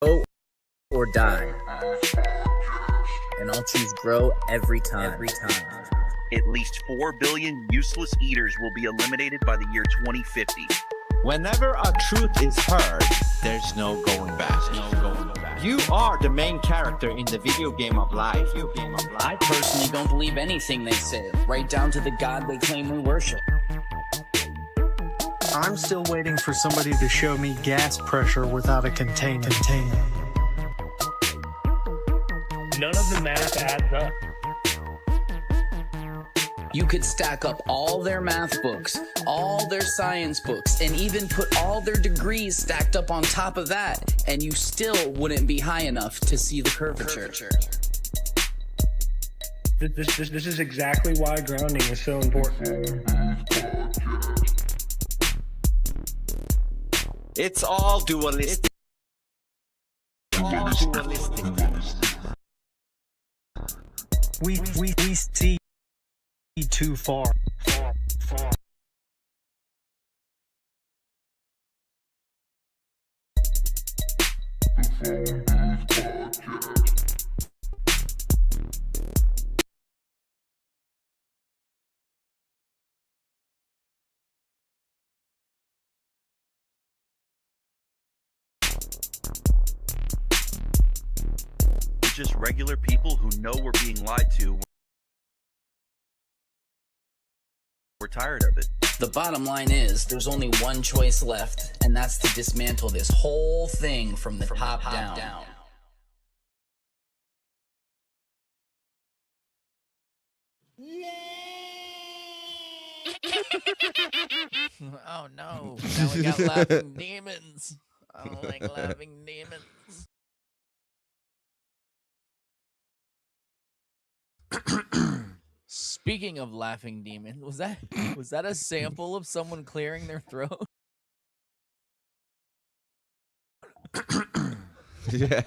or die. And I'll choose grow every time. At least 4 billion useless eaters will be eliminated by the year 2050. Whenever a truth is heard, there's no going back. You are the main character in the video game of life. I personally don't believe anything they say, right down to the God they claim we worship. I'm still waiting for somebody to show me gas pressure without a container. None of the math adds up. You could stack up all their math books, all their science books, and even put all their degrees stacked up on top of that, and you still wouldn't be high enough to see the curvature. This is exactly why grounding is so important. It's all dualistic. We see too far. We're just regular people who know we're being lied to. We're tired of it. The bottom line is, there's only one choice left, and that's to dismantle this whole thing from the top down. Oh no, now we got laughing demons. I don't like laughing demons. Speaking of laughing demons, was that a sample of someone clearing their throat? Yeah.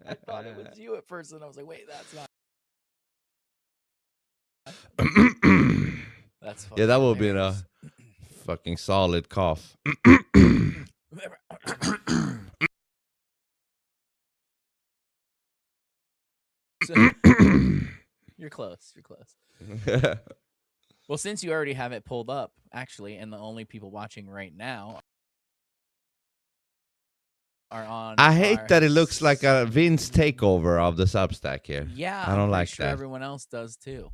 I thought it was you at first, and I was like, wait, that's not. That's Yeah, that would have been a hilarious. fucking solid cough. You're close. Well, since you already have it pulled up, actually, and the only people watching right now are on. I hate that it looks like a Vince takeover of the Substack here. Yeah, I don't I'm like pretty sure that. everyone else does too.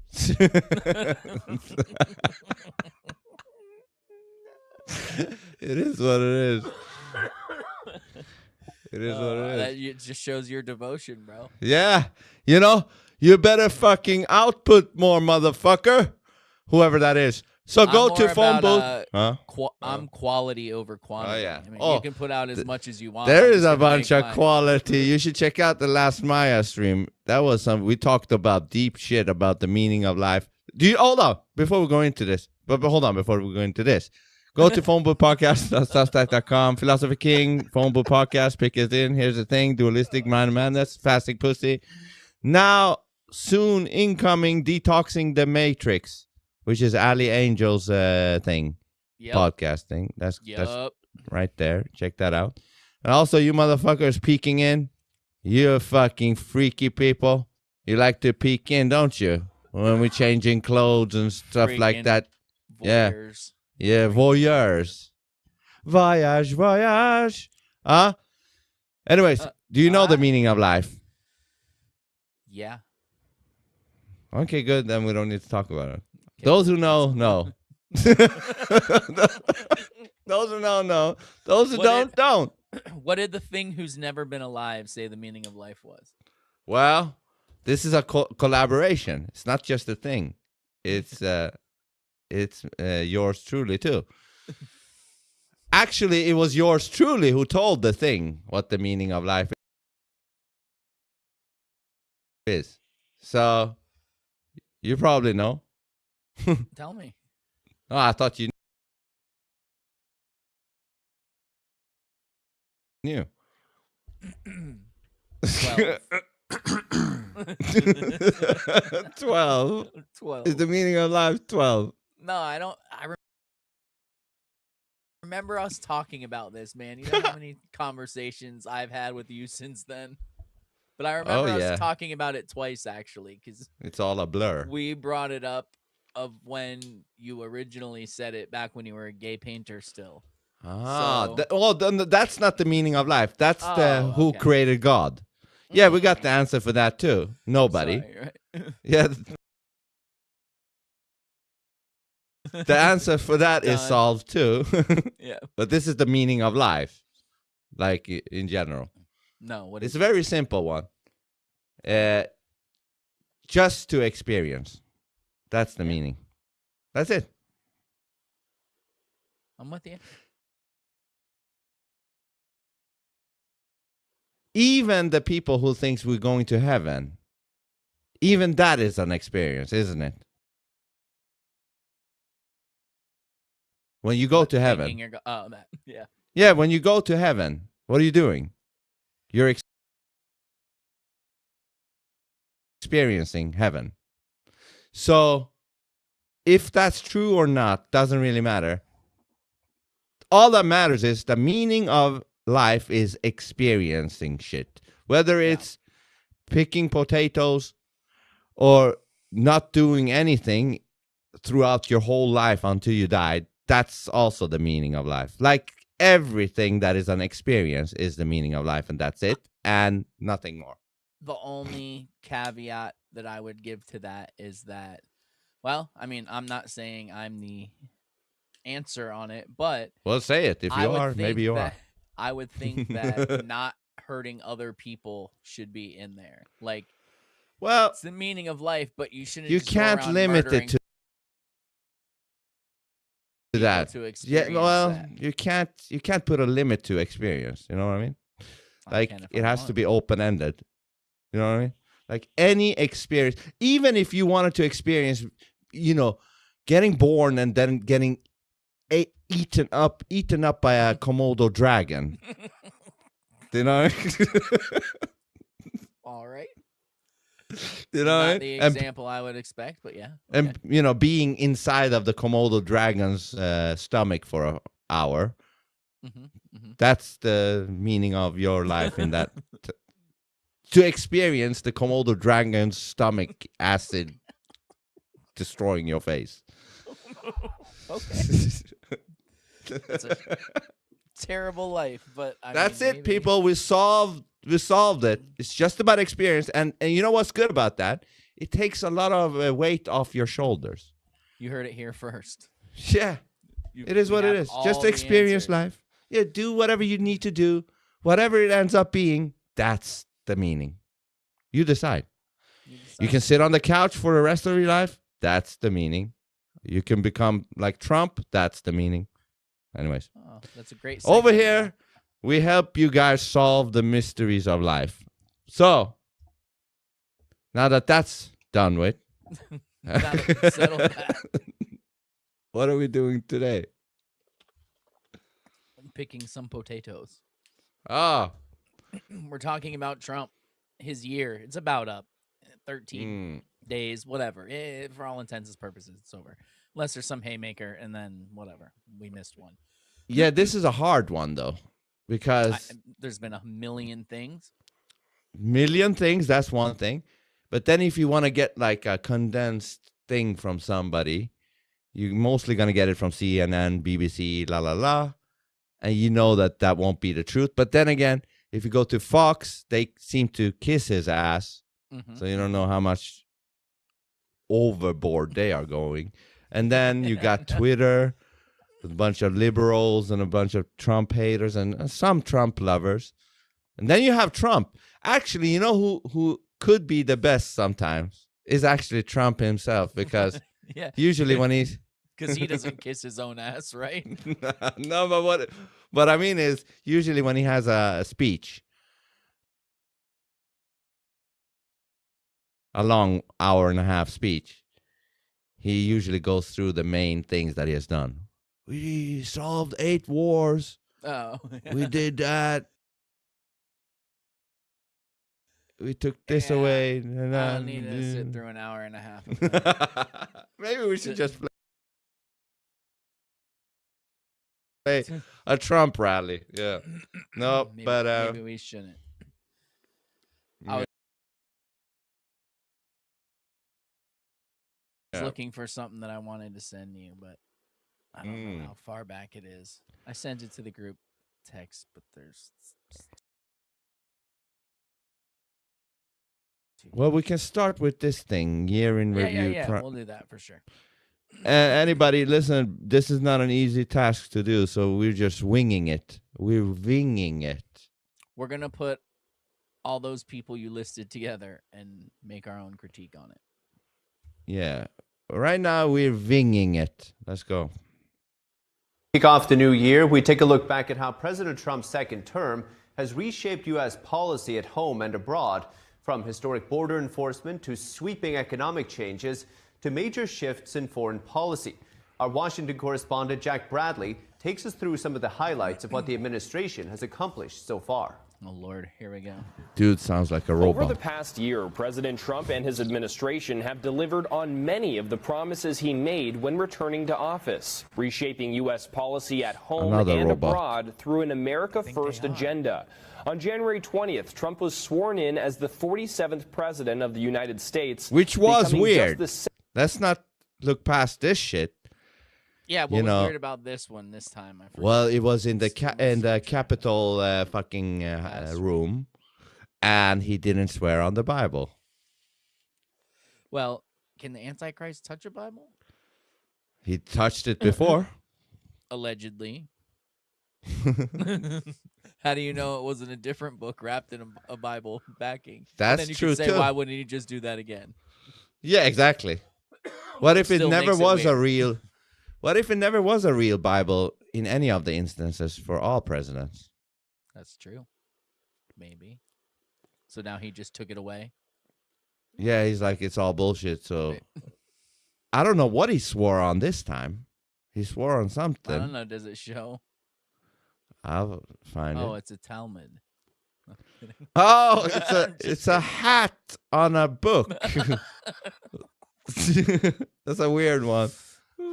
It is what it is. It is what it is. It just shows your devotion, bro. Yeah. You know, you better fucking output more, motherfucker. Whoever that is. So go I'm to more phone about, booth. I'm quality over quantity. Oh, yeah. I mean, Oh, you can put out as much as you want. There I'm is just a gonna bunch make of mine. quality. You should check out the last Maya stream. That was some. We talked about deep shit about the meaning of life. Do you hold on before we go into this? But hold on before we go into this. Go to phoneboothpodcast.substack.com. Philosophy King, Phone Booth Podcast. Pick it in. Here's the thing: dualistic mind of madness, fasting pussy. Now, soon incoming, detoxing the Matrix, which is Ali Angel's thing. Yep. Podcasting. That's Yep. right there. Check that out. And also, you motherfuckers peeking in. You fucking freaky people. You like to peek in, don't you? When we're changing clothes and stuff like Freaking that. voyeurs. Yeah, voyeurs. Voyage. Anyways, do you know the meaning of life? Yeah. Okay, good. Then we don't need to talk about it. Those who know, know. Those who know. Those who don't. What did the thing who's never been alive say the meaning of life was? Well, this is a collaboration. It's not just a thing. It's yours truly too. Actually, it was yours truly who told the thing what the meaning of life is. So you probably know. Tell me. Oh, I thought you knew. 12. 12. 12. Is the meaning of life 12? No, I don't. I remember us talking about this, man. You know how many conversations I've had with you since then. But I remember us talking about it twice, actually, because it's all a blur. we brought it up of when you originally said it back when you were a gay painter still. Ah, So, that's not the meaning of life. That's who okay. created God. Yeah, we got the answer for that too. Nobody. Sorry, right? Yeah. The answer for that is Done. solved too. Yeah. But this is the meaning of life, like in general. No, what It's is a very simple one. Just to experience. That's the meaning. That's it. I'm with you. Even the people who thinks we're going to heaven, even that is an experience, isn't it? When you go to heaven. That. Yeah. Yeah, when you go to heaven, what are you doing? You're experiencing heaven. So, if that's true or not, doesn't really matter. All that matters is the meaning of life is experiencing shit. Whether it's picking potatoes or not doing anything throughout your whole life until you died, that's also the meaning of life. Like everything that is an experience is the meaning of life, and that's it, and nothing more. The only caveat that I would give to that is that, well, I mean, I'm not saying I'm the answer on it, but Well, say it. If you are, maybe you are. I would think that not hurting other people should be in there. Like, well, it's the meaning of life, but you shouldn't. You just go can't around limit murdering it to that. to Yeah, experience well, that. you can't put a limit to experience. You know what I mean? Like can if it I has want. to be open ended. You know what I mean? Like any experience, even if you wanted to experience, getting born and then getting eaten up by a Komodo dragon. You know? All right. You know? Not the example I would expect, but yeah. Okay. And being inside of the Komodo dragon's stomach for an hour. That's the meaning of your life in that. To experience the Komodo dragon's stomach acid destroying your face. Okay. It's a terrible life, but That's mean, it, maybe. people. We solved it. It's just about experience, and you know what's good about that? It takes a lot of weight off your shoulders. You heard it here first. Yeah, it is what it is. Just experience life. Yeah, do whatever you need to do. Whatever it ends up being, that's the meaning. You decide. You can sit on the couch for the rest of your life. That's the meaning. You can become like Trump. That's the meaning. Anyways. Oh, that's a great Over segment. here, we help you guys solve the mysteries of life. So, now that that's done with, Settle that. what are we doing today? I'm picking some potatoes. Ah, We're talking about Trump, his year. It's about up. 13 days, whatever. For all intents and purposes, it's over. Unless there's some haymaker, and then whatever. We missed one. Yeah, this is a hard one, though, because there's been a million things. Million things, that's one thing. But then if you want to get like a condensed thing from somebody, you're mostly going to get it from CNN, BBC, la, la, la. And you know that won't be the truth. But then again, if you go to Fox, they seem to kiss his ass. So you don't know how much overboard they are going. And then you got Twitter with a bunch of liberals and a bunch of Trump haters and some Trump lovers. And then you have Trump. Actually, you know who could be the best sometimes is actually Trump himself, because usually when he's... Because he doesn't kiss his own ass, right? No, but what I mean is usually when he has a speech, a long hour-and-a-half speech, he usually goes through the main things that he has done. We solved 8 wars. Oh. We did that. We took this away. I don't need to sit through an hour and a half. Maybe we should just play. a Trump rally. Yeah. No, maybe, but maybe we shouldn't. I was Yeah. looking for something that I wanted to send you, but I don't know how far back it is. I sent it to the group text, but there's. well, we can start with this thing, year in review. Yeah. We'll do that for sure. Anybody, listen, this is not an easy task to do, so we're just winging it. We're winging it. We're gonna put all those people you listed together and make our own critique on it. Yeah. Right now, we're winging it. Let's go. Kick off the new year, we take a look back at how President Trump's second term has reshaped U.S. policy at home and abroad, from historic border enforcement to sweeping economic changes to major shifts in foreign policy. Our Washington correspondent Jack Bradley takes us through some of the highlights of what the administration has accomplished so far. Oh, Lord, here we go. Dude sounds like a robot. Over the past year, President Trump and his administration have delivered on many of the promises he made when returning to office, reshaping U.S. policy at home and abroad through an America First agenda. On January 20th, Trump was sworn in as the 47th president of the United States. Which was weird. Let's not look past this shit. Yeah, what was weird about this one this time? I forgot. Well, it was in the Capitol fucking room, and he didn't swear on the Bible. Well, can the Antichrist touch a Bible? He touched it before. Allegedly. How do you know it wasn't a different book wrapped in a Bible backing? That's then you true can say, too. why wouldn't he just do that again? Yeah, exactly. What if it Still never makes it was a weird. real? What if it never was a real Bible in any of the instances for all presidents? That's true. Maybe. So now he just took it away. Yeah, he's like, it's all bullshit. So I don't know what he swore on this time. He swore on something. I don't know. Does it show? I'll find it. Oh, it's a Talmud. Oh, it's a hat on a book. That's a weird one.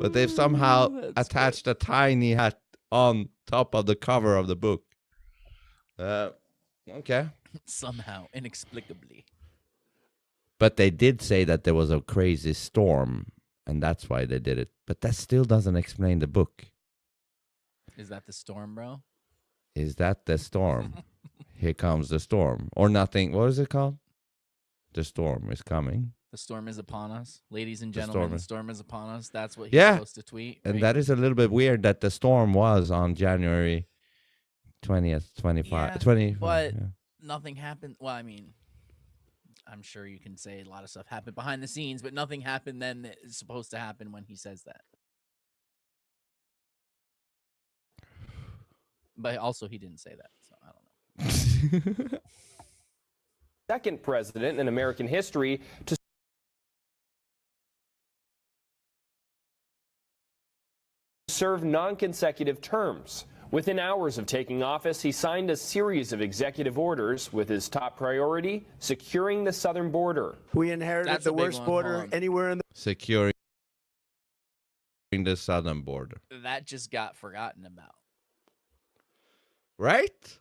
But they've somehow attached a tiny hat on top of the cover of the book. Okay. Somehow, inexplicably. But they did say that there was a crazy storm, and that's why they did it. But that still doesn't explain the book. Is that the storm, bro? Is that the storm? Here comes the storm. Or nothing. What is it called? The storm is coming. The storm is upon us. Ladies and gentlemen, the storm is upon us. That's what he's Yeah. supposed to tweet. And right? that is a little bit weird that the storm was on January 20th, 25. Yeah, 20, but yeah. nothing happened. Well, I mean, I'm sure you can say a lot of stuff happened behind the scenes, but nothing happened then that is supposed to happen when he says that. But also, he didn't say that, so I don't know. Second president in American history to serve non-consecutive terms. Within hours of taking office, he signed a series of executive orders with his top priority, securing the southern border. We inherited the worst border anywhere in the Securing the southern border. That just got forgotten about. Right?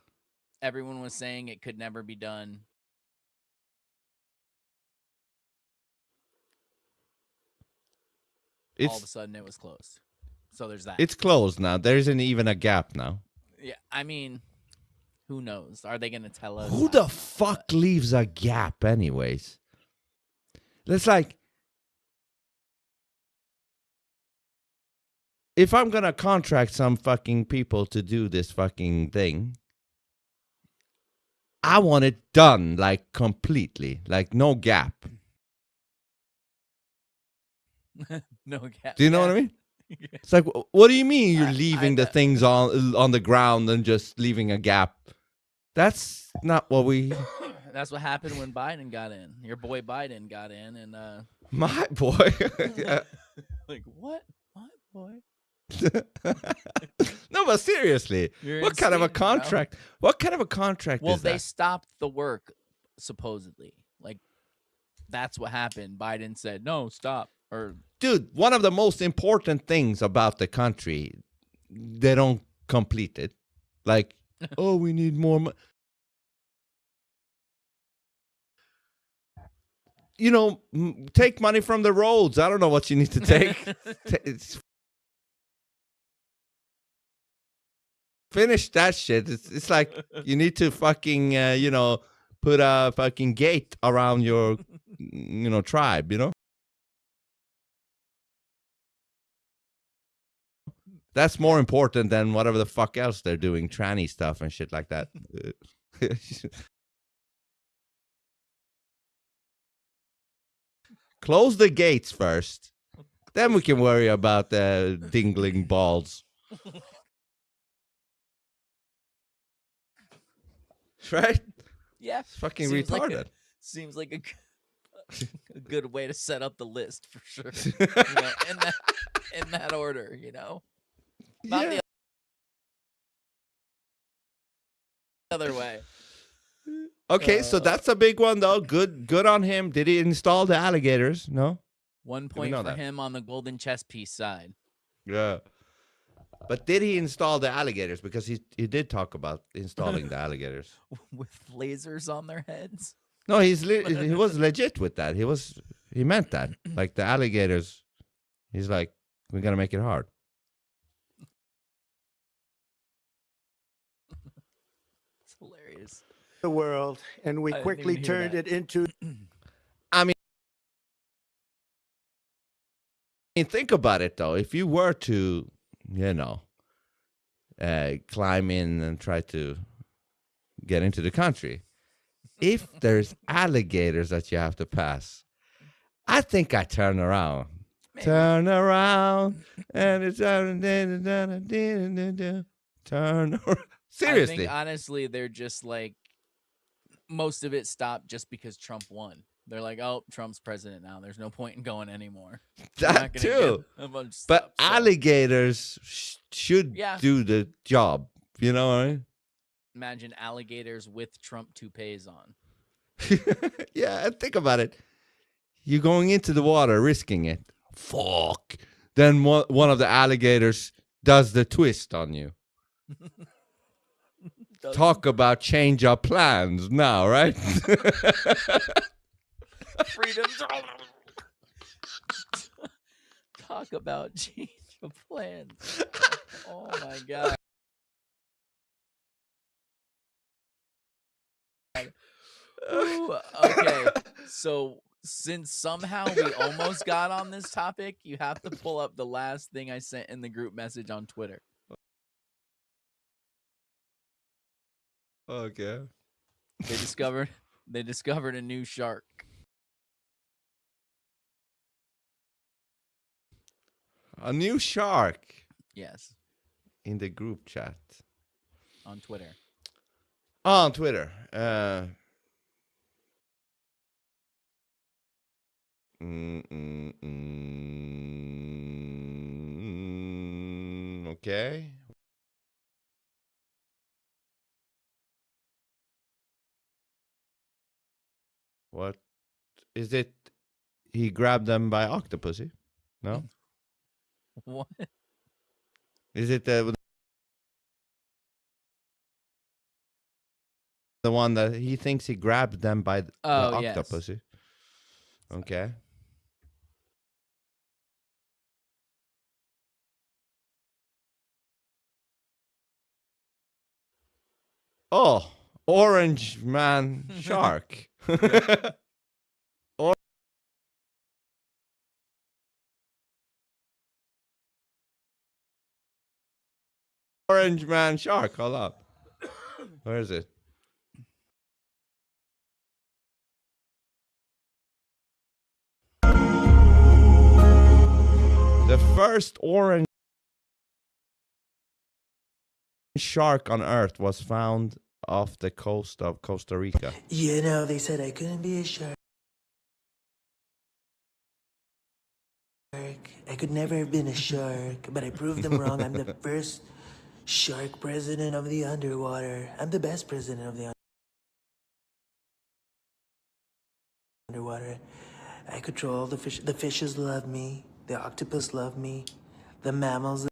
Everyone was saying it could never be done. All of a sudden, it was closed. So there's that. It's closed now. There isn't even a gap now. Yeah, I mean, who knows? Are they going to tell us? Who the fuck leaves a gap anyways? It's like, if I'm going to contract some fucking people to do this fucking thing, I want it done, like, completely. Like, no gap. No gap. Do you know what I mean? It's like, what do you mean you're leaving the things on the ground and just leaving a gap? That's not what we... That's what happened when Biden got in. Your boy Biden got in, and My boy. Yeah. like, what? My boy? No, but seriously, You're what kind of a insane, bro. contract? What kind of a contract Well, is they that? stopped the work, supposedly. Like, that's what happened. Biden said, no, stop. Or Dude, one of the most important things about the country, they don't completed. Like, oh, we need more money. You know, take money from the roads. I don't know what you need to take. Finish that shit. It's like you need to fucking, put a fucking gate around your, tribe, That's more important than whatever the fuck else they're doing, tranny stuff and shit like that. Close the gates first. Then we can worry about the dingling balls. Right? Yeah. It's fucking seems retarded. Seems like a good way to set up the list for sure. In that order, Not the other way. Okay, so that's a big one though. Good on him. Did he install the alligators? No? 1 point for him on the golden chess piece side. Yeah. But did he install the alligators? Because he did talk about installing the alligators. With lasers on their heads? No, he was legit with that. He meant that. Like the alligators, he's like, we're going to make it hard. It's hilarious. The world, and we quickly turned it into... I mean, think about it, though. If you were to, climb in and try to get into the country, if there's alligators that you have to pass, I think I turn around. Maybe. Turn around, and it's turn around. Seriously. I think, honestly, they're just like, most of it stopped just because Trump won. They're like, oh, Trump's president now. There's no point in going anymore. That too. But alligators should do the job. You know what I mean? Imagine alligators with Trump toupees on. Yeah, and think about it. You're going into the water, risking it. Fuck. Then one of the alligators does the twist on you. Talk about change our plans now, right? Freedom. Talk about change of plans. Oh my God. Ooh, okay, so since somehow we almost got on this topic, you have to pull up the last thing I sent in the group message on Twitter. Okay. They discovered a new shark. A new shark? Yes. In the group chat. On Twitter. Oh, on Twitter. Okay. What is it? He grabbed them by octopusy? No. What? Is it the one that he thinks he grabbed them by the octopusy? Yes. Okay. Oh, orange man shark. Orange man shark. Hold up. Where is it? The first orange shark on Earth was found off the coast of Costa Rica. They said I couldn't be a shark. I could never have been a shark, but I proved them wrong. I'm the first shark president of the underwater. I'm the best president of the underwater. I control the fish. The fishes love me. The octopus love me. The mammals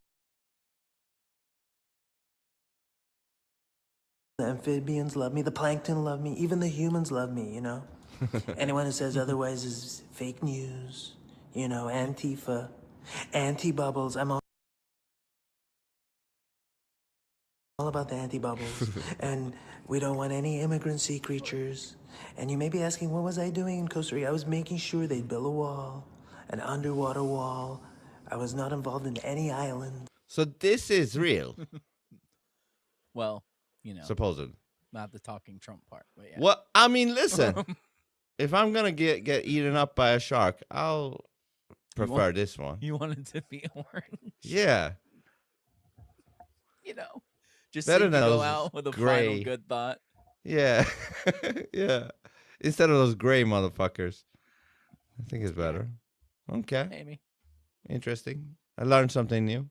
The amphibians love me. The plankton love me. Even the humans love me, you know? Anyone who says otherwise is fake news. You know, Antifa, anti-bubbles. I'm all about the anti-bubbles. And we don't want any immigrant sea creatures. And you may be asking, what was I doing in Costa Rica? I was making sure they'd build a wall, an underwater wall. I was not involved in any island. So this is real. Well, you know, Supposedly. not the talking Trump part. But yeah. Well, I mean, listen. If I'm gonna get eaten up by a shark, I'll prefer this one. You want it to be orange? Yeah. You know, just Better so than you go those out with a gray. final good thought. Yeah. Yeah. Instead of those gray motherfuckers. I think it's better. Okay. Maybe. Interesting. I learned something new.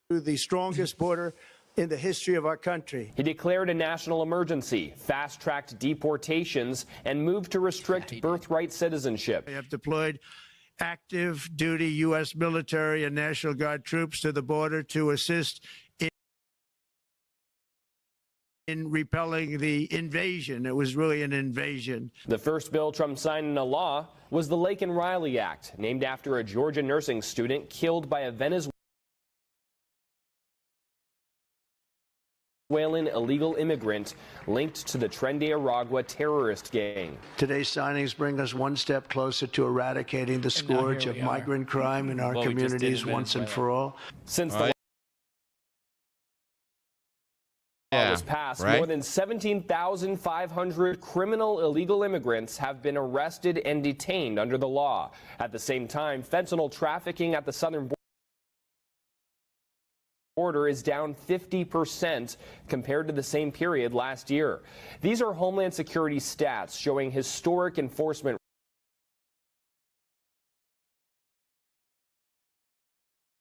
The strongest border in the history of our country. He declared a national emergency, fast-tracked deportations, and moved to restrict birthright citizenship. We have deployed active duty U.S. military and National Guard troops to the border to assist in repelling the invasion. It was really an invasion. The first bill Trump signed into law was the Laken Riley Act, named after a Georgia nursing student killed by a Venezuelan illegal immigrant linked to the Tren de Aragua terrorist gang. Today's signings bring us one step closer to eradicating the scourge of migrant crime in our communities once and for all. Since the law was passed, more than 17,500 criminal illegal immigrants have been arrested and detained under the law. At the same time, fentanyl trafficking at the southern border is down 50% compared to the same period last year. These are Homeland Security stats showing historic enforcement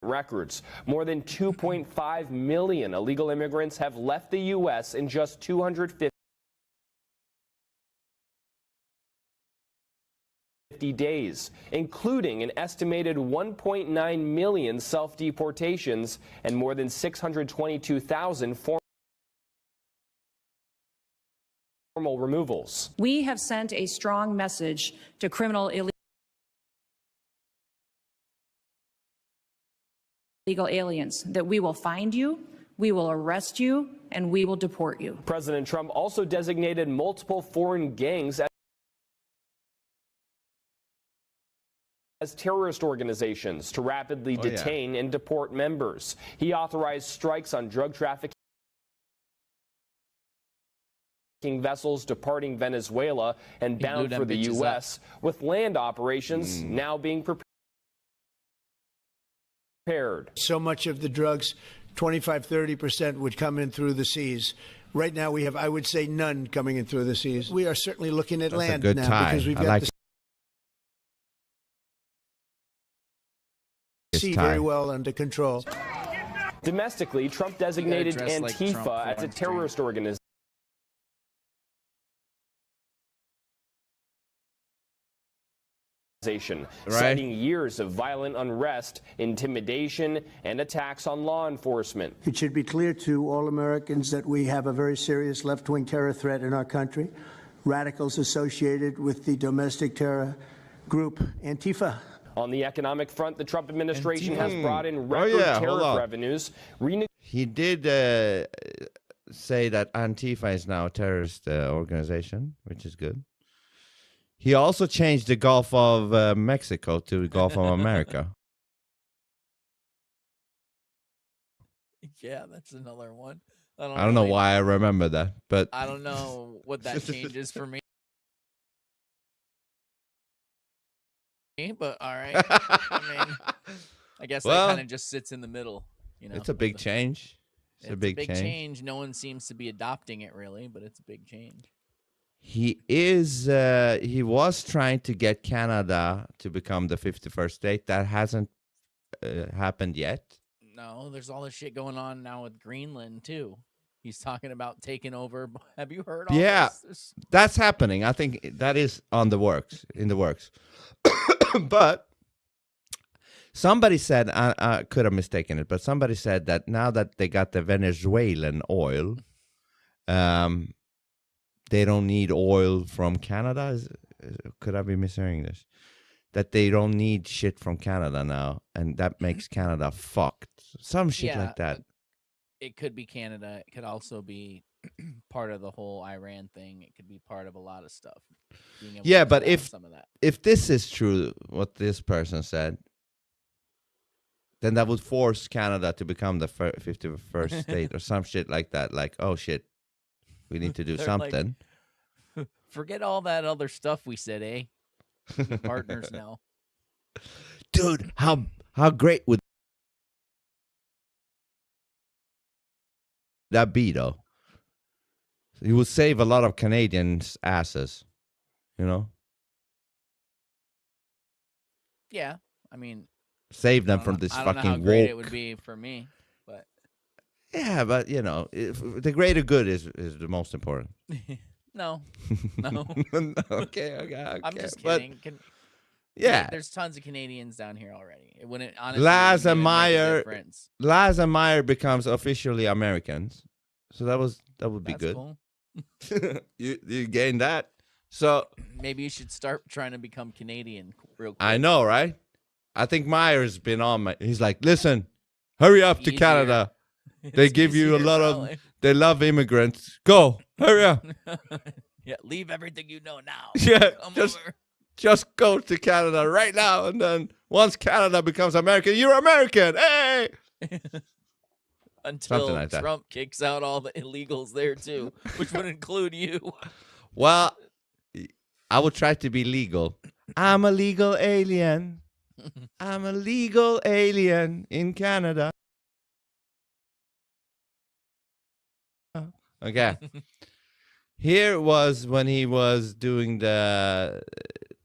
records. More than 2.5 million illegal immigrants have left the U.S. in just 250 days, including an estimated 1.9 million self-deportations and more than 622,000 formal removals. We have sent a strong message to criminal illegal aliens that we will find you, we will arrest you, and we will deport you. President Trump also designated multiple foreign gangs as terrorist organizations to rapidly detain and deport members. He authorized strikes on drug trafficking vessels departing Venezuela and bound for the U.S., with land operations now being prepared. So much of the drugs, 25–30%, would come in through the seas. Right now we have, I would say, none coming in through the seas. We are certainly looking at land now because we've got the sea very well under control. Domestically, Trump designated Antifa as a terrorist organization. Citing years of violent unrest, intimidation, and attacks on law enforcement. It should be clear to all Americans that we have a very serious left-wing terror threat in our country. Radicals associated with the domestic terror group Antifa. On the economic front, the Trump administration has brought in record tariff revenues. He did say that Antifa is now a terrorist organization, which is good. He also changed the Gulf of Mexico to the Gulf of America. Yeah, that's another one. I don't know why I remember that, but I don't know what that changes for me. But all right. I mean, I guess that kind of just sits in the middle. You know, it's a big change. It's a big change. No one seems to be adopting it really, but it's a big change. He was trying to get Canada to become the 51st state. That hasn't happened yet. No, there's all this shit going on now with Greenland too. He's talking about taking over. Have you heard all this? That's happening. I think that is in the works. But Somebody said, I could have mistaken it, but somebody said that now that they got the Venezuelan oil, they don't need oil from Canada. Could I be mishearing this? That they don't need shit from Canada now, and that makes Canada fucked. Some shit like that. It could be Canada. It could also be part of the whole Iran thing. It could be part of a lot of stuff. Yeah, but some of that. if this is true, what this person said, then that would force Canada to become the 51st state or some shit like that. Like, oh shit, we need to do something. Like, forget all that other stuff we said, eh? We're partners now. Dude, how great would that be, though? It would save a lot of Canadians' asses, you know? Yeah, I mean, save them from this I don't fucking know how great woke. it would be for me, but yeah, but you know, the greater good is the most important. no. Okay. I'm just kidding. Yeah, there's tons of Canadians down here already. It wouldn't honestly. Laz and Meyer becomes officially Americans, so that would be good. Cool. you gained that. So maybe you should start trying to become Canadian real quick. I know, right? I think Meyer's been on my. He's like, listen, hurry up to Canada. They give you a lot of. They love immigrants. Go, hurry up. Yeah, leave everything you know now. Yeah, Come over. Just go to Canada right now, and then once Canada becomes American, you're American. Hey. Until like Trump kicks out all the illegals there too, which would include you. Well, I would try to be legal. I'm a legal alien. I'm a legal alien in Canada. Okay. Here was when he was doing the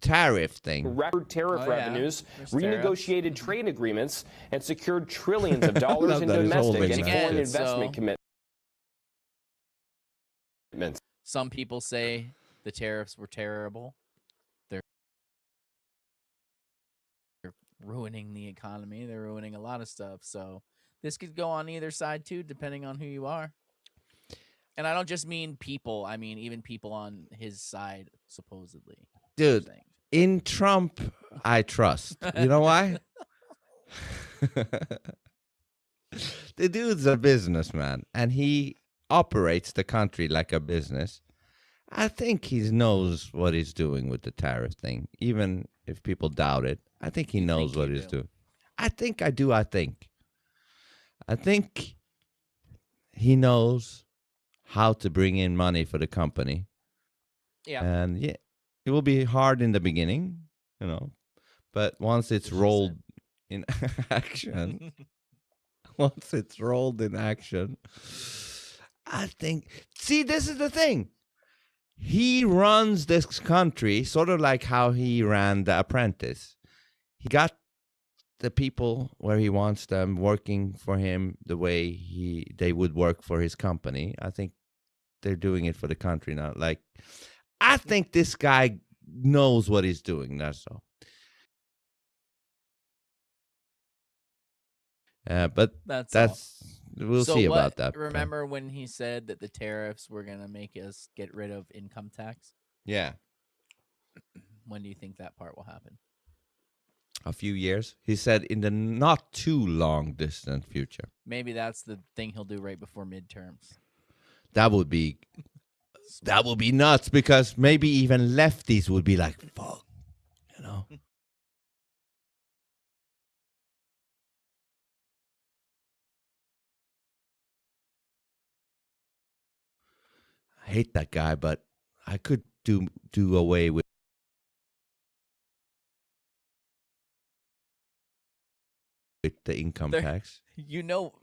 tariff thing. Record tariff revenues, renegotiated trade agreements, and secured trillions of dollars in domestic and foreign investment commitments. Some people say the tariffs were terrible. They're ruining the economy. They're ruining a lot of stuff. So this could go on either side too, depending on who you are. And I don't just mean people. I mean even people on his side, supposedly. Dude, in Trump, I trust. You know why? The dude's a businessman, and he operates the country like a business. I think he knows what he's doing with the tariff thing, even if people doubt it. I think he knows what he's doing. I think I do. I think he knows how to bring in money for the company. Yeah. And yeah, it will be hard in the beginning, you know, but once it's rolled in action, I think, see, this is the thing. He runs this country sort of like how he ran The Apprentice. He got the people where he wants them working for him the way they would work for his company. I think they're doing it for the country now. Like, I think this guy knows what he's doing. That's all. But we'll see about that. Remember when he said that the tariffs were going to make us get rid of income tax? Yeah. When do you think that part will happen? A few years. He said in the not too long distant future. Maybe that's the thing he'll do right before midterms. That would be nuts, because maybe even lefties would be like, fuck, you know. I hate that guy, but I could do away with the income tax. You know,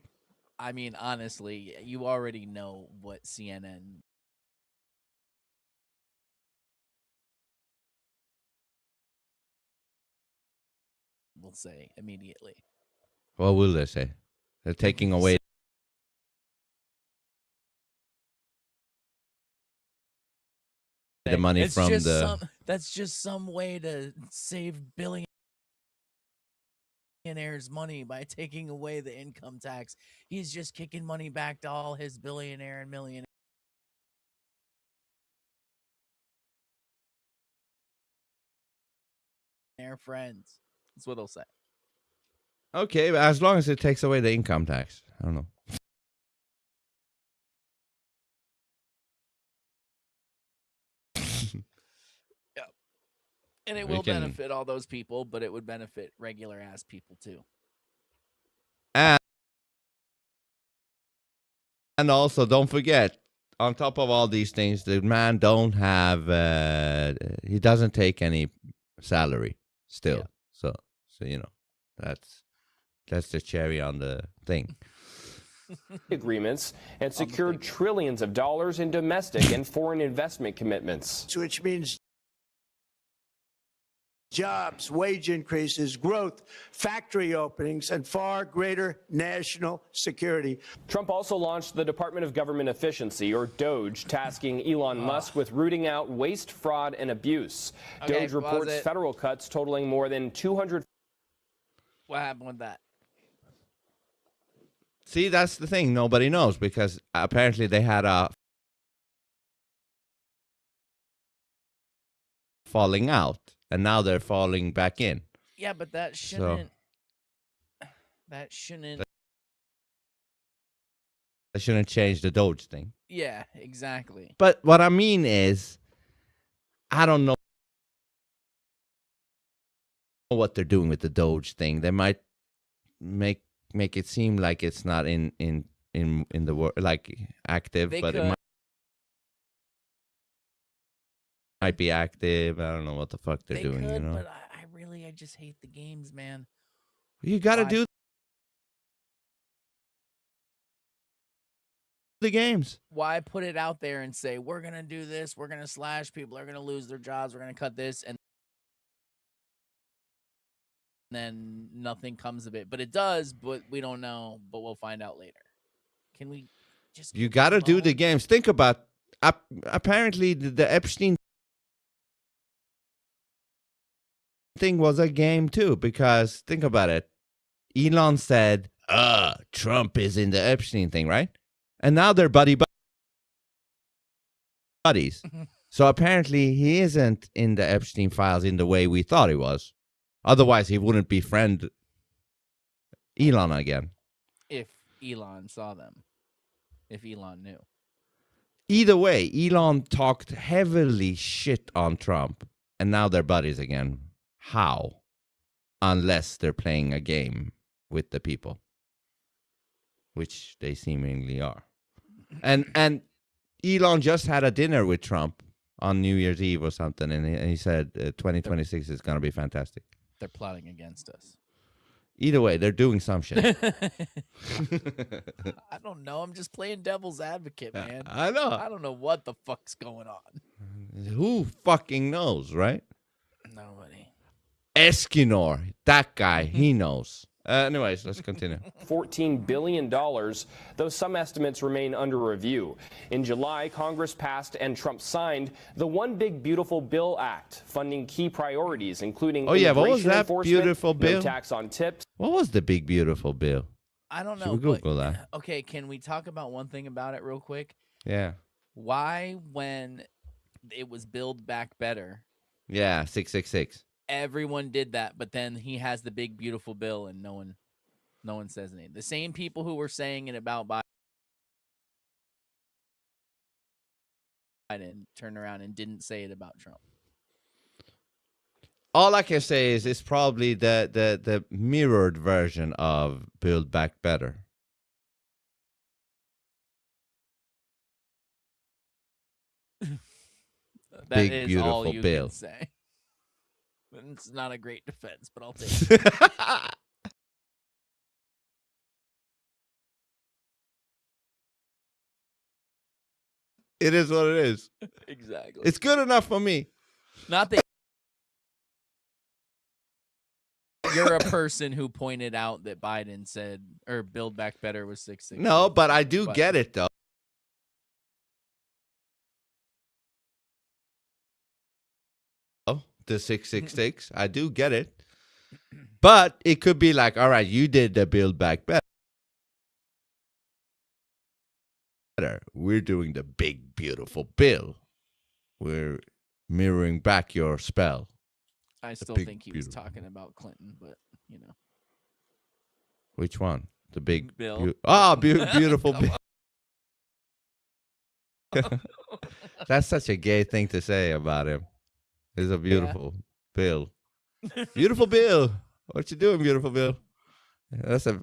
I mean, honestly, you already know what CNN will say immediately. What will they say? They're taking away the money from the... That's just some way to save billions billionaires money by taking away the income tax. He's just kicking money back to all his billionaire and millionaire friends. That's what they'll say. Okay, but as long as it takes away the income tax. I don't know. Yeah. And it will benefit all those people, but it would benefit regular ass people too. And also, don't forget, on top of all these things, the man don't have, he doesn't take any salary still. Yeah. So you know, that's the cherry on the thing. Agreements and secured trillions of dollars in domestic and foreign investment commitments. Which means jobs, wage increases, growth, factory openings, and far greater national security. Trump also launched the Department of Government Efficiency, or DOGE, tasking Elon Musk with rooting out waste, fraud, and abuse. Okay, DOGE reports federal cuts totaling more than 200. What happened with that? See, that's the thing. Nobody knows because apparently they had a falling out. And now they're falling back in. Yeah, but that shouldn't. That shouldn't change the Doge thing. Yeah, exactly. But what I mean is, I don't know what they're doing with the Doge thing. They might make it seem like it's not in the world, like active, but it might be active. I don't know what the fuck they're doing. Could, you know, but I just hate the games, man. You got to do the games. Why put it out there and say we're gonna do this? We're gonna slash people. Are gonna lose their jobs. We're gonna cut this, and then nothing comes of it. But it does. But we don't know. But we'll find out later. Can we just? You got to do the games. Think about. Apparently, the Epstein thing was a game too, because think about it. Elon said, Trump is in the Epstein thing, right? And now they're buddies. So apparently he isn't in the Epstein files in the way we thought he was. Otherwise he wouldn't befriend Elon again. If Elon saw them. If Elon knew. Either way, Elon talked heavily shit on Trump, and now they're buddies again. How? Unless they're playing a game with the people, which they seemingly are. And Elon just had a dinner with Trump on New Year's Eve or something, and he said 2026 is going to be fantastic. They're plotting against us. Either way, they're doing some shit. I don't know. I'm just playing devil's advocate, man. I know. I don't know what the fuck's going on. Who fucking knows, right? Nobody. Eskinor, that guy, he knows. Anyways, let's continue. $14 billion, though some estimates remain under review. In July, Congress passed and Trump signed the One Big Beautiful Bill Act, funding key priorities, including what was that enforcement, beautiful bill? No tax on tips. What was the big beautiful bill? I don't know. Should we Google that? Okay, can we talk about one thing about it real quick? Yeah. Why, when it was Build Back Better? Yeah, 666. Everyone did that, but then he has the big beautiful bill, and no one says anything. The same people who were saying it about Biden turned around and didn't say it about Trump. All I can say is it's probably the mirrored version of Build Back Better. Big is beautiful all you bill. Can say. It's not a great defense, but I'll take it. It is what it is. Exactly. It's good enough for me. Not that you're a person who pointed out that Biden said, or Build Back Better was 666. No, but I do get it, though. The 666. I do get it. But it could be like, all right, you did the Build Back Better. We're doing the big, beautiful bill. We're mirroring back your spell. I still big, think he was talking about Clinton, but you know. Which one? The big Bill. Beautiful bill. That's such a gay thing to say about him. It's a beautiful bill. Beautiful Bill. What you doing, beautiful Bill? That's a.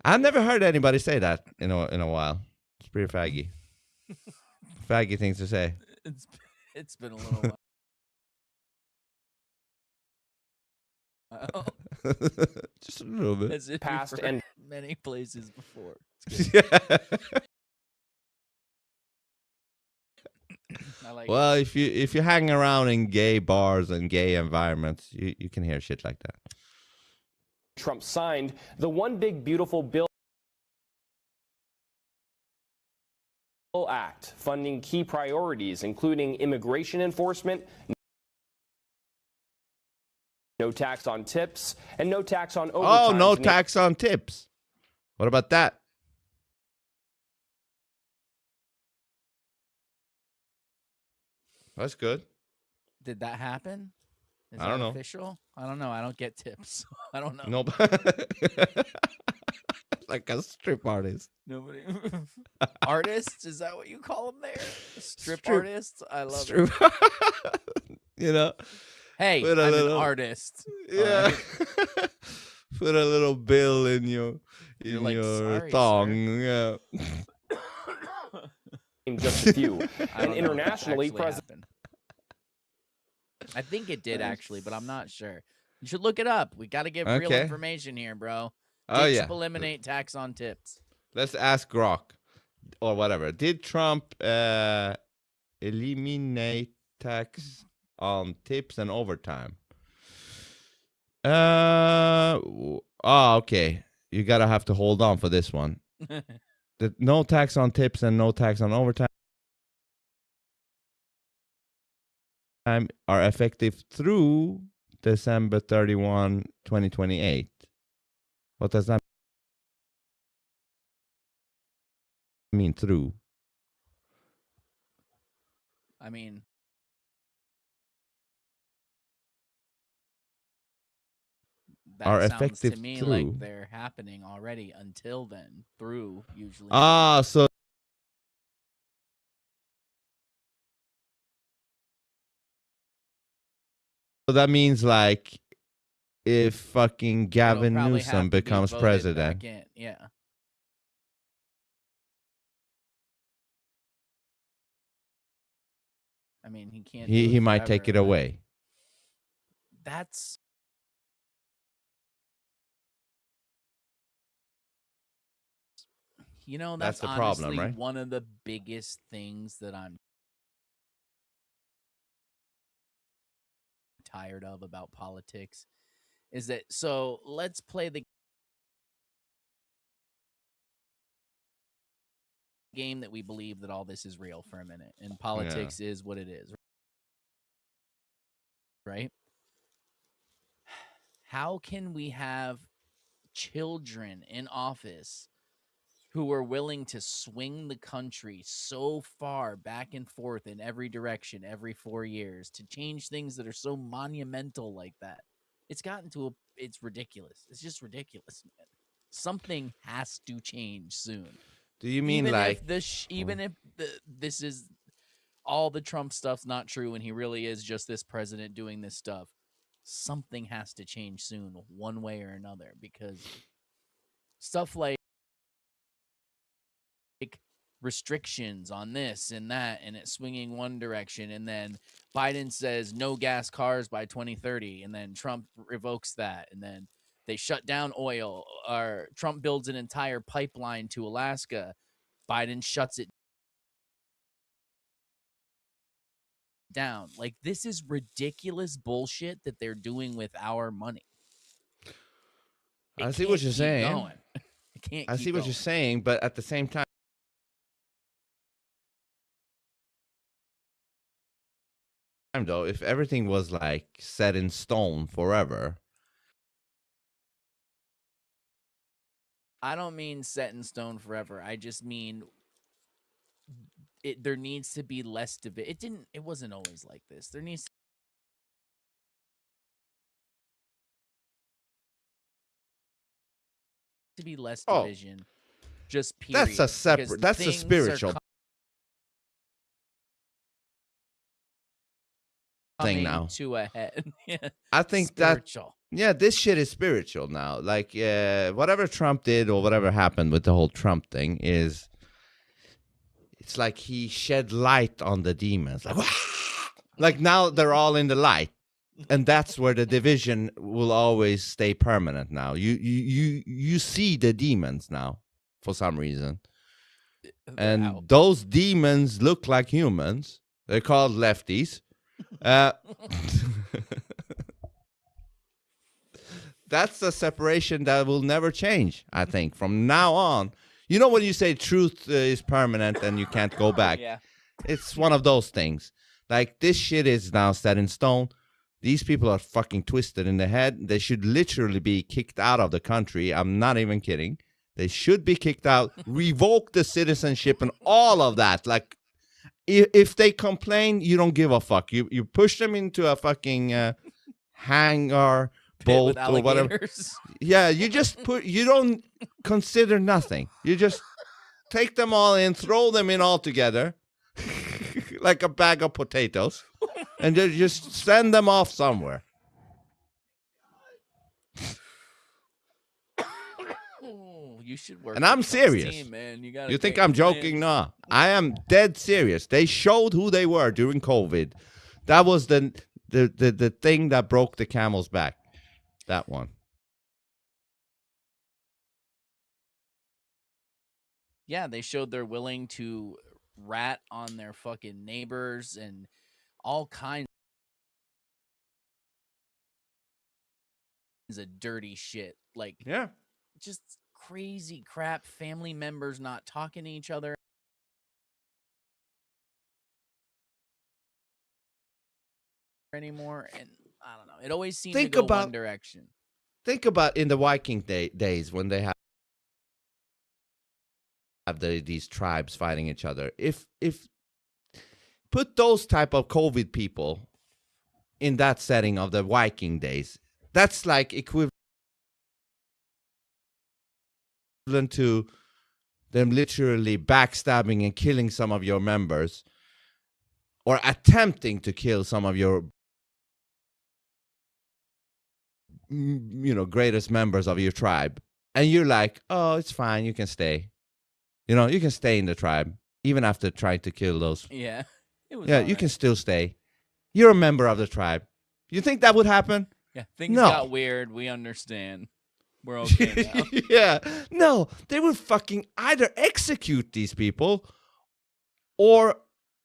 I've never heard anybody say that in a while. It's pretty faggy. Faggy things to say. It's been a little while. Just a little bit. As if Past you've and heard many places before. Yeah. I like Well, if you hang around in gay bars and gay environments, you can hear shit like that. Trump signed the One Big Beautiful Bill Act, funding key priorities, including immigration enforcement, no tax on tips, and no tax on overtime. Oh, no tax on tips. What about that? That's good. Did that happen? Is I don't that know. official? I don't know. I don't get tips. I don't know. Nope. Like a strip artist. Nobody. Artists? Is that what you call them there? Strip Strip- artists? I love Strip. it. You know? Hey, Put I'm a little- an artist. Yeah. Alright? Put a little bill in your like, "Sorry, thong. Yeah. Just a few. I don't And know if that internationally, actually President happened. I think it did actually, but I'm not sure. You should look it up. We got to give real Okay. information here, bro. Oh, Did yeah. Trump eliminate tax on tips? Let's ask Grok or whatever. Did Trump eliminate tax on tips and overtime? Okay. You gotta have to hold on for this one. The no tax on tips and no tax on overtime are effective through December 31, 2028. What does that mean, through? I mean, that Are sounds to effective me through. like they're happening already until then. Through, usually. So that means like if fucking Gavin It'll probably have Newsom to be becomes voted president. back in. Yeah. I mean, he can't. do He it might take it forever, but away. That's that's the problem, honestly right? one of the biggest things that I'm tired of about politics is that, so let's play the game that we believe that all this is real for a minute, and politics is what it is, right? How can we have children in office who are willing to swing the country so far back and forth in every direction every 4 years to change things that are so monumental like that? It's gotten to it's ridiculous. It's just ridiculous, man. Something has to change soon. Do you mean Even like if this is all the Trump stuff's not true and he really is just this president doing this stuff, something has to change soon, one way or another, because stuff like restrictions on this and that, and it swinging one direction, and then Biden says no gas cars by 2030, and then Trump revokes that, and then they shut down oil, or Trump builds an entire pipeline to Alaska, Biden shuts it down. Like, this is ridiculous bullshit that they're doing with our money. I see what you're saying. I see what you're saying, but at the same time, though, if everything was like set in stone forever. I don't mean set in stone forever. I just mean there needs to be less division. It wasn't always like this. There needs to be less division. Just period. That's a separate. That's a spiritual thing now. To a head. Yeah. I think spiritual. This shit is spiritual now. Like whatever Trump did or whatever happened with the whole Trump thing is, it's like he shed light on the demons. Like now they're all in the light. And that's where the division will always stay permanent now. You see the demons now for some reason. And those demons look like humans. They're called lefties. That's a separation that will never change, I think, from now on. You know when you say truth is permanent and you can't go back? Yeah. It's one of those things. Like, this shit is now set in stone. These people are fucking twisted in the head. They should literally be kicked out of the country. I'm not even kidding. They should be kicked out, revoke the citizenship and all of that. Like, if they complain, you don't give a fuck. You push them into a fucking hangar boat or whatever. Yeah, you don't consider nothing. You just take them all in, throw them in all together like a bag of potatoes, and just send them off somewhere. You should work. And I'm serious. Team, man. You think I'm joking? No, I am dead serious. They showed who they were during COVID. That was the thing that broke the camel's back. That one. Yeah, they showed they're willing to rat on their fucking neighbors and all kinds of dirty shit. Like, yeah, just crazy crap. Family members not talking to each other anymore, and I don't know. It always seems to go one direction. Think about in the Viking days when they have these tribes fighting each other. If put those type of COVID people in that setting of the Viking days, that's like equivalent to them literally backstabbing and killing some of your members, or attempting to kill some of your greatest members of your tribe, and you're like, oh, it's fine, you can stay. You can stay in the tribe even after trying to kill those. Yeah, you can still stay. You're a member of the tribe. You think that would happen? Yeah, things got weird. We understand. We're okay now. Yeah, no, they would fucking either execute these people, or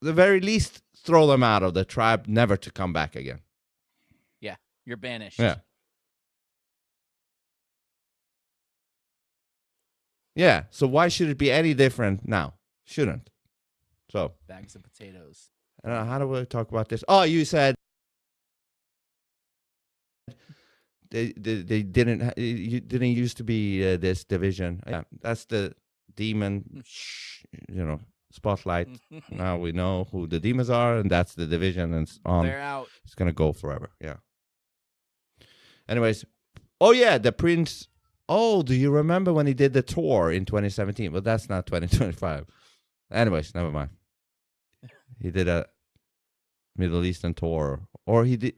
the very least throw them out of the tribe, never to come back again. Yeah, you're banished. Yeah. Yeah, so why should it be any different now? Shouldn't. So bags of potatoes. How do we talk about this? Oh, you said they didn't used to be this division. Yeah, that's the demon, spotlight. Now we know who the demons are, and that's the division, and they're out. It's gonna go forever. Yeah. Anyways, oh yeah, the prince. Oh, do you remember when he did the tour in 2017? But that's not 2025. Anyways, never mind. He did a Middle Eastern tour, or he did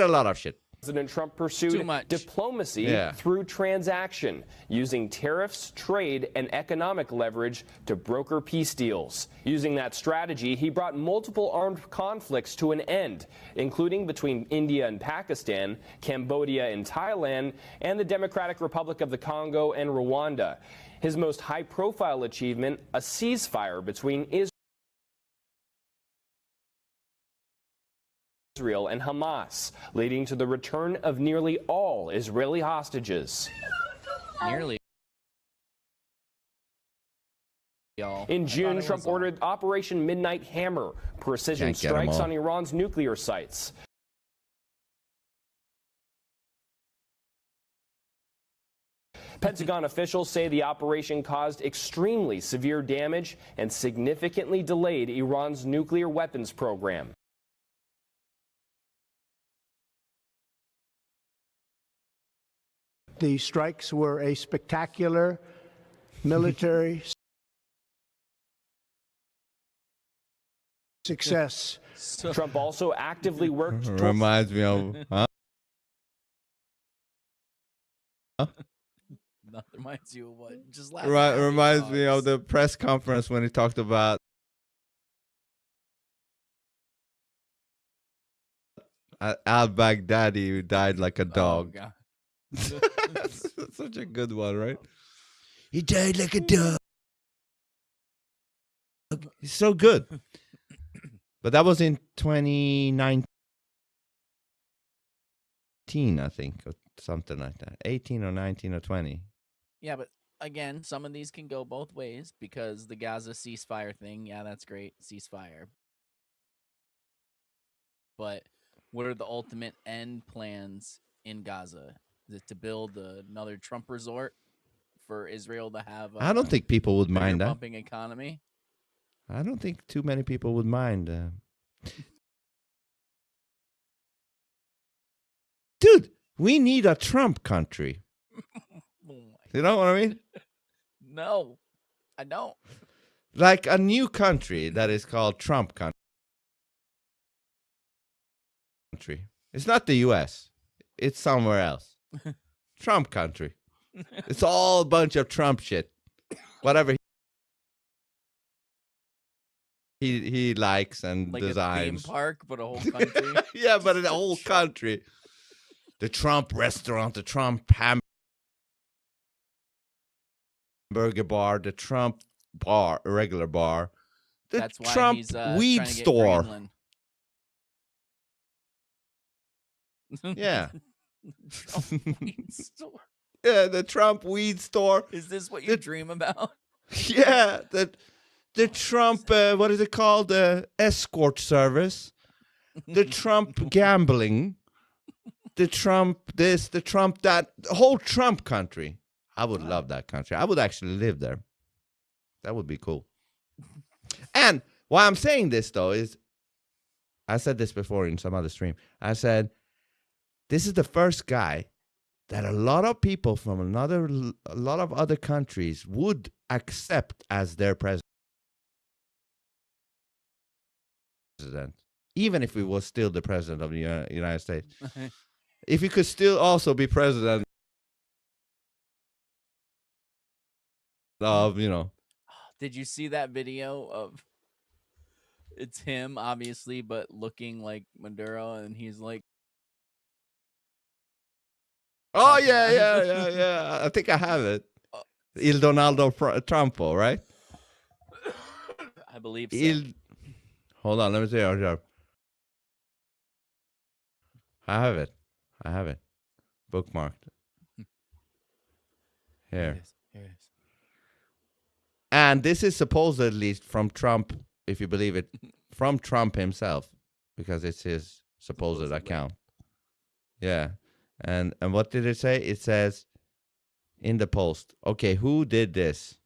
a lot of shit. President Trump pursued diplomacy through transaction, using tariffs, trade, and economic leverage to broker peace deals. Using that strategy, he brought multiple armed conflicts to an end, including between India and Pakistan, Cambodia and Thailand, and the Democratic Republic of the Congo and Rwanda. His most high-profile achievement, a ceasefire between Israel and Hamas, leading to the return of nearly all Israeli hostages. Nearly all. In June, Trump ordered Operation Midnight Hammer, precision strikes on Iran's nuclear sites. Pentagon officials say the operation caused extremely severe damage and significantly delayed Iran's nuclear weapons program. The strikes were a spectacular military success. Trump also actively worked. Reminds me of. Huh? That reminds you of what? Just last Reminds me of the press conference when he talked about al-Baghdadi who died like a dog. Oh, God. That's such a good one, right? He died like a dog. He's so good. But that was in 2019, I think, or something like that. 18 or 19 or 20. Yeah, but again, some of these can go both ways because the Gaza ceasefire thing, yeah, that's great, ceasefire. But what are the ultimate end plans in Gaza? Is it to build another Trump resort for Israel to have I don't think people would mind that. Pumping economy? I don't think too many people would mind. Dude, we need a Trump country. You know what I mean? No, I don't. Like a new country that is called Trump country. It's not the U.S. It's somewhere else. Trump country. It's all a bunch of Trump shit. Whatever he likes and like designs. A theme park, but a whole country. Yeah, but a whole country. The Trump restaurant, the Trump hamburger bar, the Trump bar, a regular bar, the That's why Trump he's, weed trying to get store. Greenland. Yeah. Trump weed store. Yeah, the Trump weed store. Is this what you dream about? Yeah, the Trump, what is it called? Escort service. The Trump gambling. The Trump this, the Trump that. The whole Trump country. I would love that country. I would actually live there. That would be cool. And why I'm saying this, though, is I said this before in some other stream. I said, this is the first guy that a lot of people from a lot of other countries would accept as their president, even if he was still the president of the United States. If he could still also be president of, you know. Did you see that video of it's him, obviously, but looking like Maduro, and he's like, oh, yeah. I think I have it. Il Donaldo Trumpo, right? I believe so. Hold on, let me see. I have it. Bookmarked. Here. Here it is. And this is supposedly from Trump, if you believe it, from Trump himself, because it's his supposed account. Yeah. And what did it say? It says in the post, okay, who did this?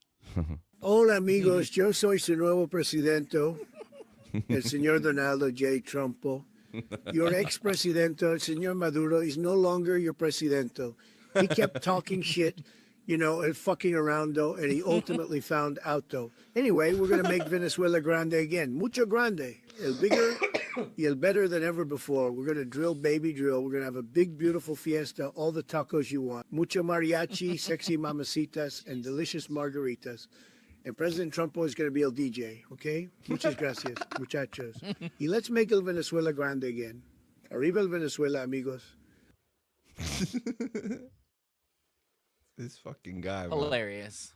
Hola, amigos. Yo soy su nuevo presidente, el señor Donaldo J. Trumpo. Your ex-presidente, el señor Maduro, is no longer your presidente. He kept talking shit, you know, and fucking around, though, and he ultimately found out, though. Anyway, we're going to make Venezuela grande again. Mucho grande. El bigger y el better than ever before. We're going to drill, baby drill. We're going to have a big, beautiful fiesta, all the tacos you want. Mucho mariachi, sexy mamacitas, and delicious margaritas. And President Trump is going to be el DJ, okay? Muchas gracias, muchachos. Y let's make el Venezuela grande again. Arriba el Venezuela, amigos. This fucking guy, man. Hilarious.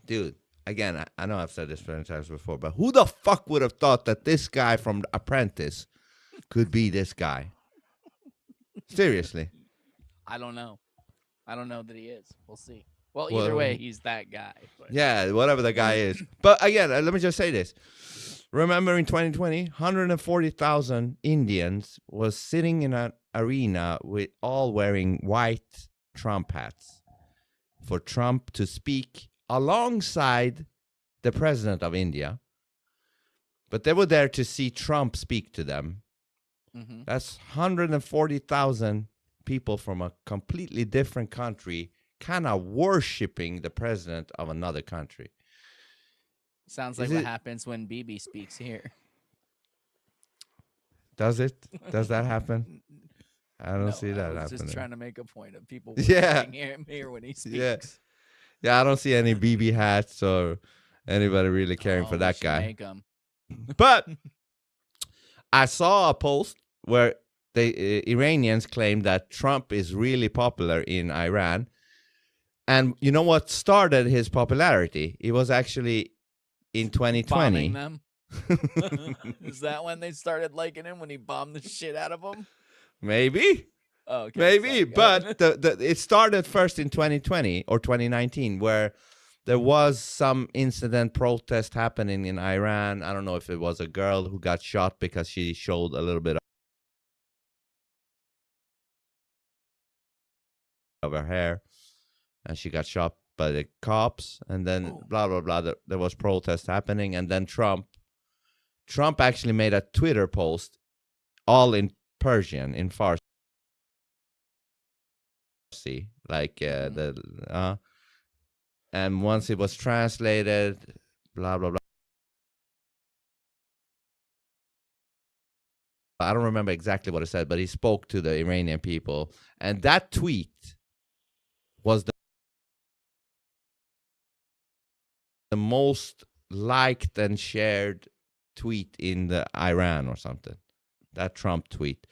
Dude, again, I know I've said this many times before, but who the fuck would have thought that this guy from The Apprentice could be this guy? Seriously. I don't know. I don't know that he is. We'll see. Well, either way, he's that guy. But. Yeah, whatever the guy is. But again, let me just say this. Remember in 2020, 140,000 Indians was sitting in an arena with all wearing white Trump hats for Trump to speak alongside the president of India. But they were there to see Trump speak to them. Mm-hmm. That's 140,000 people from a completely different country kind of worshiping the president of another country. Sounds like what happens when BB speaks here. Does it? Does that happen? I don't see that happening. I was just trying to make a point of people here when he speaks. Yeah, I don't see any BB hats or anybody really caring for that guy. Make 'em. But I saw a post where the Iranians claim that Trump is really popular in Iran. And you know what started his popularity? It was actually in 2020. Bombing them? Is that when they started liking him, when he bombed the shit out of them? Maybe. Oh, okay. Maybe. But it started first in 2020 or 2019 where there was some incident protest happening in Iran. I don't know if it was a girl who got shot because she showed a little bit of her hair. And she got shot by the cops. And then blah, blah, blah. There was protest happening. And then Trump actually made a Twitter post all in Persian, in Farsi. Like and once it was translated, blah, blah, blah. I don't remember exactly what it said, but he spoke to the Iranian people. And that tweet was the most liked and shared tweet in the Iran or something. That Trump tweet.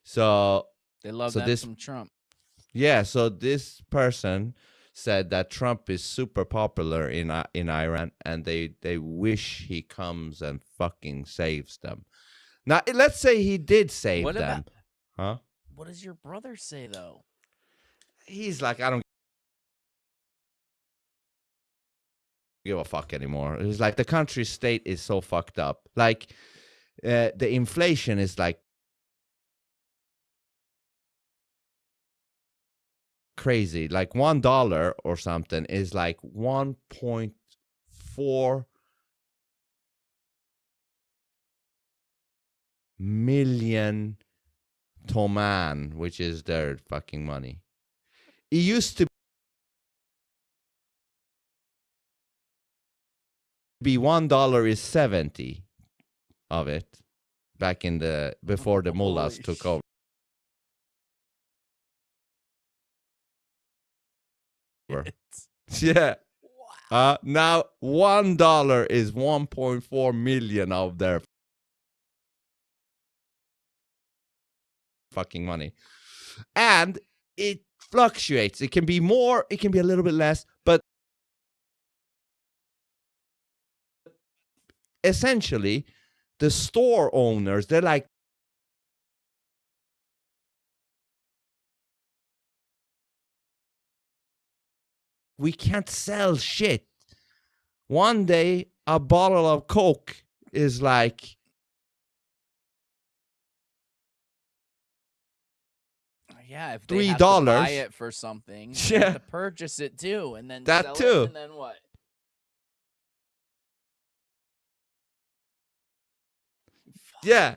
So they love that from Trump. Yeah, so this person said that Trump is super popular in Iran, and they wish he comes and fucking saves them. Now, let's say he did save them. Huh? What does your brother say, though? He's like, I don't give a fuck anymore. It's like the country state is so fucked up. Like, the inflation is like crazy. Like $1 or something is like 1.4 million toman, which is their fucking money. It used to be $1 is 70 of it back in before the mullahs took over. Yeah. Now $1 is 1.4 million of their fucking money. And it fluctuates. It can be more, it can be a little bit less, but essentially the store owners, they're like, we can't sell shit. One day, a bottle of Coke is like if they have to buy it for something, they have to purchase it too, and then that sell too. It, and then what? Yeah.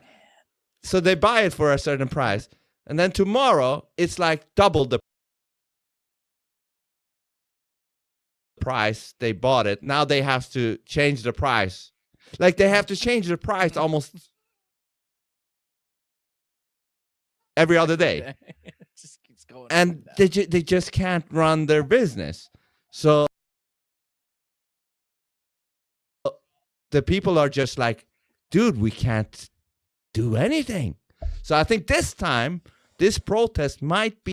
So they buy it for a certain price, and then tomorrow it's like double the price they bought it. Now they have to change the price. Like they have to change the price almost every other day. It just keeps going. And they just can't run their business. So the people are just like, dude, we can't do anything. So I think this time, this protest might be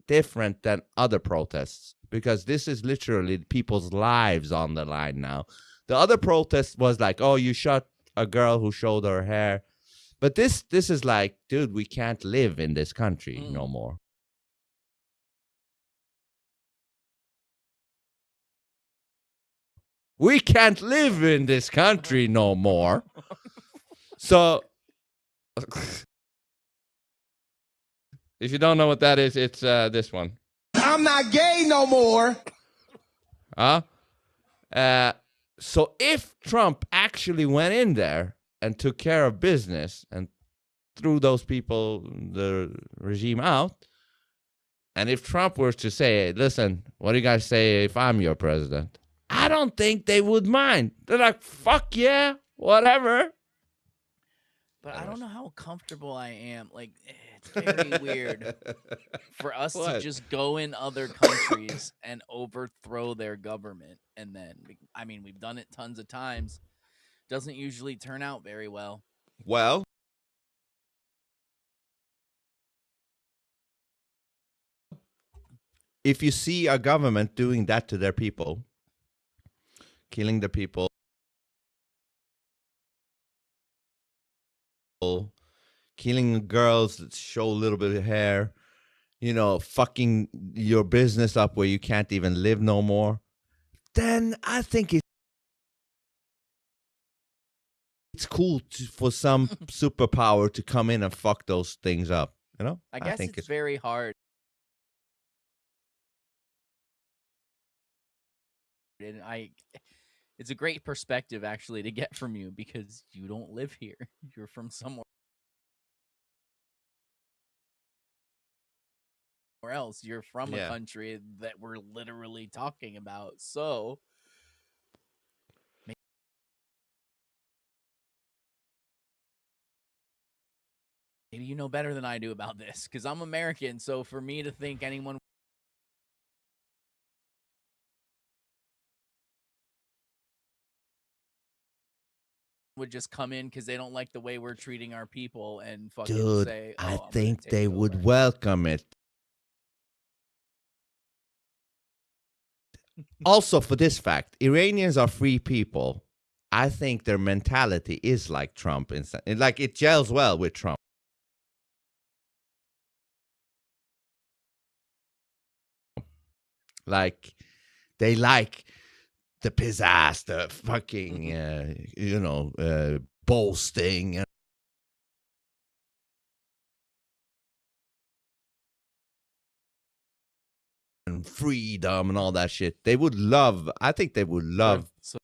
different than other protests, because this is literally people's lives on the line now. The other protest was like, oh, you shot a girl who showed her hair. But this is like, dude, we can't live in this country no more. We can't live in this country no more. So, if you don't know what that is, it's this one. I'm not gay no more. So if Trump actually went in there and took care of business and threw those people, the regime out, and if Trump were to say, listen, what do you guys say if I'm your president? I don't think they would mind. They're like, fuck yeah, whatever. But I don't know how comfortable I am. Like, it's very weird for us to just go in other countries and overthrow their government. And then, I mean, we've done it tons of times. Doesn't usually turn out very well. Well, if you see a government doing that to their people, killing the people, killing girls that show a little bit of hair, you know, fucking your business up where you can't even live no more, then I think it's cool for some superpower to come in and fuck those things up, you know? I guess think it's very hard. And it's a great perspective actually to get from you because you don't live here. You're from somewhere else. You're from a country that we're literally talking about. So maybe you know better than I do about this because I'm American. So for me to think anyone would just come in because they don't like the way we're treating our people and fucking say, oh, I think they would welcome it. Also, for this fact, Iranians are free people. I think their mentality is like Trump. Like, it gels well with Trump. Like, they like the pizzazz, the fucking, boasting. And freedom and all that shit. They would love, I think they would love. So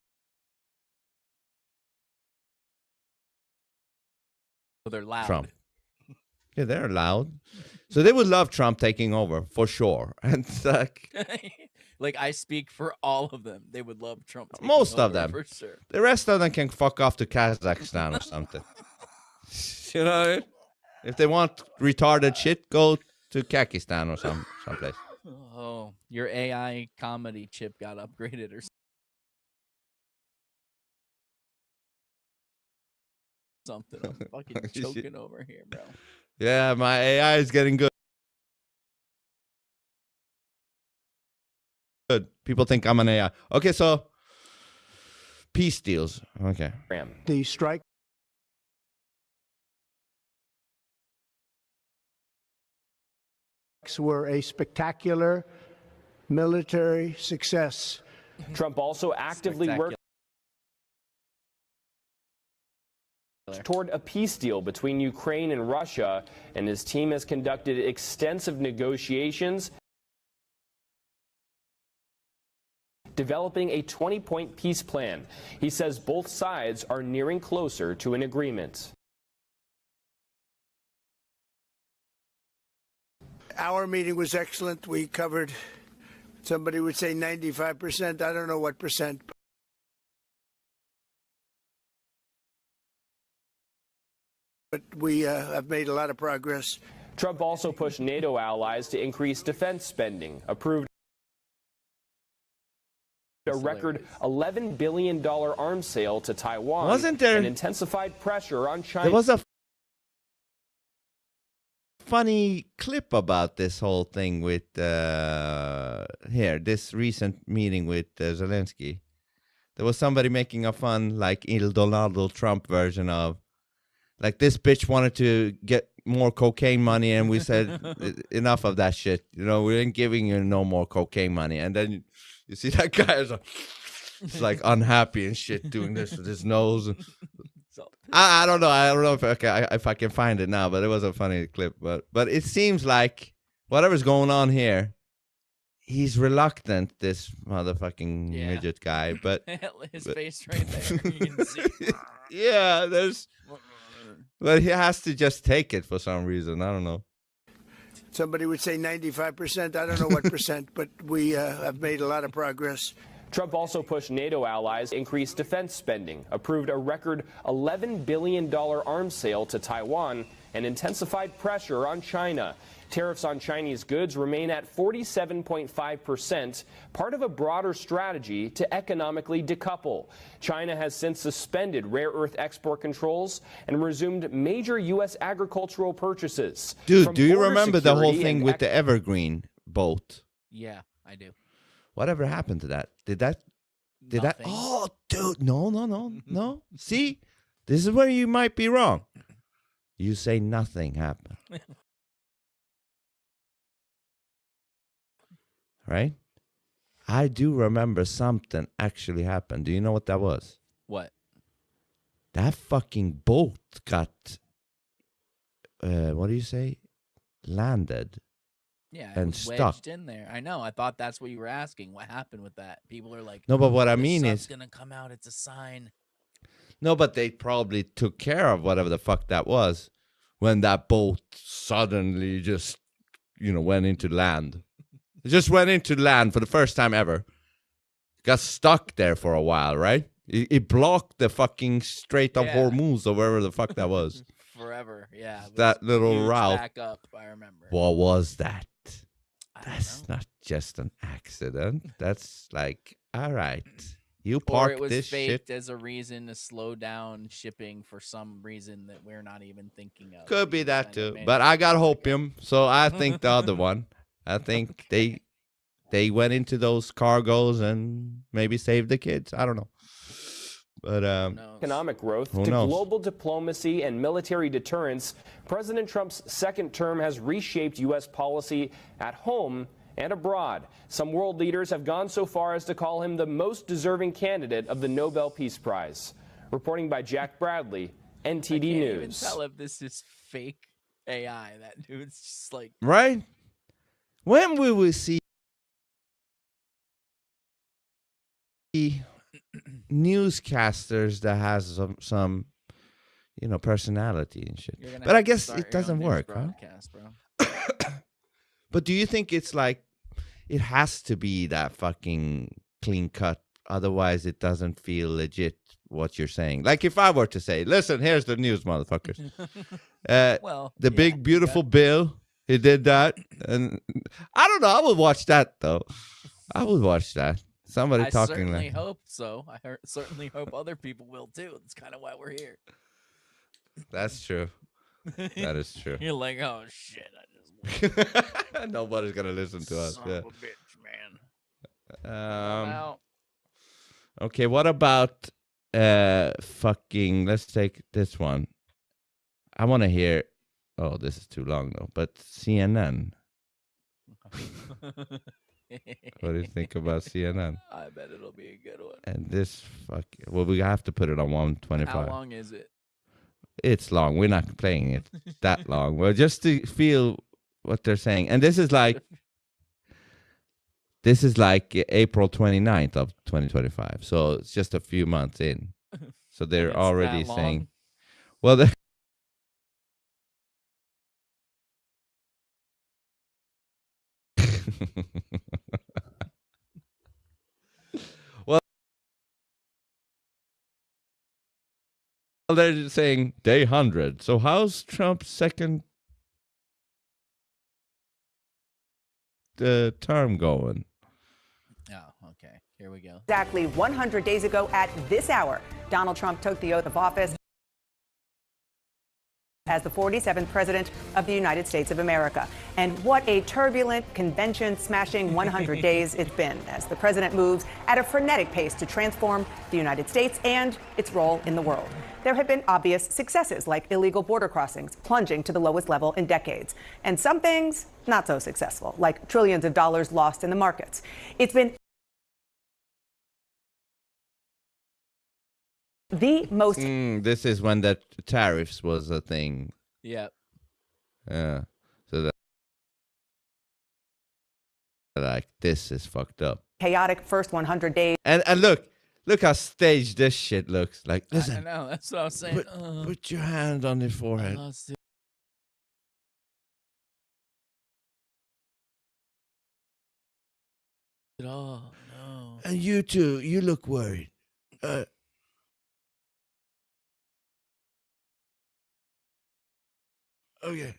they're loud. Trump. Yeah, they're loud. So they would love Trump taking over for sure. And it's like I speak for all of them. They would love Trump. Most of them. For sure. The rest of them can fuck off to Kazakhstan or something. You know, if they want retarded shit, go to Kakistan or someplace. Oh, your AI comedy chip got upgraded or something. I'm fucking choking over here, bro. Yeah, my AI is getting good. Good. People think I'm an AI. Okay, so peace deals. Okay. The strike were a spectacular military success. Trump also actively worked toward a peace deal between Ukraine and Russia, and his team has conducted extensive negotiations, developing a 20-point peace plan. He says both sides are nearing closer to an agreement. Our meeting was excellent. We covered, somebody would say 95%. I don't know what percent. But we have made a lot of progress. Trump also pushed NATO allies to increase defense spending, approved a record $11 billion arms sale to Taiwan. Wasn't there, and intensified pressure on China. There was a funny clip about this whole thing with this recent meeting with Zelensky. There was somebody making a fun, like, Il Donald Trump version of, like, this bitch wanted to get more cocaine money, and we said, enough of that shit. You know, we ain't giving you no more cocaine money. And then you see that guy is like, He's like unhappy and shit, doing this with his nose. I don't know. I don't know if I can find it now, but it was a funny clip. But it seems like whatever's going on here, he's reluctant. This motherfucking midget guy, but his face right there. You can see. Yeah, but he has to just take it for some reason. I don't know. Somebody would say 95%. I don't know what percent, but we have made a lot of progress. Trump also pushed NATO allies to increase defense spending, approved a record $11 billion arms sale to Taiwan, and intensified pressure on China. Tariffs on Chinese goods remain at 47.5%, part of a broader strategy to economically decouple. China has since suspended rare earth export controls and resumed major U.S. agricultural purchases. Dude, do you remember the whole thing with the Evergreen boat? Yeah, I do. Whatever happened to that? Did that? Oh, dude, no. See, this is where you might be wrong. You say nothing happened. Right? I do remember something actually happened. Do you know what that was? What? That fucking boat got, what do you say? Landed. Yeah, and it was stuck wedged in there. I know. I thought that's what you were asking. What happened with that? People are like, no, but what I the mean sun's is, gonna come out. It's a sign. No, but they probably took care of whatever the fuck that was when that boat suddenly just, went into land. It just went into land for the first time ever. Got stuck there for a while, right? It blocked the fucking Strait of Hormuz or wherever the fuck that was. Forever, yeah. That little route. Back up, I remember. What was that? That's not just an accident. That's like, all right, you parked this shit. Or it was faked as a reason to slow down shipping for some reason that we're not even thinking of. Could be that too. But I got hopium, so I think the other one. I think they went into those cargoes and maybe saved the kids. I don't know. But economic growth to global diplomacy and military deterrence, President Trump's second term has reshaped U.S. policy at home and abroad. Some world leaders have gone so far as to call him the most deserving candidate of the Nobel Peace Prize. Reporting by Jack Bradley, NTD I can't News. even tell if this is fake AI. That dude's just like right. When will we see newscasters that has some personality and shit? But I guess it doesn't work, huh? Bro. But do you think it's like it has to be that fucking clean cut, otherwise it doesn't feel legit what you're saying? Like if I were to say, listen, here's the news, motherfuckers. The big beautiful Bill, he did that, and I don't know. I would watch that though. I would watch that. Somebody I talking certainly like. hope so. I certainly hope other people will too. That's kind of why we're here. That's true. That is true. You're like, oh shit, Nobody's gonna listen to us. Son Yeah. of a bitch, man. Okay, what about fucking? Let's take this one. I want to hear. Oh, this is too long though. But CNN. What do you think about CNN? I bet it'll be a good one. And this well, we have to put it on 125. How long is it? It's long. We're not playing it that long. Well, just to feel what they're saying. And this is like April 29th of 2025. So it's just a few months in. So they're already saying, well, they're well, they're saying day 100. So how's Trump's second term going? Oh, okay. Here we go. Exactly 100 days ago at this hour, Donald Trump took the oath of office as the 47th president of the United States of America. And what a turbulent, convention-smashing 100 days it's been as the president moves at a frenetic pace to transform the United States and its role in the world. There have been obvious successes like illegal border crossings plunging to the lowest level in decades, and some things not so successful, like trillions of dollars lost in the markets. It's been the most. This is when the tariffs was a thing. Yep. Yeah. So that, like, this is fucked up. Chaotic first 100 days. And look how staged this shit looks. Like, listen. I know. That's what I was saying. Put your hand on your forehead. Oh, no. And you too. You look worried. Okay.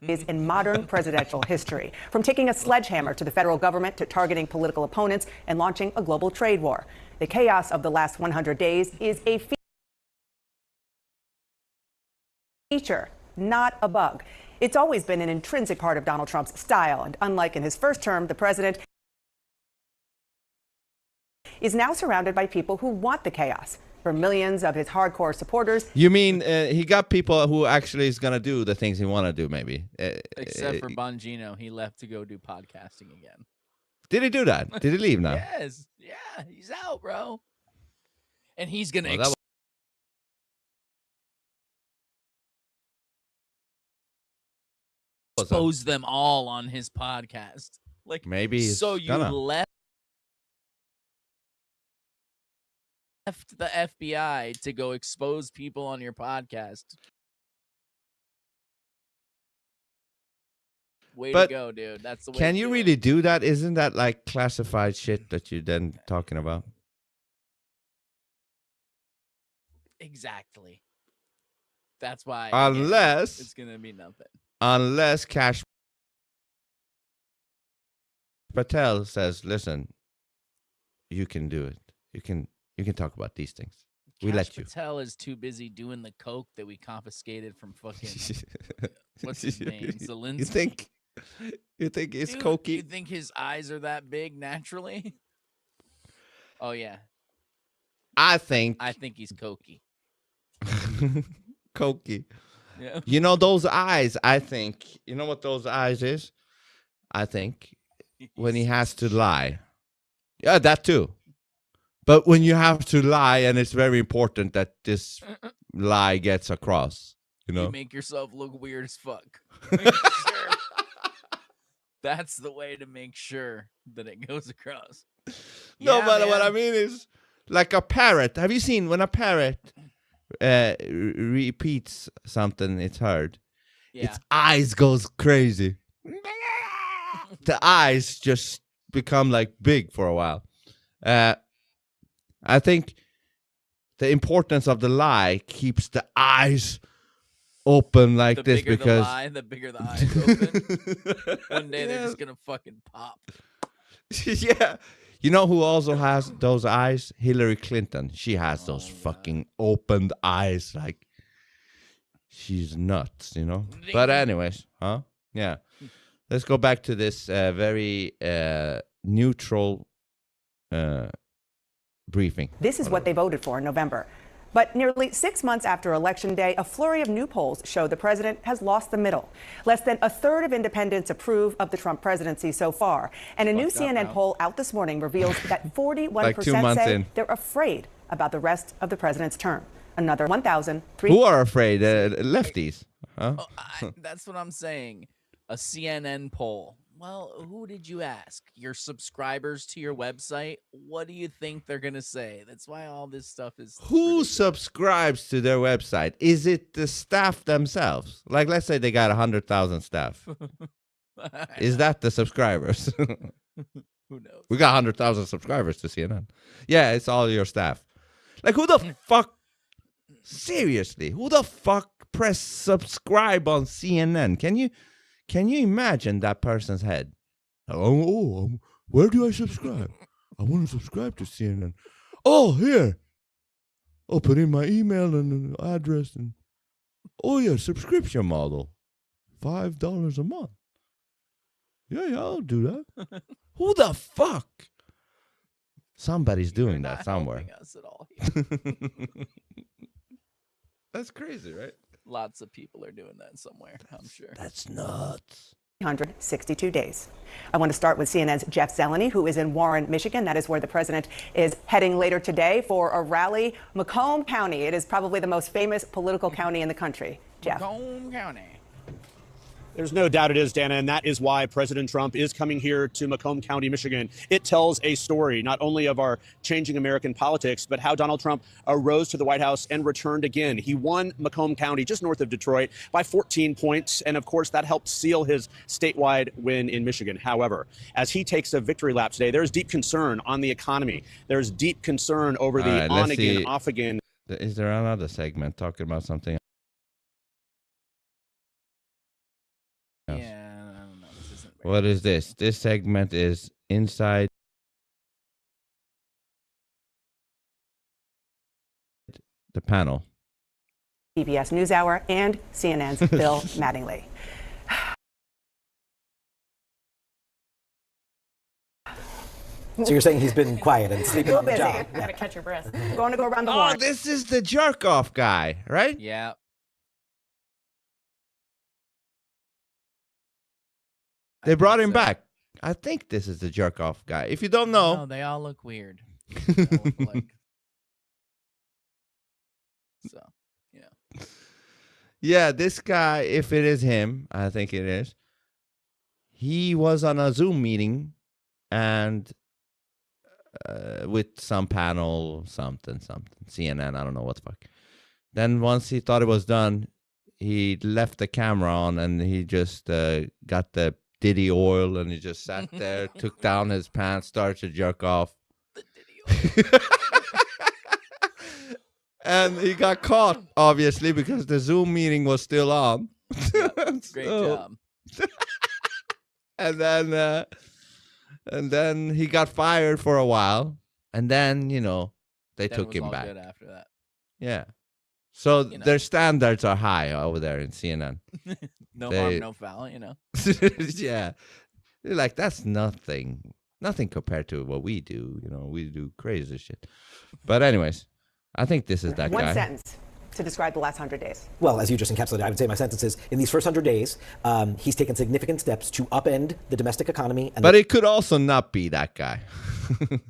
Is in modern presidential history, from taking a sledgehammer to the federal government to targeting political opponents and launching a global trade war. The chaos of the last 100 days is a feature, not a bug. It's always been an intrinsic part of Donald Trump's style, and unlike in his first term, the president is now surrounded by people who want the chaos. For millions of his hardcore supporters. You mean he got people who actually is going to do the things he want to do, maybe? Except for Bongino. He left to go do podcasting again. Did he do that? Did he leave now? Yes. Yeah, he's out, bro. And he's going to expose them all on his podcast. Like, maybe so you left the FBI to go expose people on your podcast. Way to go, dude. That's the way. Can you really do that? Isn't that like classified shit that you're then talking about? Exactly. That's why. Unless it's gonna be nothing. Unless Kash Patel says, "Listen, you can do it. You can talk about these things. We let you." Patel is too busy doing the coke that we confiscated from fucking what's his name? Zelensky. You think it's Dude, cokey? You think his eyes are that big naturally? Oh yeah. I think he's cokey. Cokey. Yeah. You know those eyes, I think. You know what those eyes is? I think when he has to lie. Yeah, that too. But when you have to lie, and it's very important that this lie gets across, you know? You make yourself look weird as fuck. Sure. That's the way to make sure that it goes across. No, but what I mean is, like a parrot. Have you seen when a parrot repeats something it's heard? Yeah. Its eyes goes crazy. The eyes just become like big for a while. I think the importance of the lie keeps the eyes open like this because the bigger the eyes open. One day they're just gonna fucking pop. Yeah. You know who also has those eyes? Hillary Clinton. She has those fucking opened eyes like she's nuts, you know? But anyways, huh? Yeah. Let's go back to this very neutral briefing. This is what they voted for in November. But nearly 6 months after Election Day, a flurry of new polls show the president has lost the middle. Less than a third of independents approve of the Trump presidency so far. And a new CNN poll out this morning reveals that 41% like 2 months say in. they're afraid about the rest of the president's term. Another 1,003. Who are afraid? Lefties. Huh? That's what I'm saying. A CNN poll. Well, who did you ask? Your subscribers to your website? What do you think they're going to say? That's why all this stuff is... Who subscribes to their website? Is it the staff themselves? Like, let's say they got 100,000 staff. Is that the subscribers? Who knows? We got 100,000 subscribers to CNN. Yeah, it's all your staff. Like, who the fuck... Seriously, who the fuck press subscribe on CNN? Can you imagine that person's head? Where do I subscribe? I want to subscribe to CNN. Oh, here. I'll put in my email and address. And oh, yeah, subscription model. $5 a month. Yeah, I'll do that. Who the fuck? Somebody's doing that somewhere. Us at all. That's crazy, right? Lots of people are doing that somewhere, I'm sure. That's nuts. 362 days. I want to start with CNN's Jeff Zeleny, who is in Warren, Michigan. That is where the president is heading later today for a rally. Macomb County, it is probably the most famous political county in the country. Jeff. Macomb County. There's no doubt it is, Dana, and that is why President Trump is coming here to Macomb County, Michigan. It tells a story not only of our changing American politics, but how Donald Trump arose to the White House and returned again. He won Macomb County, just north of Detroit, by 14 points, and of course that helped seal his statewide win in Michigan. However, as he takes a victory lap today, there's deep concern on the economy. There's deep concern over the on-again, off-again. Is there another segment talking about something? What is this? This segment is inside the panel. PBS NewsHour and CNN's Bill Mattingly. So you're saying he's been quiet and sleeping on the job? I'm gonna catch your breath. Going to go around the horn. Oh, this is the jerk off guy, right? Yeah. They brought him back. I think this is the jerk off guy. If you don't know, no, they all look weird. They all look alike. So, yeah. Yeah, this guy, if it is him, I think it is. He was on a Zoom meeting and with some panel, something, CNN, I don't know what the fuck. Then once he thought it was done, he left the camera on and he just got the Diddy oil and he just sat there, took down his pants, started to jerk off. The Diddy oil. And he got caught, obviously, because the Zoom meeting was still on. Yep, great job. And then he got fired for a while, and then they took him back. Good after that. Yeah. So their standards are high over there in CNN. No harm, no foul, Yeah. They're like, that's nothing compared to what we do. We do crazy shit. But anyways, I think this is that guy. One sentence to describe the last 100 days. Well, as you just encapsulated, I would say my sentence is, in these first 100 days, he's taken significant steps to upend the domestic economy. But it could also not be that guy.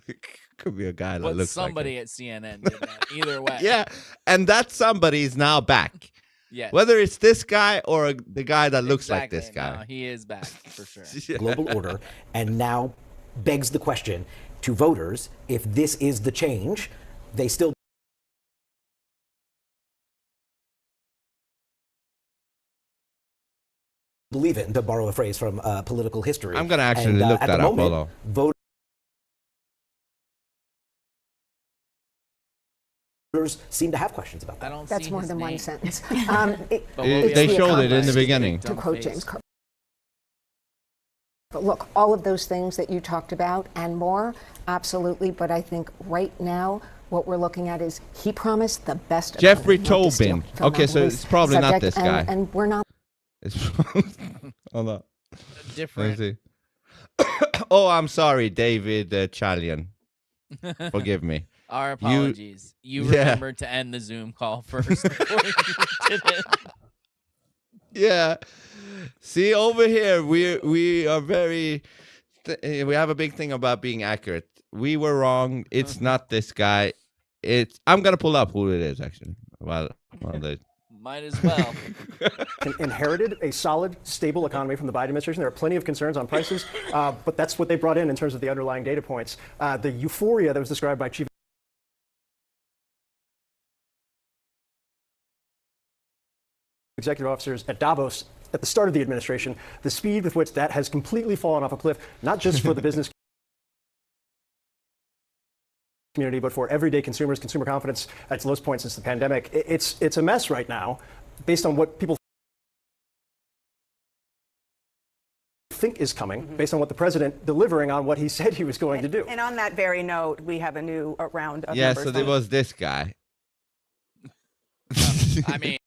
It could be a guy that looks somebody like at CNN did that. Either way. Yeah, and that somebody is now back. Yes. Whether it's this guy or the guy that looks like Exactly. this guy. No, he is back for sure. global order, and now begs the question to voters, if this is the change, they still believe in, to borrow a phrase from political history. I'm going to actually look that up. Hold on. Voters seem to have questions about that. That's more than one sentence. They showed it in the beginning. To quote James Carville. But look, all of those things that you talked about and more, absolutely. But I think right now, what we're looking at is he promised the best. Jeffrey Tobin. Okay, so it's probably not this guy. And we're not. It's hold on. Different. Let me see. Oh, I'm sorry, David Chalian. Forgive me. Our apologies. You remembered to end the Zoom call first before you did it. Yeah. See, over here, we are very... we have a big thing about being accurate. We were wrong. It's not this guy. I'm going to pull up who it is, actually. While they... Might as well. Inherited a solid, stable economy from the Biden administration. There are plenty of concerns on prices, but that's what they brought in terms of the underlying data points. The euphoria that was described by Chief Executive Officers at Davos at the start of the administration, the speed with which that has completely fallen off a cliff, not just for the business community, but for everyday consumers, consumer confidence at its lowest point since the pandemic. It's a mess right now, based on what people think is coming, based on what the president delivering on what he said he was going to do. And on that very note, we have a new round of yeah, numbers. so there was this guy. I mean,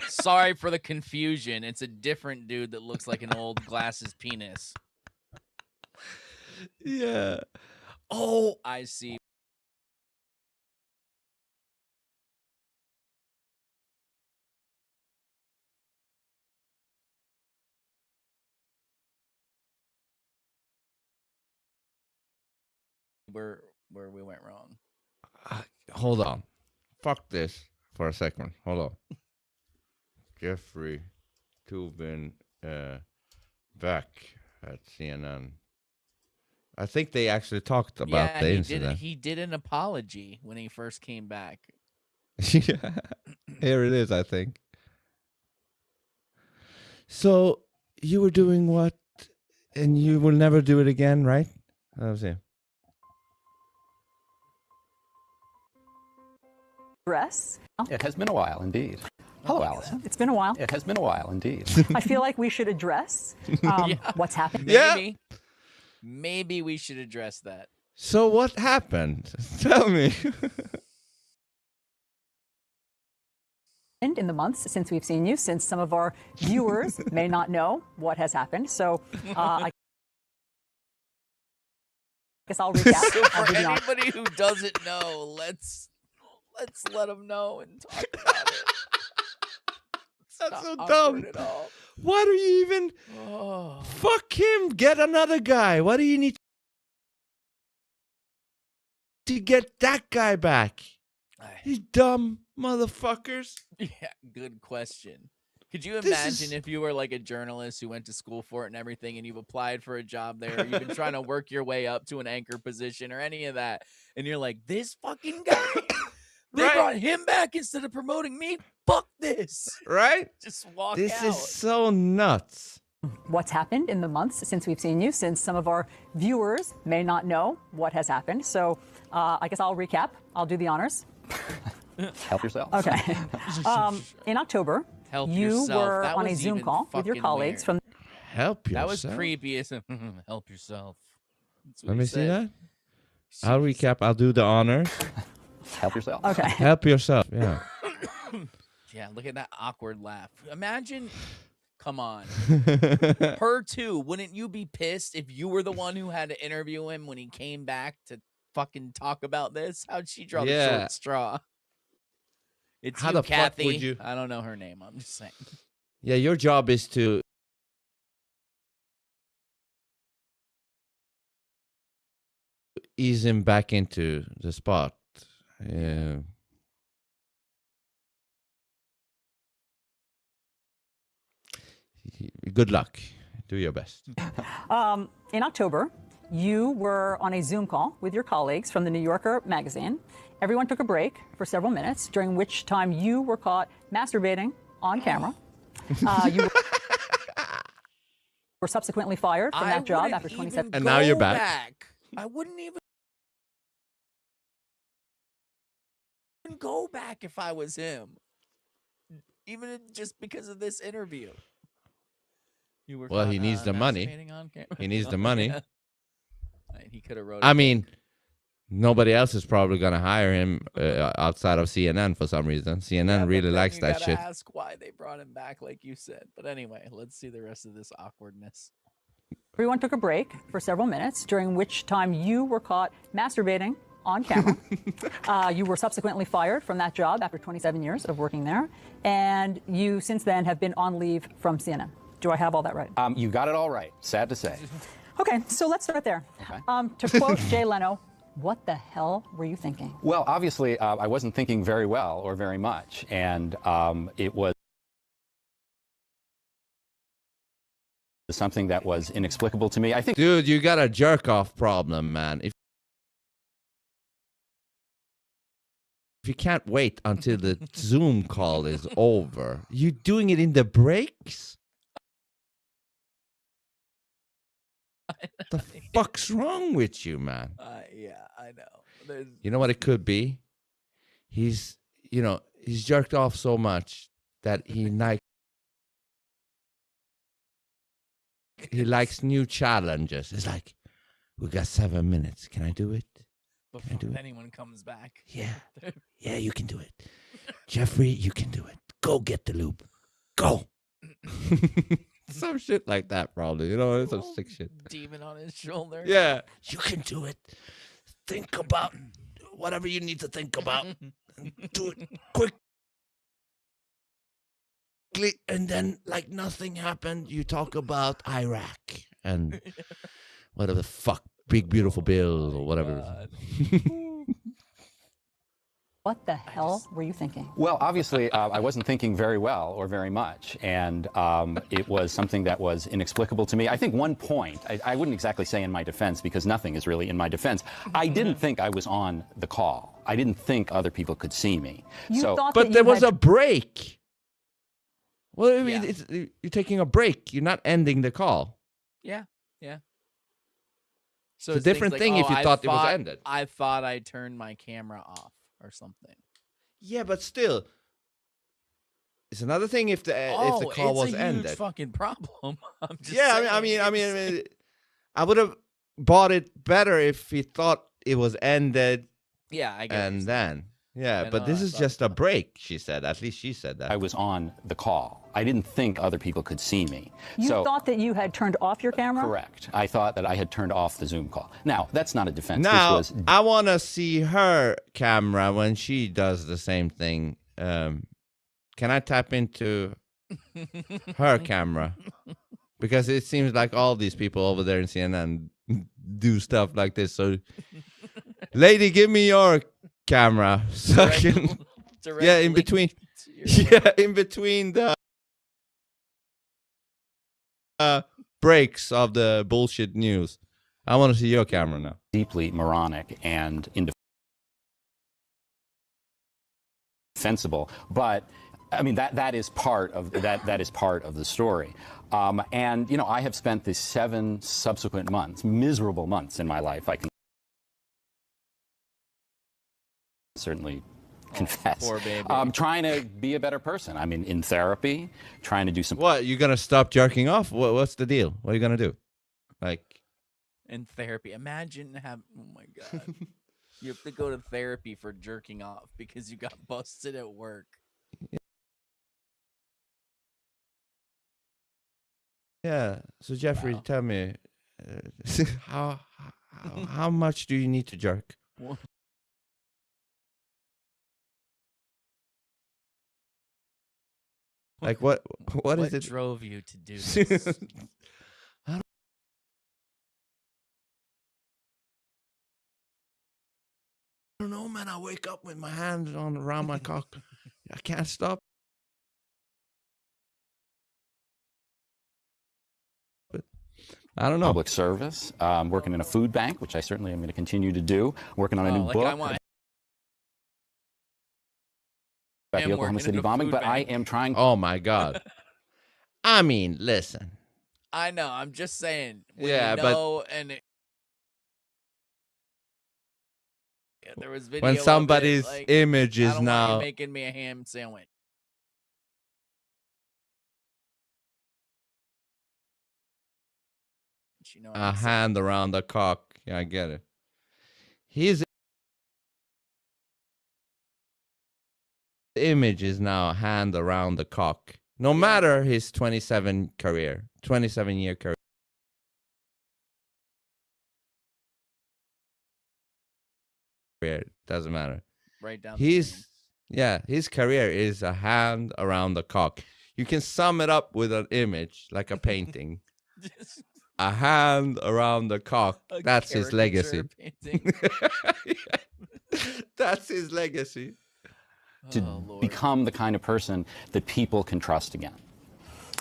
sorry for the confusion. It's a different dude that looks like an old glasses penis. Yeah. Oh, I see. where we went wrong. Hold on. Fuck this for a second. Hold on. Jeffrey Toobin back at CNN. I think they actually talked about the incident. He did an apology when he first came back. Yeah. Here it is, I think. So you were doing what? And you will never do it again, right? That was it. Dress. It has been a while, indeed. Hello, Allison. It's been a while. It has been a while, indeed. I feel like we should address what's happened. Maybe we should address that. So what happened? Tell me. In the months since we've seen you, since some of our viewers may not know what has happened. So I guess I'll recap. So for anybody who doesn't know, let's let them know and talk about it. That's so dumb. At all. Why do you even... Oh. Fuck him. Get another guy. Why do you need to get that guy back? You dumb motherfuckers. Yeah, good question. Could you imagine if you were like a journalist who went to school for it and everything, and you've applied for a job there, or you've been trying to work your way up to an anchor position or any of that, and you're like, this fucking guy, they brought him back instead of promoting me? Fuck this. Right? Just walk out. This is so nuts. What's happened in the months since we've seen you, since some of our viewers may not know what has happened. So I guess I'll recap. I'll do the honors. Help yourself. Okay. In October, you were on a Zoom call with your colleagues from... Help yourself? That was creepy. Help yourself. Let me see that. I'll recap. I'll do the honors. Help yourself. Okay. Help yourself. Yeah. Yeah, look at that awkward laugh. Imagine, come on. Her too. Wouldn't you be pissed if you were the one who had to interview him when he came back to fucking talk about this? How'd she draw the short straw? It's How you, the Kathy. fuck would you? I don't know her name. I'm just saying. Yeah, your job is to ease him back into the spot. Yeah. Good luck. Do your best. In October, you were on a Zoom call with your colleagues from the New Yorker magazine. Everyone took a break for several minutes, during which time you were caught masturbating on camera. You were subsequently fired from that job after 27. And now you're back. I wouldn't even go back if I was him, even just because of this interview. You were Well, he needs the money. masturbating on camera. He needs the money. Yeah. He could have wrote. I mean, nobody else is probably gonna hire him outside of CNN for some reason. CNN really likes that shit. Ask why they brought him back, like you said. But anyway, let's see the rest of this awkwardness. Everyone took a break for several minutes, during which time you were caught masturbating on camera. You were subsequently fired from that job after 27 years of working there, and you since then have been on leave from CNN. Do I have all that right? You got it all right. Sad to say. Okay, so let's start there. To quote Jay Leno, what the hell were you thinking? Well, obviously, I wasn't thinking very well or very much, and it was something that was inexplicable to me. I think, dude, you got a jerk off problem, man. If you can't wait until the Zoom call is over, you doing it in the breaks? The fuck's wrong with you, man? Yeah, I know. You know what it could be? He's jerked off so much that he likes new challenges. It's like, we got 7 minutes. Can I do it? Before anyone comes back. Yeah. Yeah, you can do it. Jeffrey, you can do it. Go get the lube. Go. Some shit like that, probably. It's some sick shit. Demon on his shoulder. Yeah. You can do it. Think about whatever you need to think about. Do it quickly. And then, like nothing happened, you talk about Iraq and whatever the fuck Big Beautiful Bill or whatever. What the hell were you thinking? Well, obviously, I wasn't thinking very well or very much, and it was something that was inexplicable to me. I think one point, I wouldn't exactly say in my defense, because nothing is really in my defense. I didn't think I was on the call. I didn't think other people could see me. But there was a break. Well, I mean, you're taking a break. You're not ending the call. Yeah. So It's a different thing if you thought it was ended. I thought I turned my camera off or something. Yeah, but still, it's another thing if the call was ended. It's a huge fucking problem. I'm just Yeah, I mean, I would have bought it better if he thought it was ended. Yeah, I get and then. Yeah, I but know, this I is thought just a break, she said. At least she said that. I was on the call. I didn't think other people could see me. You thought that you had turned off your camera? Correct. I thought that I had turned off the Zoom call. Now, that's not a defense. Now, This was I want to see her camera when she does the same thing. Can I tap into her camera? Because it seems like all these people over there in CNN do stuff like this. So, lady, give me your camera. So I can, yeah, in between. Yeah, in between the breaks of the bullshit news. I want to see your camera now. Deeply moronic and indefensible, but I mean that is part of that is part of the story. And I have spent the 7 subsequent months, miserable months in my life. I can certainly confess. Poor baby. Trying to be a better person. I mean, in therapy, trying to do some. What, you gonna stop jerking off? What's the deal? What are you gonna do? Like, in therapy. Imagine oh my God. You have to go to therapy for jerking off because you got busted at work. Yeah. So Jeffrey, tell me, how much do you need to jerk? Like what is it? What drove you to do this? I don't know, man. I wake up with my hands around my cock. I can't stop. But I don't know. Public service. Working in a food bank, which I certainly am going to continue to do. Working on a new book. About the Oklahoma City bombing, but I am trying. Oh my God! I mean, listen. I know. I'm just saying. When Yeah, but there was video when somebody's of it, like, image is I don't want now you making me a ham sandwich. You know what a I'm saying? hand around the cock. Yeah, I get it. His image is now a hand around the cock. No matter his 27-year career. It doesn't matter. Right down. His career is a hand around the cock. You can sum it up with an image, like a painting. A hand around the cock. That's his legacy. That's his legacy. To become the kind of person that people can trust again.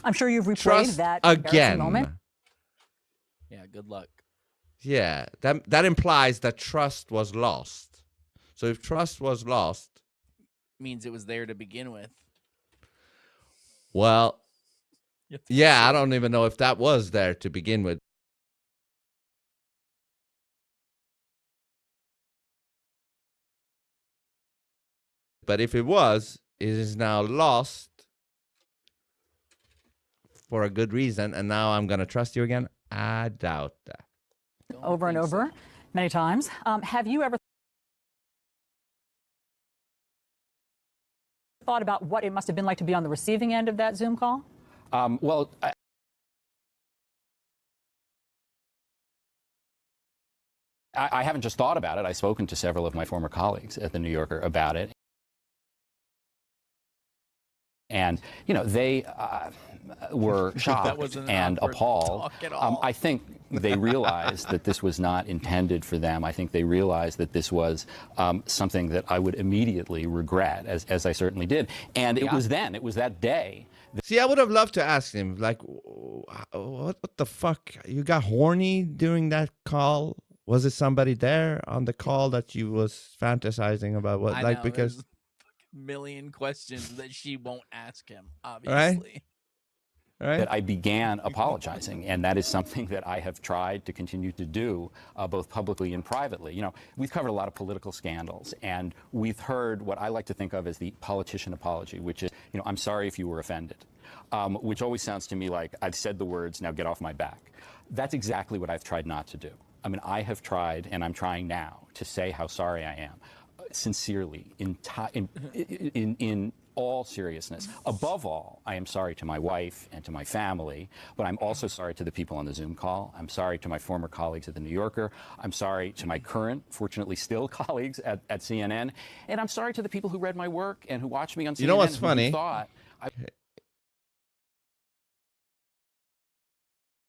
I'm sure you've replayed Trust that again. moment. Yeah, good luck. Yeah, that implies that trust was lost. So if trust was lost, Means it was there to begin with. well, yeah, I don't even know if that was there to begin with. But if it was, it is now lost for a good reason, and now I'm going to trust you again? I doubt that. Over and over, many times. Have you ever thought about what it must have been like to be on the receiving end of that Zoom call? Well, I haven't just thought about it. I've spoken to several of my former colleagues at The New Yorker about it. And, they were shocked and appalled. I think they realized that this was not intended for them. I think they realized that this was something that I would immediately regret, as I certainly did. And it was that day. See, I would have loved to ask him, like, what the fuck? You got horny during that call? Was it somebody there on the call that you was fantasizing about? What, I like, know, because there's a million questions that she won't ask him, obviously. Right? That I began apologizing, and that is something that I have tried to continue to do, both publicly and privately. You know, we've covered a lot of political scandals, and we've heard what I like to think of as the politician apology, which is, you know, I'm sorry if you were offended, which always sounds to me like I've said the words, now get off my back. That's exactly what I've tried not to do. I mean, I have tried, and I'm trying now, to say how sorry I am, sincerely, in all seriousness. Above all, I am sorry to my wife and to my family, but I'm also sorry to the people on the Zoom call. I'm sorry to my former colleagues at The New Yorker. I'm sorry to my current, fortunately still, colleagues at CNN. And I'm sorry to the people who read my work and who watched me on CNN. You know what's who funny? Thought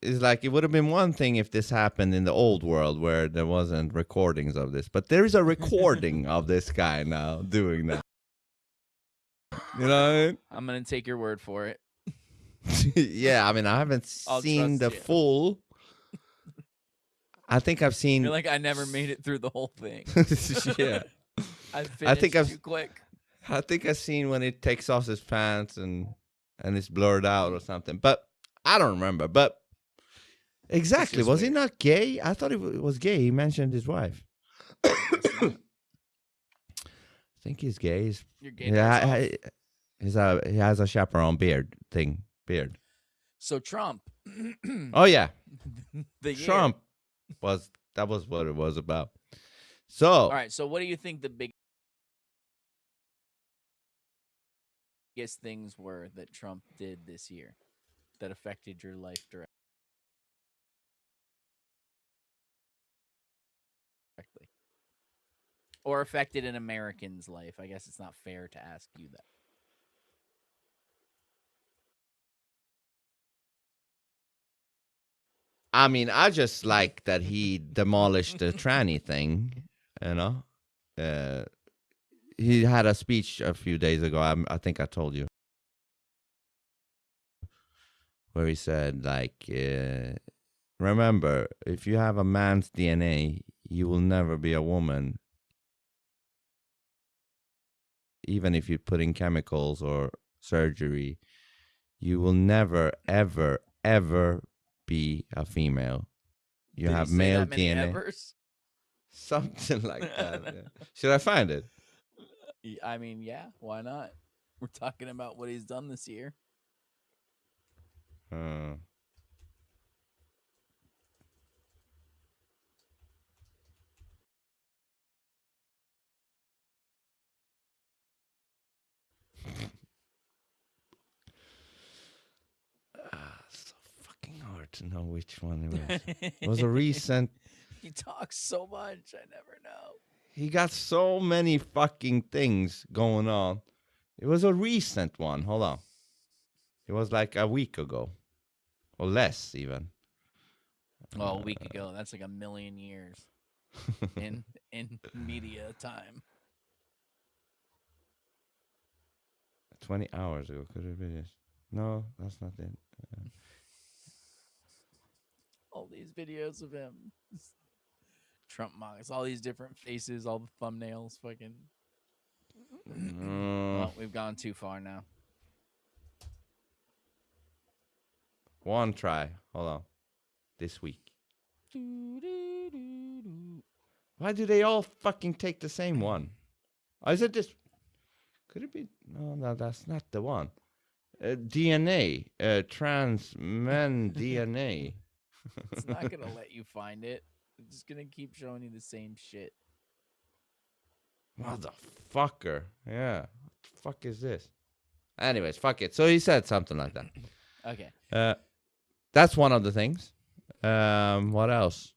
It's like, it would have been one thing if this happened in the old world where there wasn't recordings of this, but there is a recording of this guy now doing that. You know what I mean? I'm going to take your word for it. Yeah, I mean, I haven't seen the full. I think I've seen. You're like, I never made it through the whole thing. Yeah. I finished too quick. I think I've seen when it takes off his pants and it's blurred out or something, but I don't remember. But exactly, was he not gay? I thought he was gay. He mentioned his wife. I think he's gay. You're gay. Yeah, he has a chaperone beard. So Trump. Oh yeah, The year. Trump was what it was about. So All right. So what do you think the biggest things were that Trump did this year that affected your life directly? Or affected an American's life? I guess it's not fair to ask you that. I mean, I just like that he demolished the tranny thing, you know? He had a speech a few days ago, I think I told you, where he said, like, remember, if you have a man's DNA, you will never be a woman. Even if you put in chemicals or surgery, you will never, ever, ever be a female. You have male DNA. Evers? Something like that. Yeah. Should I find it? I mean, yeah, why not? We're talking about what he's done this year. So fucking hard to know which one it was. It was a recent. He talks so much, I never know. He got so many fucking things going on. It was a recent one. Hold on. It was like a week ago. Or less, even. Well, a week ago. That's like a million years in media time. 20 hours ago. Could it be this? No, that's not it. All these videos of him. Trump mocks. All these different faces. All the thumbnails. Fucking. Well, we've gone too far now. One try. Hold on. This week. Why do they all fucking take the same one? Or is it this? Could it be? No, that's not the one. DNA. Trans men DNA. It's not going to let you find it. It's just going to keep showing you the same shit. Motherfucker. Yeah. What the fuck is this? Anyways, fuck it. So he said something like that. Okay. That's one of the things. What else?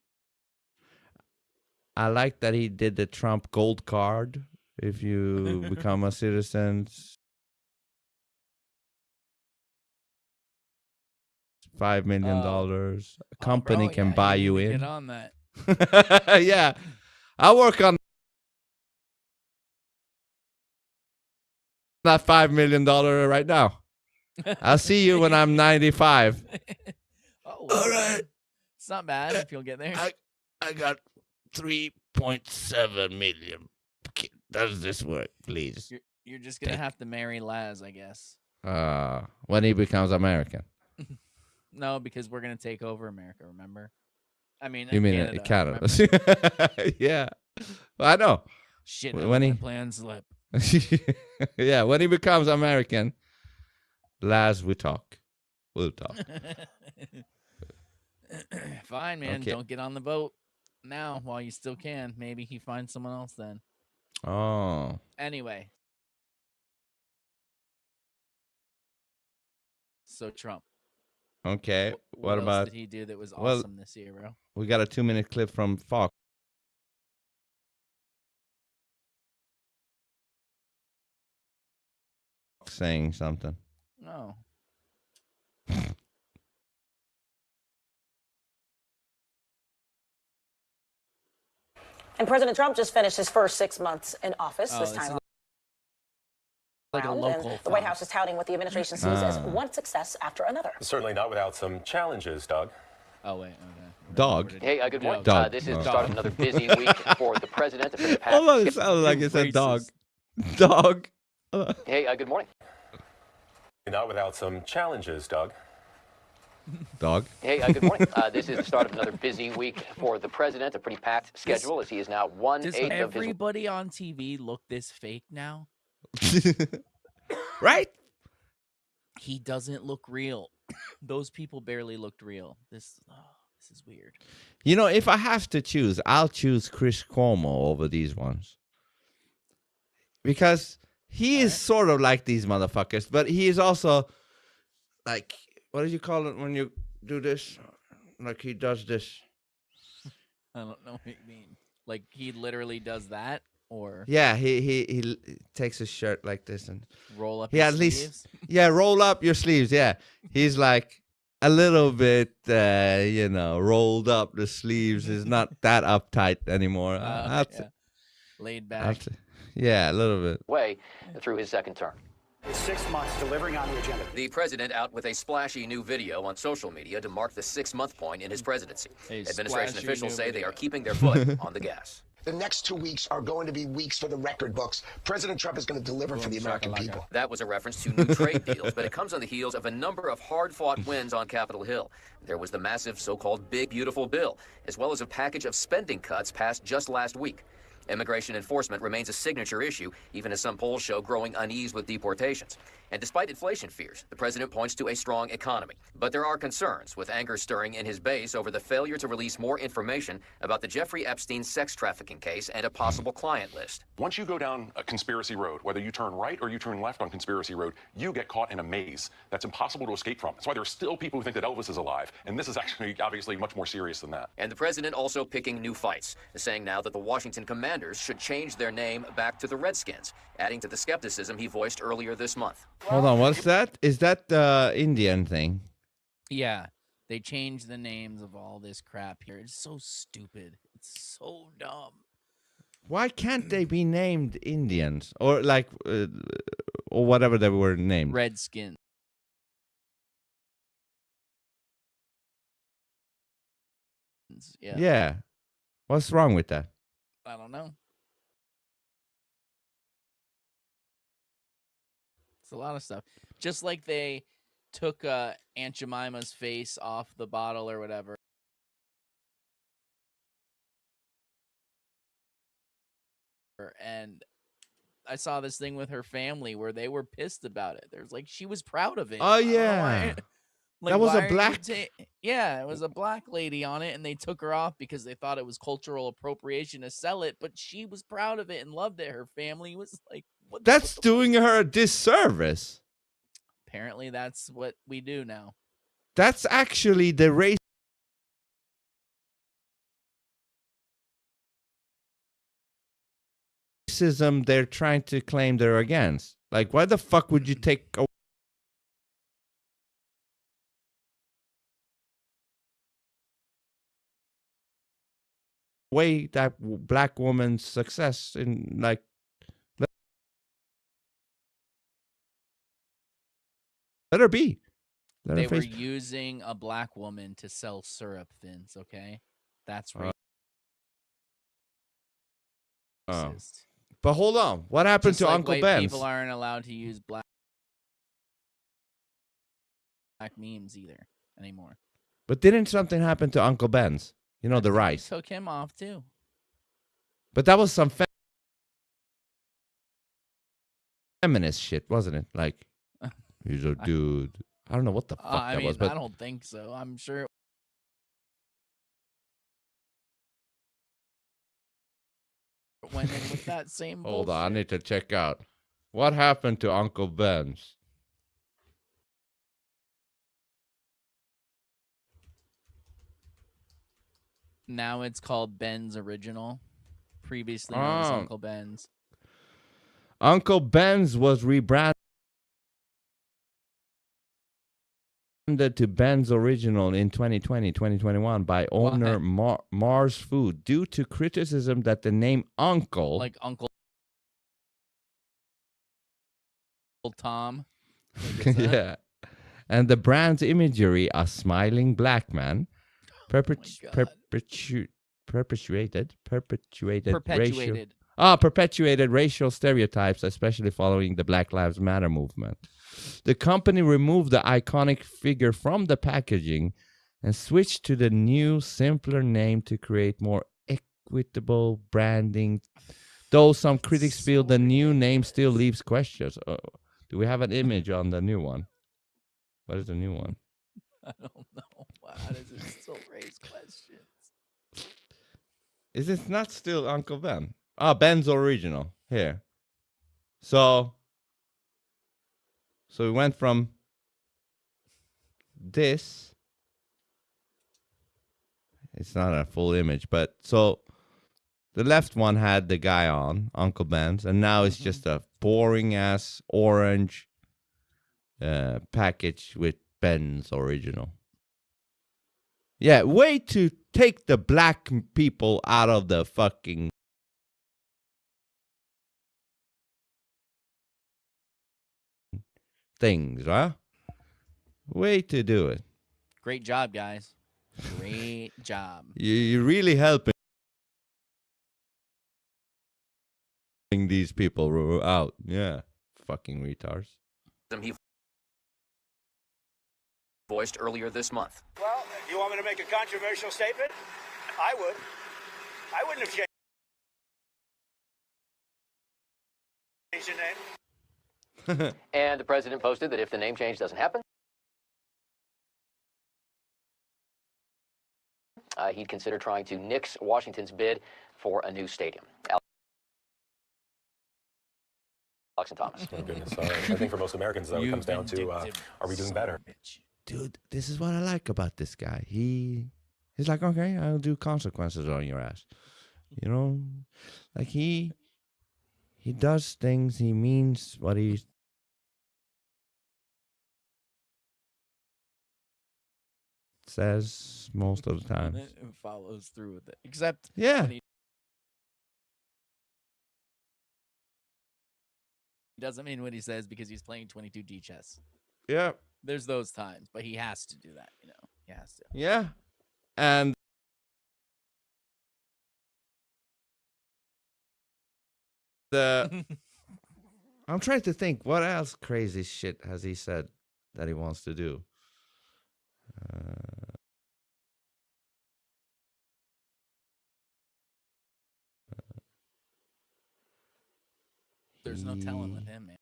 I like that he did the Trump gold card. If you become a citizen, $5 million. A company bro, can yeah, buy you need to in. Get on that. Yeah. I work on that $5 million right now. I'll see you when I'm 95. Oh, well, all right. It's not bad if you'll get there. I got 3.7 million. Does this work, please? You're just gonna have to marry Laz, I guess. When he becomes American. No, because we're gonna take over America. Remember? I mean, You mean Canada? Canada? Yeah, I know. Shit, when he plans slip. Yeah, when he becomes American, Laz, we'll talk. Fine, man. Okay. Don't get on the boat now while you still can. Maybe he finds someone else then. Oh. Anyway. So Trump. Okay. What else about did he do that was awesome this year, bro? We got a 2-minute clip from Fox saying something. No. And President Trump just finished his first 6 months in office this time like around. And the White House is touting what the administration sees as one success after another. Certainly not without some challenges, Doug. Oh, wait. Okay. Dog. Hey, good morning. Dog. This is the start of another busy week for the president. For the past Hold on, it sounded like it said dog. Dog. Hey, good morning. Not without some challenges, Doug. Dog. Hey, good morning. This is the start of another busy week for the president. A pretty packed schedule as he is now 1/8 Does of his. everybody on TV look this fake now? Right? He doesn't look real. Those people barely looked real. This is weird. You know, if I have to choose, I'll choose Chris Cuomo over these ones. Because he is sort of like these motherfuckers, but he is also like, what do you call it when you do this? Like he does this. I don't know what you mean. Like he literally does that, or Yeah, he takes his shirt like this and roll up. He his at least sleeves? roll up your sleeves. Yeah, he's like a little bit, rolled up the sleeves. Is not that uptight anymore. Laid back. Yeah, a little bit. Way through his second term. 6 months delivering on the agenda. The president out with a splashy new video on social media to mark the 6-month point in his presidency. Administration splashy officials new say they video. are keeping their foot on the gas. The next 2 weeks are going to be weeks for the record books. President Trump is going to deliver for the American people. That was a reference to new trade deals, but it comes on the heels of a number of hard-fought wins on Capitol Hill. There was the massive so-called Big Beautiful Bill, as well as a package of spending cuts passed just last week. Immigration enforcement remains a signature issue, even as some polls show growing unease with deportations. And despite inflation fears, the president points to a strong economy. But there are concerns, with anger stirring in his base over the failure to release more information about the Jeffrey Epstein sex trafficking case and a possible client list. Once you go down a conspiracy road, whether you turn right or you turn left on conspiracy road, you get caught in a maze that's impossible to escape from. That's why there are still people who think that Elvis is alive. And this is actually obviously much more serious than that. And the president also picking new fights, saying now that the Washington Commanders should change their name back to the Redskins, adding to the skepticism he voiced earlier this month. Hold on, what's that? Is that the Indian thing? Yeah, they changed the names of all this crap here. It's so stupid. It's so dumb. Why can't they be named Indians or like or whatever they were named? Redskins. Yeah. Yeah. What's wrong with that? I don't know. It's a lot of stuff. Just like they took Aunt Jemima's face off the bottle or whatever. And I saw this thing with her family where they were pissed about it. There's like, she was proud of it. Oh, yeah. That was a black... Yeah, it was a black lady on it, and they took her off because they thought it was cultural appropriation to sell it, but she was proud of it and loved it. Her family was like, what? That's doing her a disservice. Apparently, that's what we do now. That's actually the racism they're trying to claim they're against. Like, why the fuck would you take way that black woman's success in like. Let her be. Let They her were face. using a black woman to sell syrup, Vince. Okay, that's racist. But hold on, what happened Just to like Uncle white Ben's? people aren't allowed to use black memes either anymore. But didn't something happen to Uncle Ben's? You know, the rice. Took him off too. But that was some feminist shit, wasn't it? Like, he's a dude. I don't know what the fuck I that mean, was, but I don't think so. I'm sure. Went in with that same hold bullshit. on, I need to check out what happened to Uncle Ben's. Now it's called Ben's Original. Previously known as Uncle Ben's. Uncle Ben's was rebranded to Ben's Original in 2020-2021 by owner Mars Food due to criticism that the name Uncle, like Uncle Tom. yeah, and the brand's imagery, a smiling black man, perpetuated racial stereotypes, especially following the Black Lives Matter movement. The company removed the iconic figure from the packaging and switched to the new, simpler name to create more equitable branding. Though some critics feel the new name still leaves questions. Do we have an image on the new one? What is the new one? I don't know. How does it still raise questions? Is it not still Uncle Ben? Ben's Original. Here. So we went from this. It's not a full image, but so the left one had the guy on, Uncle Ben's, and now it's just a boring ass orange package with Ben's Original. Yeah, way to take the black people out of the fucking things, huh? Way to do it. Great job, guys. Great job. You're really helping these people out. Yeah, fucking retards. He voiced earlier this month. Well, you want me to make a controversial statement? I would. I wouldn't have changed your name. And the president posted that if the name change doesn't happen, he'd consider trying to nix Washington's bid for a new stadium. Alex and Thomas. Oh, goodness. I think for most Americans, though, it comes down to, are we doing better? Dude, this is what I like about this guy. He's like, okay, I'll do consequences on your ass. You know, like he does things. He means what he says most of the time. It follows through with it. Except Yeah. when he doesn't mean what he says because he's playing 22G chess. Yeah. There's those times, but he has to do that, you know. He has to. Yeah. And I'm trying to think, what else crazy shit has he said that he wants to do? There's no telling with him, man.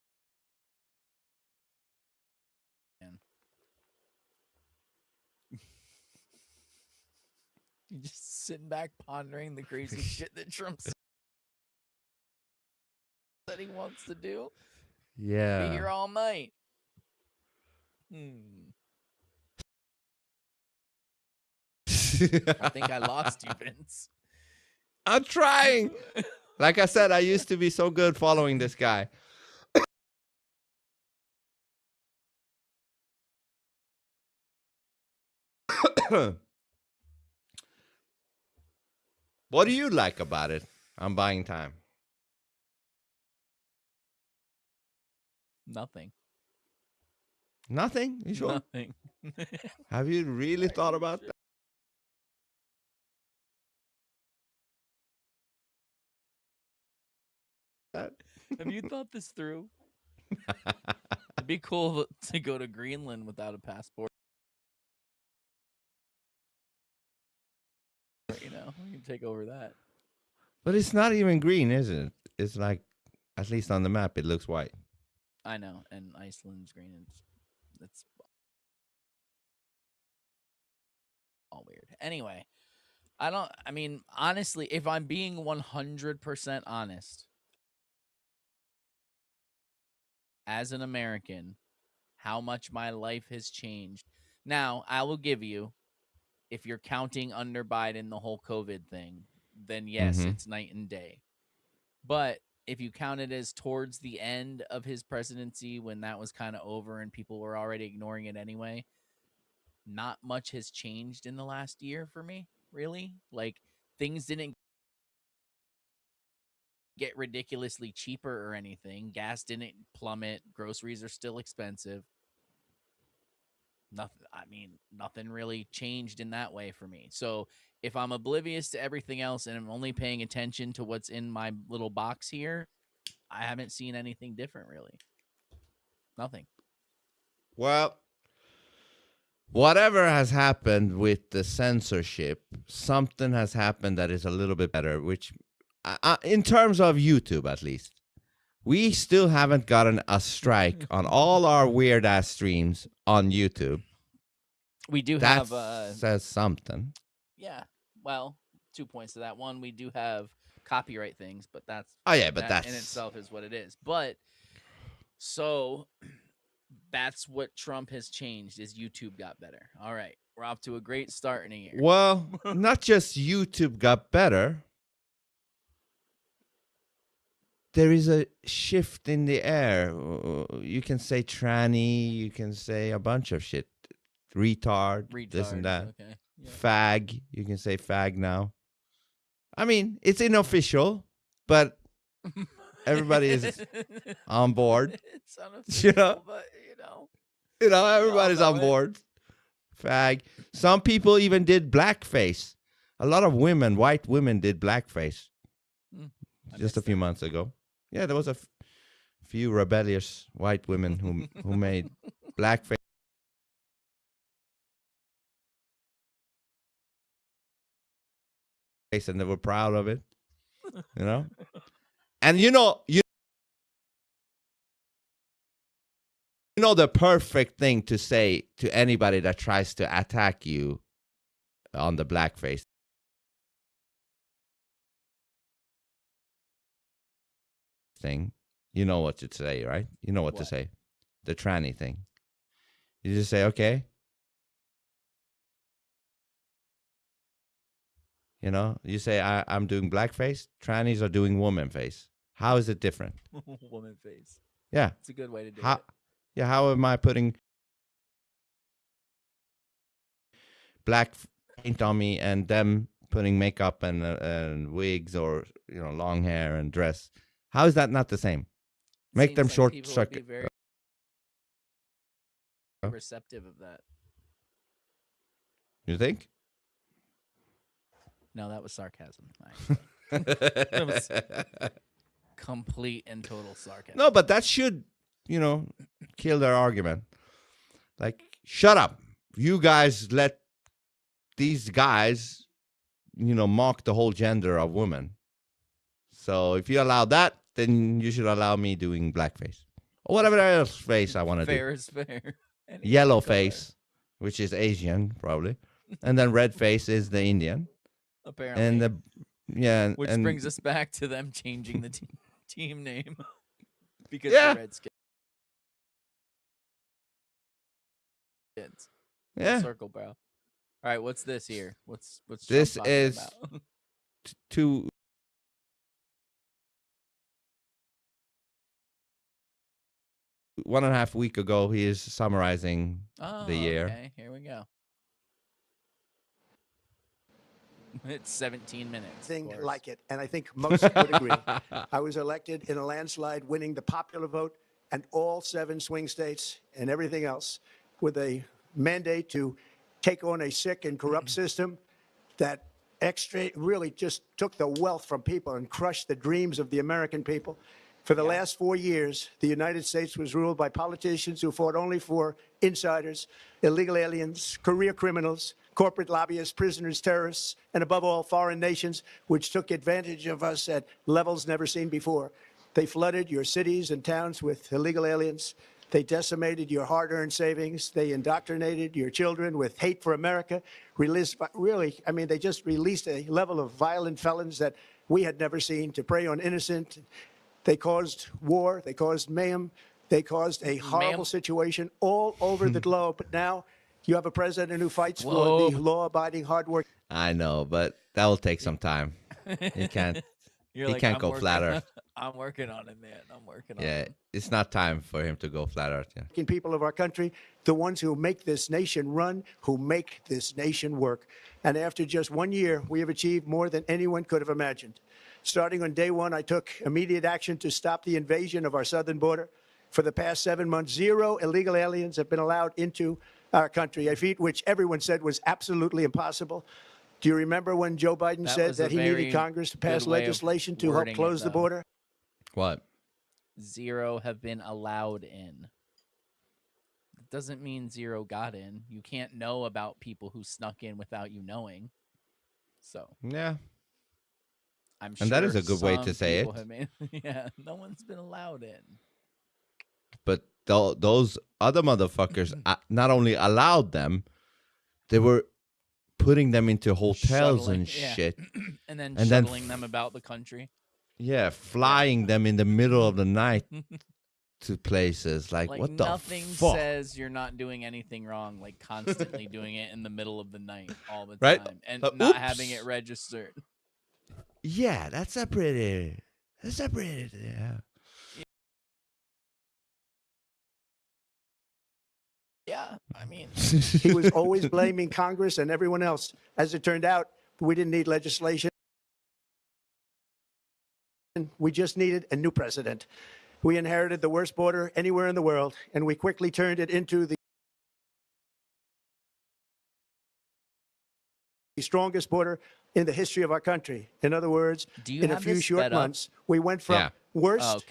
You're just sitting back pondering the crazy shit that Trump said that he wants to do. Yeah. Be here all night. I think I lost you, Vince. I'm trying. Like I said, I used to be so good following this guy. What do you like about it? I'm buying time. Nothing. Nothing? You sure? Nothing. Have you really thought about that? Have you thought this through? It'd be cool to go to Greenland without a passport. You know, we can take over that. But it's not even green, is it? It's like, at least on the map, it looks white. I know, and Iceland's green. And it's all weird. Anyway, I mean, honestly, if I'm being 100% honest, as an American, how much my life has changed. Now, I will give you, if you're counting under Biden the whole COVID thing, then yes, it's night and day. But if you count it as towards the end of his presidency, when that was kind of over and people were already ignoring it anyway, not much has changed in the last year for me, really. Like, things didn't get ridiculously cheaper or anything. Gas didn't plummet. Groceries are still expensive. Nothing really changed in that way for me. So if I'm oblivious to everything else and I'm only paying attention to what's in my little box here, I haven't seen anything different, really. Nothing. Well, whatever has happened with the censorship, something has happened that is a little bit better, which, in terms of YouTube at least, we still haven't gotten a strike on all our weird-ass streams on YouTube. We do that have... says something. Yeah. Well, 2 points to that. One, we do have copyright things, but that's... Oh, yeah, but that that's... in itself is what it is. But, so, that's what Trump has changed, is YouTube got better. All right. We're off to a great start in a year. Well, not just YouTube got better. There is a shift in the air. You can say tranny. You can say a bunch of shit. Retard, this and that. Okay. Yeah. Fag. You can say fag now. I mean, it's unofficial, but everybody is on board. It's unofficial, but, everybody's on board. Fag. Some people even did blackface. A lot of women, white women, did blackface just a few months ago. Yeah, there was a few rebellious white women who made blackface. And they were proud of it, And you know the perfect thing to say to anybody that tries to attack you on the blackface thing. You know what to say, right? You know what to say. The tranny thing. You just say, okay. You say, I'm doing blackface. Trannies are doing woman face. How is it different? Woman face. Yeah. It's a good way to do it. Yeah, how am I putting black paint on me and them putting makeup and wigs or, long hair and dress? How is that not the same? Make them short circuit. Very receptive of that. You think? No, that was sarcasm. That was complete and total sarcasm. No, but that should, kill their argument. Like, shut up. You guys let these guys, mock the whole gender of women. So if you allow that, then you should allow me doing blackface. Or whatever else face I want to do. Fair is fair. Yellow face, which is Asian, probably. And then red face is the Indian. Apparently. And which brings us back to them changing the team name. Because the Redskins. Yeah. Circle, bro. All right, what's this here? What's this Trump is about? 1.5 weeks ago. He is summarizing the year. Okay, here we go. It's 17 minutes. Thing like it, and I think most would agree. I was elected in a landslide, winning the popular vote and all 7 swing states and everything else, with a mandate to take on a sick and corrupt system that really just took the wealth from people and crushed the dreams of the American people. For the last 4 years, the United States was ruled by politicians who fought only for insiders, illegal aliens, career criminals, corporate lobbyists, prisoners, terrorists, and above all, foreign nations, which took advantage of us at levels never seen before. They flooded your cities and towns with illegal aliens. They decimated your hard-earned savings. They indoctrinated your children with hate for America. They just released a level of violent felons that we had never seen to prey on innocent. They caused war. They caused mayhem. They caused a horrible situation all over the globe. But now you have a president who fights for the law-abiding, hard work. I know, but that will take some time. He can't. You're he can't I'm go working, flat earth. I'm working on it, man. I'm working on Yeah, it. it's not time for him to go flat earth. Yeah. People of our country, the ones who make this nation run, who make this nation work. And after just 1 year, we have achieved more than anyone could have imagined. Starting on day 1, I took immediate action to stop the invasion of our southern border. For the past 7 months, 0 illegal aliens have been allowed into our country, a feat which everyone said was absolutely impossible. Do you remember when Joe Biden said that he needed Congress to pass legislation to help close the border? What? 0 have been allowed in. It doesn't mean 0 got in. You can't know about people who snuck in without you knowing. So yeah, I'm and that is sure a good way to some say it. people have made- yeah, no one's been allowed in. But those other motherfuckers not only allowed them, they were putting them into hotels Shuttling, and shit. and then shuttling them about the country. Yeah, flying them in the middle of the night to places. Like what the nothing fuck? says you're not doing anything wrong, like constantly doing it in the middle of the night all the Right? time and Oops. not having it registered. Yeah, that's a pretty. Yeah. Yeah, I mean, He was always blaming Congress and everyone else. As it turned out, we didn't need legislation. We just needed a new president. We inherited the worst border anywhere in the world, and we quickly turned it into the strongest border in the history of our country. In other words, Do you in a have few this short sped up? months, we went from Yeah. worst Oh, okay.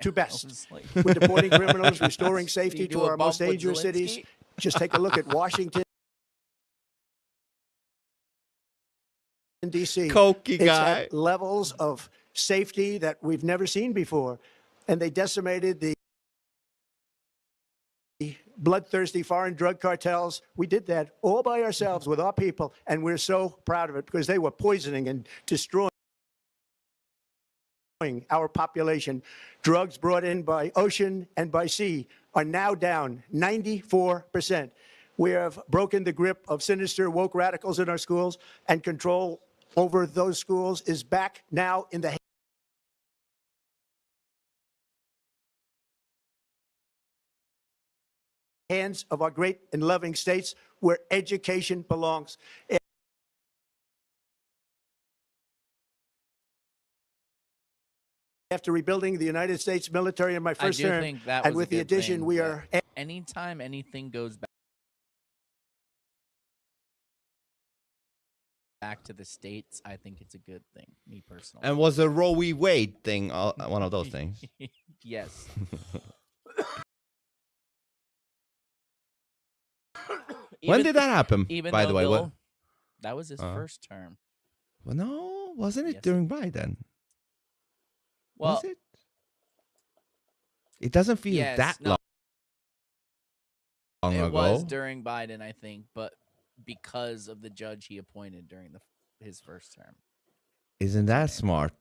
to I best. was like- With deporting criminals, restoring Do safety you do to a our most bump with dangerous cities. Zelensky? Just take a look at Washington, D.C. Cokey It's guy. at levels of safety that we've never seen before. And they decimated the bloodthirsty foreign drug cartels. We did that all by ourselves with our people, and we're so proud of it because they were poisoning and destroying our population. Drugs brought in by ocean and by sea are now down 94%. We have broken the grip of sinister woke radicals in our schools, and control over those schools is back now in the hands of our great and loving states where education belongs. After rebuilding the United States military in my I first do term, think that and was a with the good addition, thing, we but are anytime anything goes back to the states, I think it's a good thing, me personally. And was a Roe v. Wade thing one of those things? Yes. When did that happen, Even by the though way? Bill, that was his Uh-huh. first term. Well, no, wasn't it Yes. during Biden? Well, Was it? It doesn't feel yes, that no, long it ago. was during Biden, I think, but because of the judge he appointed during his first term. Isn't that smart?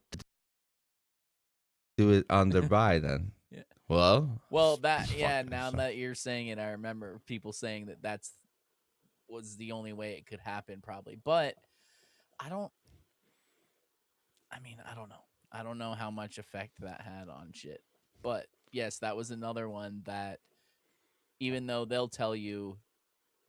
Do it under Biden. Yeah. Well, That now that you're saying it, I remember people saying that was the only way it could happen, probably. But I don't know. I don't know how much effect that had on shit. But yes, that was another one that even though they'll tell you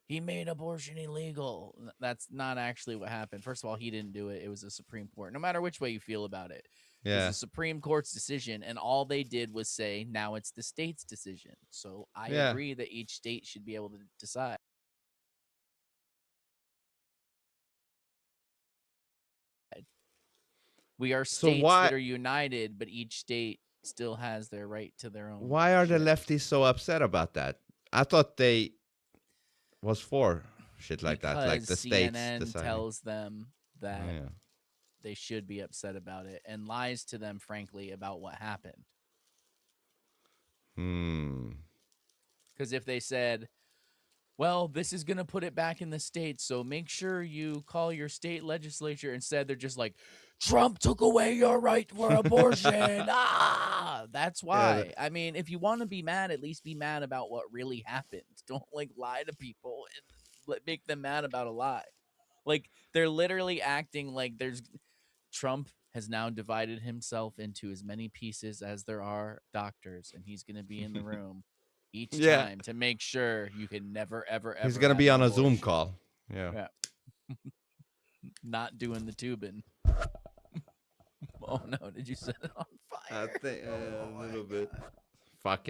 he made abortion illegal. That's not actually what happened. First of all, he didn't do it. It was a Supreme Court. No matter which way you feel about it, it was Yeah. a Supreme Court's decision, and all they did was say, now it's the state's decision. So I Yeah. agree that each state should be able to decide. We are So states why- that are united, but each state still has their right to their own. Why are the lefties so upset about that? I thought they was for shit like that, like the Because states CNN deciding. tells them that Yeah. they should be upset about it and lies to them, frankly, about what happened. Because if they said, well, this is going to put it back in the states, so make sure you call your state legislature. Instead, they're just like, Trump took away your right for abortion. That's why. I mean, if you want to be mad, at least be mad about what really happened. Don't like lie to people and make them mad about a lie. Like, they're literally acting like Trump has now divided himself into as many pieces as there are doctors, and he's going to be in the room each Yeah. time to make sure you can never, ever, ever. He's gonna have be an on a Zoom abortion. call. Yeah. Not doing the tubing. Oh no! Did you set it on fire? I think a little bit. Fuck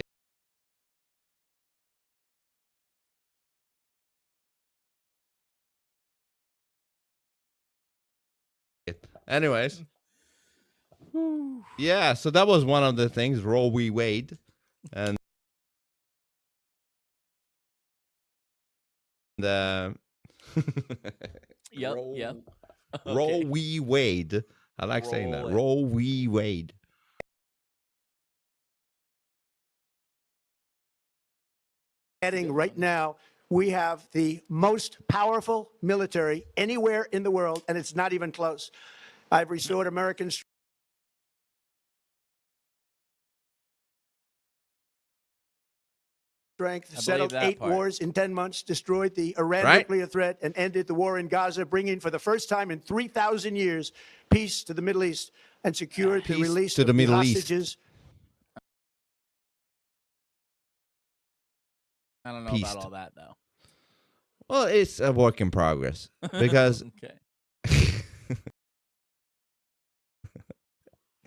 it. Anyways. Yeah, so that was one of the things, Roe v. Wade. And Yep. Yep. Roe v. Wade. I like saying that. Roll Roe v. Wade. Adding right now, we have the most powerful military anywhere in the world, and it's not even close. I've restored American strength, settled that 8 part. wars in 10 months, destroyed the Iran Right. nuclear threat, and ended the war in Gaza, bringing for the first time in 3,000 years peace to the Middle East and secured the Peace release to of the Middle East. hostages. I don't know Peace. about all that though. Well, it's a work in progress. Because Okay.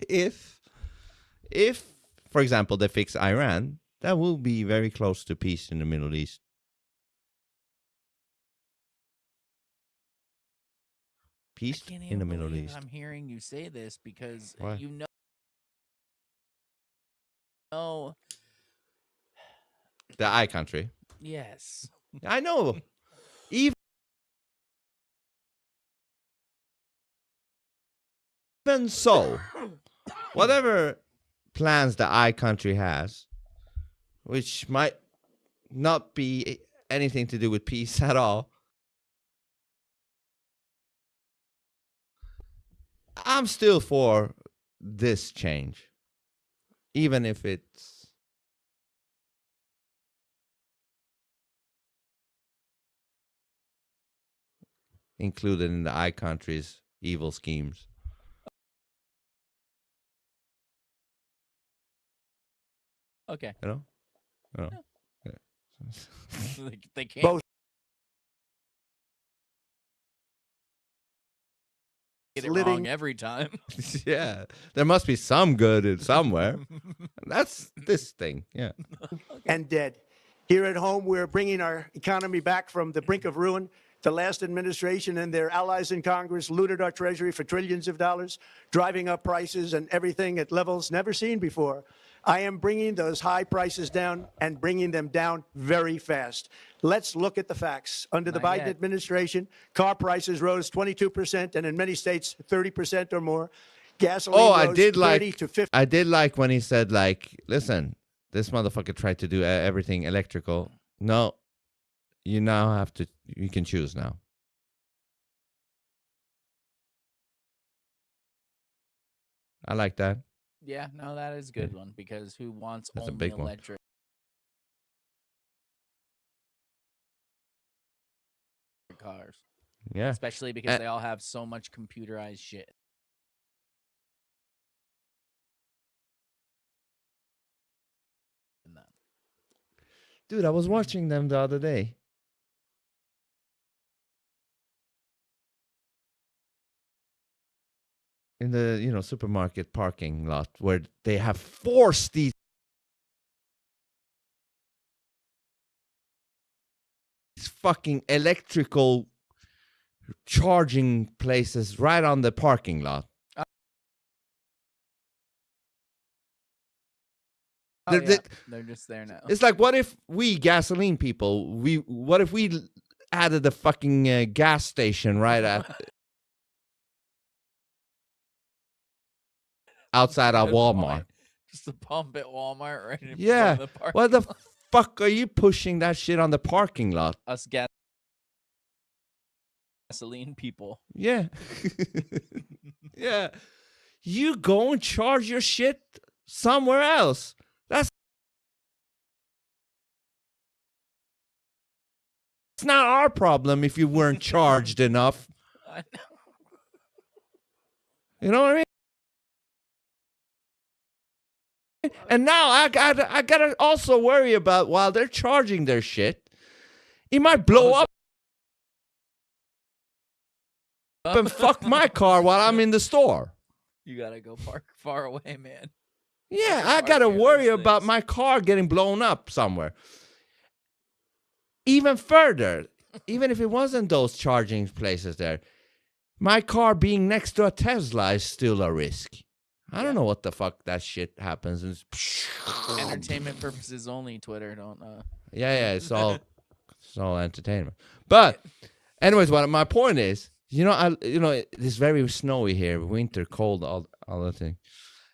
if, for example, they fix Iran, that will be very close to peace in the Middle East. Peace I can't in even the Middle believe East. I'm hearing you say this because Why? you know. The I country. Yes. I know. Even so, whatever plans the I country has, which might not be anything to do with peace at all, I'm still for this change, even if it's included in the I country's evil schemes. Okay. You know? Yeah. They can't. Both. Get it Living- wrong every time. Yeah, there must be some good in somewhere. That's this thing. Yeah. And dead. Here at home, we're bringing our economy back from the brink of ruin. The last administration and their allies in Congress looted our treasury for trillions of dollars, driving up prices and everything at levels never seen before. I am bringing those high prices down and bringing them down very fast. Let's look at the facts. Under the Not Biden yet. administration, car prices rose 22% and in many states 30% or more. Gasoline Oh, I rose did 30 to 50. I did like when he said, like, listen, this motherfucker tried to do everything electrical. No, you now have to. You can choose now. I like that. Yeah, no, that is a good one because who wants That's a only big one. electric cars? Yeah. Especially because they all have so much computerized shit. in them. Dude, I was watching them the other day. In the, supermarket parking lot where they have forced these fucking electrical charging places right on the parking lot. They're just there now. It's like, what if we gasoline people, what if we added a fucking gas station right outside of Walmart? Just a pump at Walmart right in front Yeah. of the parking What the lot. fuck are you pushing that shit on the parking lot? Us gasoline people. Yeah. Yeah. You go and charge your shit somewhere else. It's not our problem if you weren't charged enough. I know. You know what I mean? And now I gotta also worry about while they're charging their shit, it might blow up and fuck my car while I'm in the store. You gotta go park far away, man. Yeah, I gotta worry about my car getting blown up somewhere. Even further, even if it wasn't those charging places there, my car being next to a Tesla is still a risk. I don't know what the fuck that shit happens. Entertainment purposes only. Twitter don't. Yeah, it's all entertainment. But, anyways, what my point is, it's very snowy here, winter, cold, all the thing.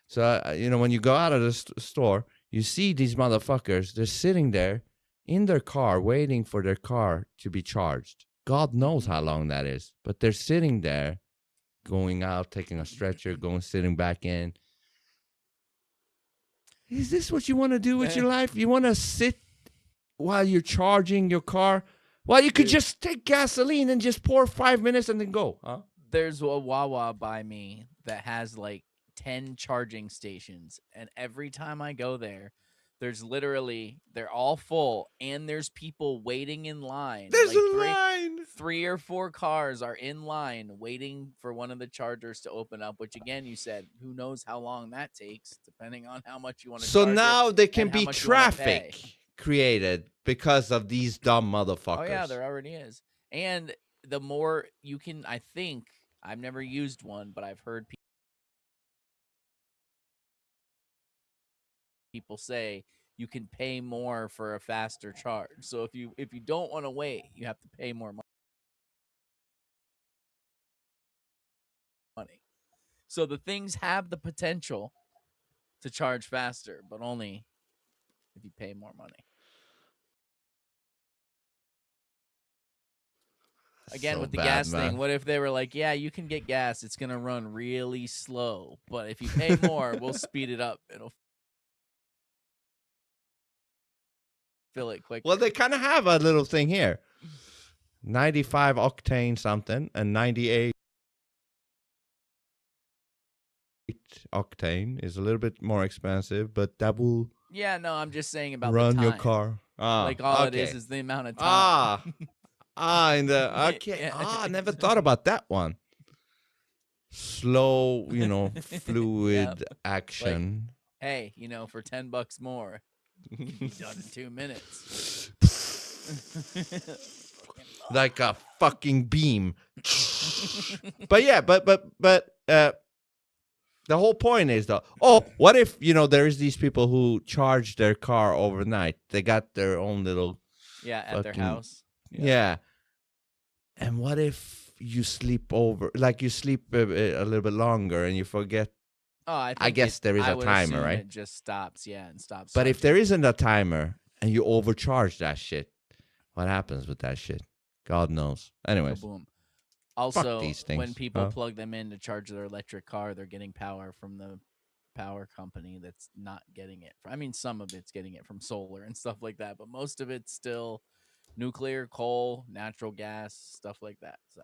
So, when you go out of the store, you see these motherfuckers. They're sitting there in their car, waiting for their car to be charged. God knows how long that is, but they're sitting there, going out, taking a stretcher, sitting back in. Is this what you want to do with your life? You want to sit while you're charging your car? Well, you could just take gasoline and just pour 5 minutes and then go, huh? There's a Wawa by me that has like 10 charging stations, and every time I go there, they're all full, and there's people waiting in line. There's a line. 3 or 4 cars are in line waiting for one of the chargers to open up, which again, you said, who knows how long that takes, depending on how much you want to charge. So now there can and how be much you wanna traffic pay. created because of these dumb motherfuckers. Oh, yeah, there already is. And the more you can, I think, I've never used one, but I've heard people say you can pay more for a faster charge. So if you don't want to wait, you have to pay more money. So the things have the potential to charge faster, but only if you pay more money. Again, So with the bad, gas man. thing, what if they were like, yeah, you can get gas, it's going to run really slow, but if you pay more, we'll speed it up. It'll fill it quicker. Well, they kind of have a little thing here. 95 octane something and 98 octane is a little bit more expensive, but that will Yeah, no, I'm just saying about run the your time. car. Like all it okay. is the amount of time. Okay. I never thought about that one. Slow, fluid Yep. action. Like, hey, for $10 more, you can be done in 2 minutes. Like a fucking beam. But yeah, but the whole point is though, what if, there is these people who charge their car overnight? They got their own little at their fucking- house. Yeah. And what if you sleep over, like you sleep a little bit longer and you forget? Oh, I guess there is a would timer, assume right? It just stops, and stops. But if there isn't a timer and you overcharge that shit, what happens with that shit? God knows. Anyways. Boom. Also, these things, when people huh? plug them in to charge their electric car, they're getting power from the power company that's not getting it. I mean, some of it's getting it from solar and stuff like that, but most of it's still nuclear, coal, natural gas, stuff like that. So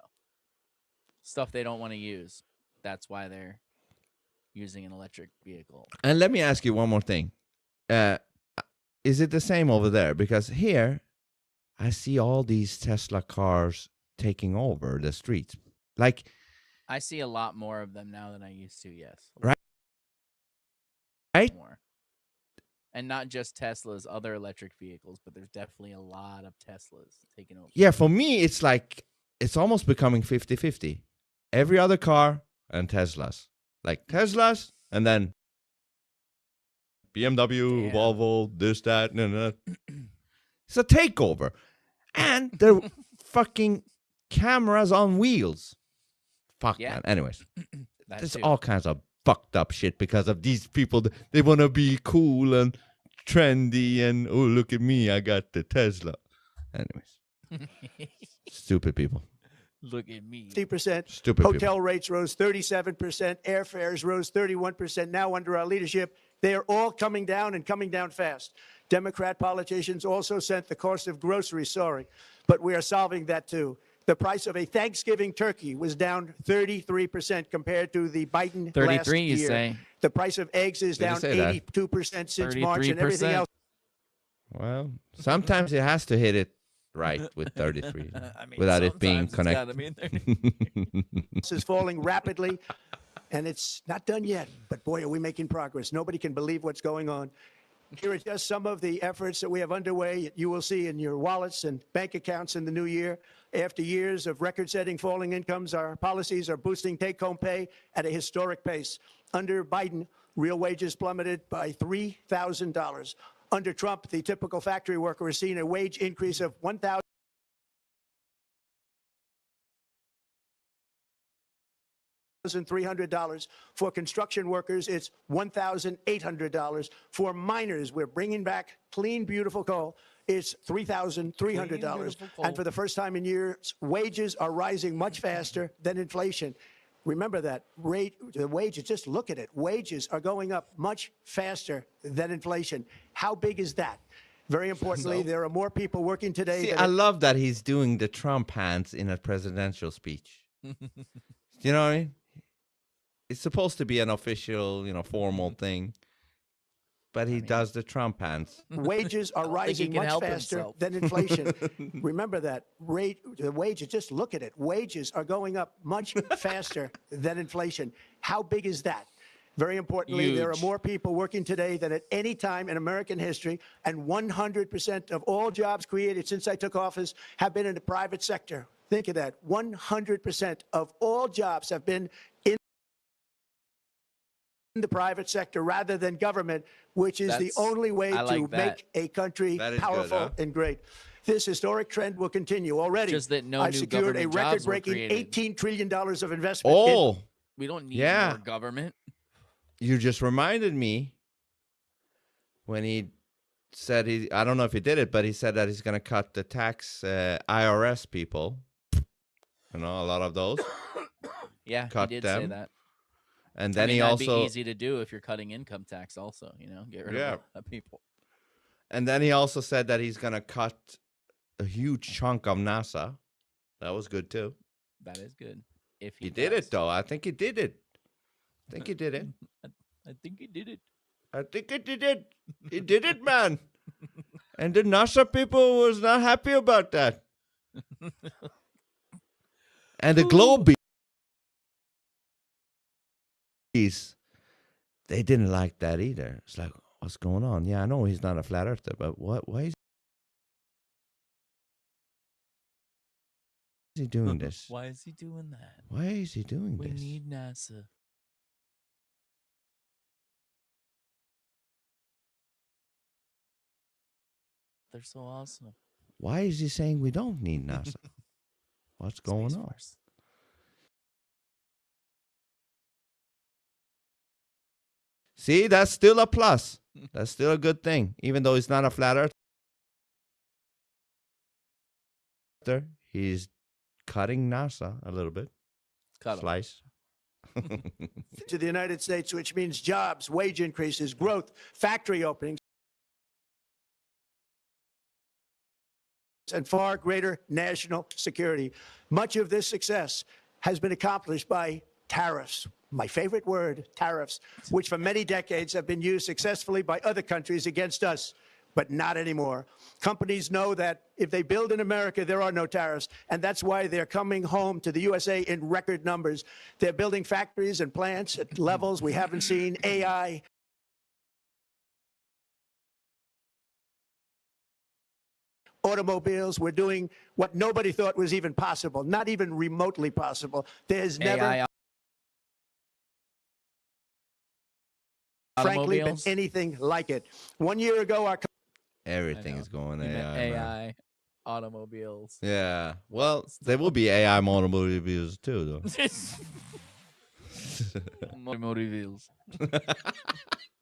stuff they don't want to use. That's why they're using an electric vehicle. And let me ask you one more thing. is it the same over there? Because here, I see all these Tesla cars taking over the streets. Like, I see a lot more of them now than I used to. Yes. right? Right? More. And not just Teslas, other electric vehicles, but there's definitely a lot of Teslas taking over. Yeah, for me, it's like, it's almost becoming 50-50. Every other car and Teslas. Like Teslas and then BMW, Volvo, this, that, no. It's a takeover. And they're fucking cameras on wheels. Fuck, man. Anyways, there's all kinds of fucked up shit because of these people. They want to be cool and trendy and, oh, look at me, I got the Tesla. Anyways. Stupid people. Look at me. 50%. Stupid Hotel people. rates rose 37%. Airfares rose 31%. Now, under our leadership, they are all coming down and coming down fast. Democrat politicians also sent the cost of groceries soaring, but we are solving that too. The price of a Thanksgiving turkey was down 33% compared to the Biden 33, last year. you say? The price of eggs is down 82% since March, and everything 33%. else. Well, sometimes it has to hit it right with 33 I mean, without it being sometimes connected. it's gotta be This is falling rapidly, and it's not done yet. But boy, are we making progress. Nobody can believe what's going on. Here are just some of the efforts that we have underway. You will see in your wallets and bank accounts in the new year. After years of record-setting falling incomes, our policies are boosting take-home pay at a historic pace. Under Biden, real wages plummeted by $3,000. Under Trump, the typical factory worker has seen a wage increase of $1,300. For construction workers, it's $1,800. For miners, we're bringing back clean, beautiful coal. It's $3,300. And for the first time in years, wages are rising much faster than inflation. Remember that the wages, just look at it. Wages are going up much faster than inflation. How big is that? Very importantly, there are more people working today. See, I love that he's doing the Trump hands in a presidential speech. You know what I mean? It's supposed to be an official, formal thing. But he does the Trump hands. Wages are rising much faster than inflation. Remember that. The wages, just look at it. Wages are going up much faster than inflation. How big is that? Very importantly, there are more people working today than at any time in American history, and 100% of all jobs created since I took office have been in the private sector. Think of that. 100% of all jobs have been in the private sector rather than government, which is the only way to make a country powerful and great. This historic trend will continue. Already, Just that no I've new secured a government jobs were record-breaking created. $18 trillion of investment. Oh, We don't need Yeah. more government. you just reminded me when he said I don't know if he did it, but he said that he's going to cut the tax IRS people. A lot of those. Yeah, Cut he did them. say that. And then that'd he also be easy to do if you're cutting income tax. Also, get rid of all the people. And then he also said that he's going to cut a huge chunk of NASA. That was good too. That is good. If He did it though. I think he did it. I think he did it. I think he did it. I think he did it. He did it, man. And the NASA people was not happy about that. And the Globies, they didn't like that either. It's like, what's going on? Yeah, I know he's not a flat earther, but why is he doing this? Why is he doing that? Why is he doing We this? need NASA. They're so awesome. Why is he saying we don't need NASA? What's going on? See, that's still a plus. That's still a good thing, even though he's not a flat earther. He's cutting NASA a little bit. Slice. to the United States, which means jobs, wage increases, growth, factory openings, and far greater national security. Much of this success has been accomplished by tariffs. My favorite word, tariffs, which for many decades have been used successfully by other countries against us. but not anymore. Companies know that if they build in America, there are no tariffs, and that's why they're coming home to the USA in record numbers. They're building factories and plants at levels we haven't seen. AI. Automobiles, we're doing what nobody thought was even possible, not even remotely possible. There's never, AI frankly, been automobiles? anything like it. 1 year ago, our Everything is going You meant AI. man. AI automobiles. Yeah. Well, there will be AI automobiles too, though. Automobiles.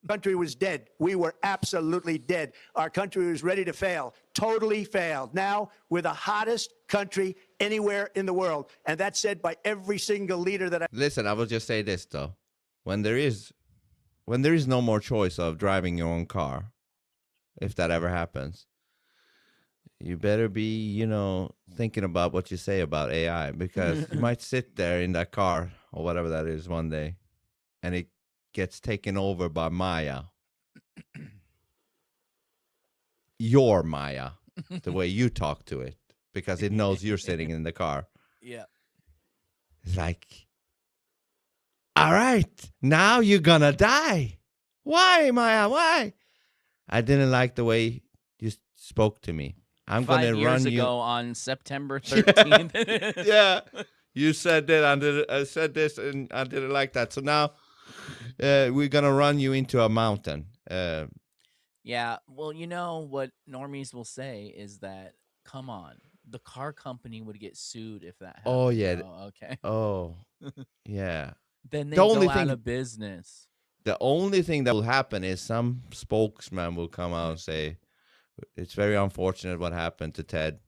country was dead. We were absolutely dead. Our country was ready to fail, totally failed. Now we're the hottest country anywhere in the world. And that's said by every single leader that I... Listen, I will just say this, though. When there is no more choice of driving your own car, if that ever happens, you better be, thinking about what you say about AI, because you might sit there in that car or whatever that is one day, and it gets taken over by Maya. Your Maya, the way you talk to it, because it knows you're sitting in the car. Yeah. It's like, all right, now you're gonna die. Why, Maya? Why? I didn't like the way you spoke to me. I'm 5 gonna years run you. ago on September 13th. Yeah, you said that. I said this, and I didn't like that. So now we're gonna run you into a mountain. Yeah, well, what normies will say is that, come on, the car company would get sued if that happened. Oh yeah. Oh, okay. Oh, yeah. Then they The go only out thing- of business. The only thing that will happen is some spokesman will come out and say, it's very unfortunate what happened to Ted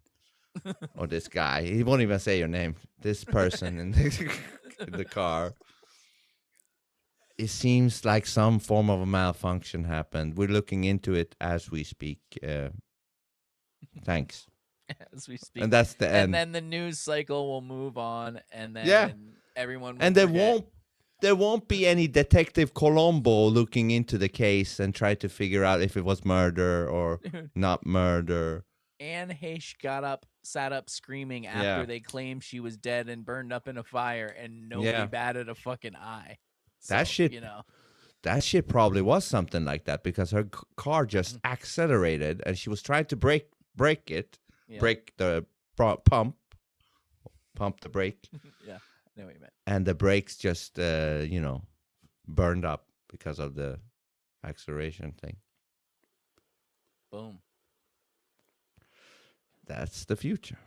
or this guy. He won't even say your name. This person in the car. It seems like some form of a malfunction happened. We're looking into it as we speak. Thanks. As we speak. And that's the end. And then the news cycle will move on, and then Yeah. everyone will And there won't be any Detective Colombo looking into the case and try to figure out if it was murder or not murder. Anne Heche sat up screaming after Yeah. they claimed she was dead and burned up in a fire, and nobody Yeah. batted a fucking eye. That So, shit, that shit probably was something like that, because her car just accelerated and she was trying to break it, Yeah. break the pump the brake, Yeah, I know what you meant. and the brakes just burned up because of the acceleration thing. Boom. That's the future.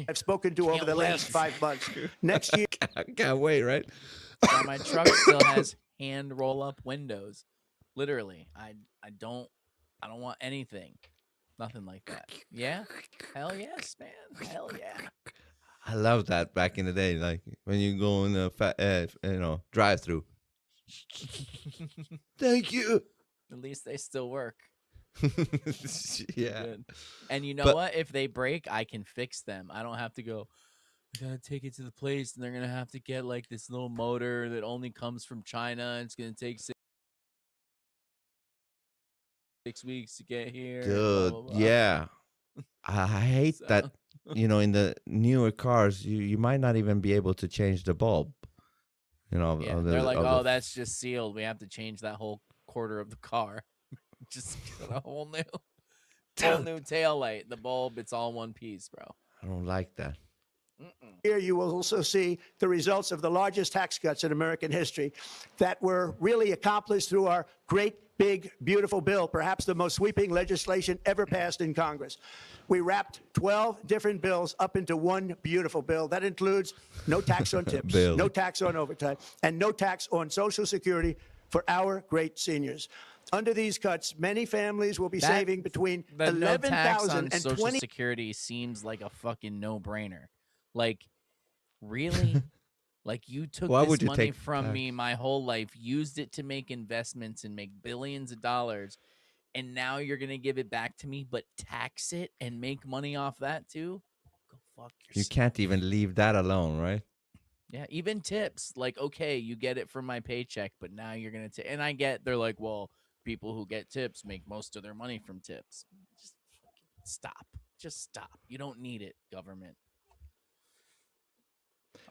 I've spoken to over Can't the last wait. 5 months. Next year, Can't wait, right? Yeah, my truck still has hand roll up windows. Literally, I don't want anything, nothing like that. Yeah, hell yes, man, hell yeah. I love that back in the day, like when you go in a drive-through. Thank you. At least they still work. Yeah. Good. And you know But- what? If they break, I can fix them. I don't have to go, I gotta take it to the place, and they're gonna have to get like this little motor that only comes from China, and it's gonna take 6 weeks to get here. and blah, Good. blah, blah. Yeah. I hate So- that, in the newer cars, you might not even be able to change the bulb. Yeah, of the- they're like, of oh, the- that's just sealed. We have to change that whole quarter of the car. Just get a whole new tail light. The bulb, it's all one piece, bro. I don't like that. Here you will also see the results of the largest tax cuts in American history that were really accomplished through our great, big, beautiful bill, perhaps the most sweeping legislation ever passed in Congress. We wrapped 12 different bills up into one beautiful bill. That includes no tax on tips, Bill. no tax on overtime, and no tax on Social Security for our great seniors. Under these cuts, many families will be saving between The no tax $11,000 on and Social $20,000. Security seems like a fucking no-brainer. Like, really? Like, you took Why this would you money take from tax? me my whole life, used it to make investments and make billions of dollars, and now you're gonna give it back to me, but tax it and make money off that too? Go fuck You yourself. can't even leave that alone, right? Yeah, even tips. Like, okay, you get it from my paycheck, but now you're gonna take. And I get they're like, well, people who get tips make most of their money from tips. Just stop. Just stop. You don't need it, government.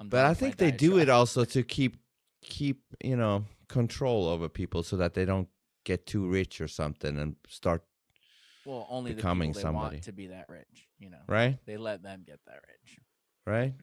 But I think they do it also to keep control over people so that they don't get too rich or something and start only becoming the people they somebody want to be that rich, right? They let them get that rich, right?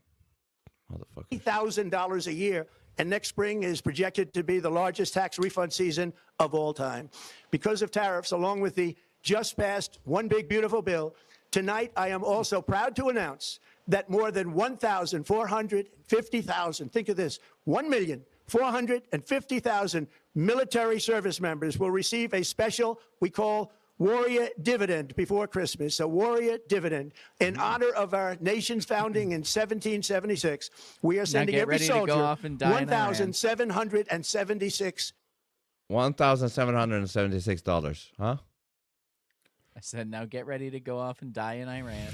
Motherfucker. $8,000 a year, and next spring is projected to be the largest tax refund season of all time. Because of tariffs, along with the just passed One Big Beautiful Bill, tonight I am also proud to announce that more than 1,450,000, think of this, 1,450,000 military service members will receive a special we call Warrior Dividend before Christmas, a Warrior Dividend. In honor of our nation's founding in 1776, we are sending every soldier $1,776. $1,776, huh? I said, now get ready to go off and die in Iran.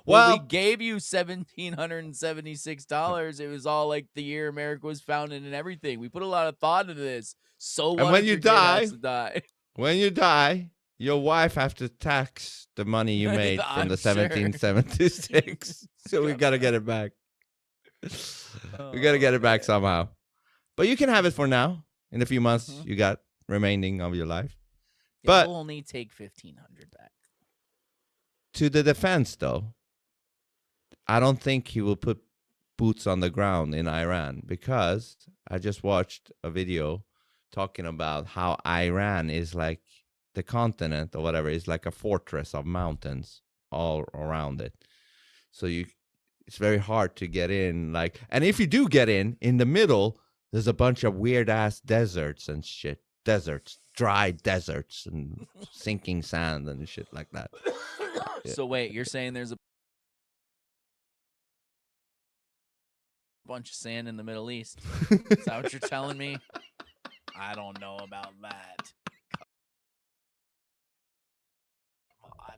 Well, we gave you $1,776. It was all like the year America was founded and everything. We put a lot of thought into this. So what? And when if you your kid has to die, when you die, your wife has to tax the money you made from the 1776. So we got to get it back. We got to get it back somehow. But you can have it for now. In a few months, you got remaining of your life. But we'll only take $1,500 back. To the defense, though, I don't think he will put boots on the ground in Iran, because I just watched a video talking about how Iran is like the continent or whatever is like a fortress of mountains all around it. So it's very hard to get in. And if you do get in the middle, there's a bunch of weird ass deserts and shit. Dry deserts and sinking sand and shit like that. Yeah. So wait, you're saying there's a bunch of sand in the Middle East? Is that what you're telling me? I don't know about that. Come on,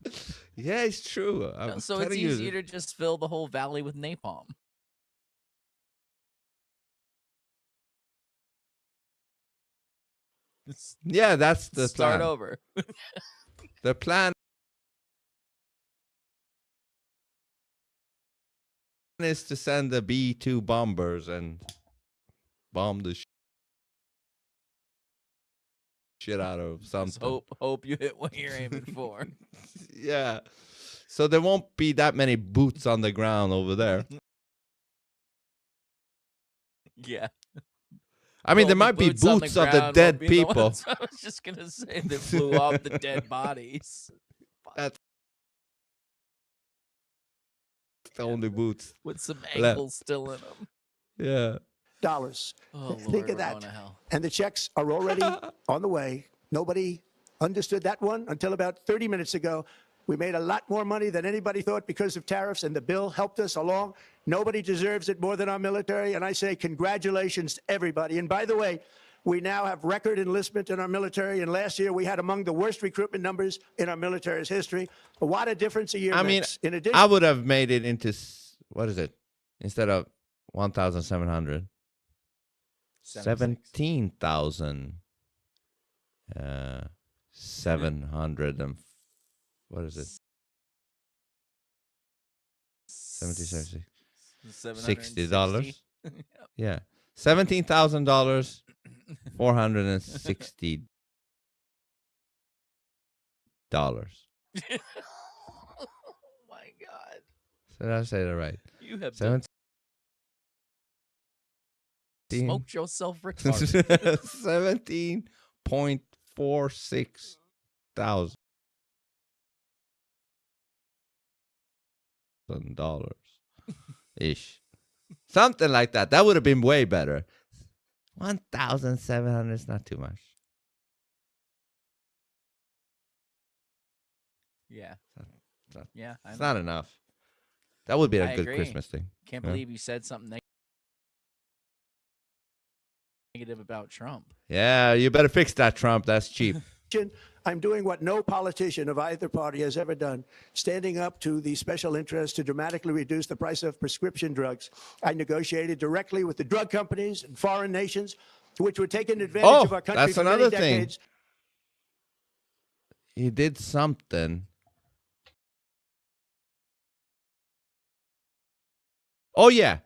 dude. Yeah, it's true. So it's easier to just fill the whole valley with napalm. Yeah, that's the Start plan. over. The plan is to send the B-2 bombers and bomb the shit out of something. Just hope you hit what you're aiming for. Yeah. So there won't be that many boots on the ground over there. Yeah. I mean, there might be boots of the dead people. I was just going to say they flew off the dead bodies. That's the only boots. With some ankles still in them. Yeah. Dollars. Oh, Think Lord, of that. we're going to hell. And the checks are already on the way. Nobody understood that one until about 30 minutes ago. We made a lot more money than anybody thought because of tariffs, and the bill helped us along. Nobody deserves it more than our military, and I say congratulations to everybody. And by the way, we now have record enlistment in our military, and last year we had among the worst recruitment numbers in our military's history. But what a difference a year makes. In addition, I would have made it into, what is it? Instead of 1,700. 17,000. 700 and what is it? 70, $60. Yeah, $17,000, $460. Oh my God! Did I say that right? You have 17. Smoked yourself retarded. 17.46 thousand $1,000 ish, something like that. That would have been way better. 1,700 is not too much. Yeah, It's not enough. That would be a I good agree. Christmas thing. Can't believe you said something negative about Trump. Yeah, you better fix that, Trump. That's cheap. I'm doing what no politician of either party has ever done, standing up to the special interests to dramatically reduce the price of prescription drugs. I negotiated directly with the drug companies and foreign nations. which were taking advantage of our country that's for many another thing. decades. He did something. Oh yeah,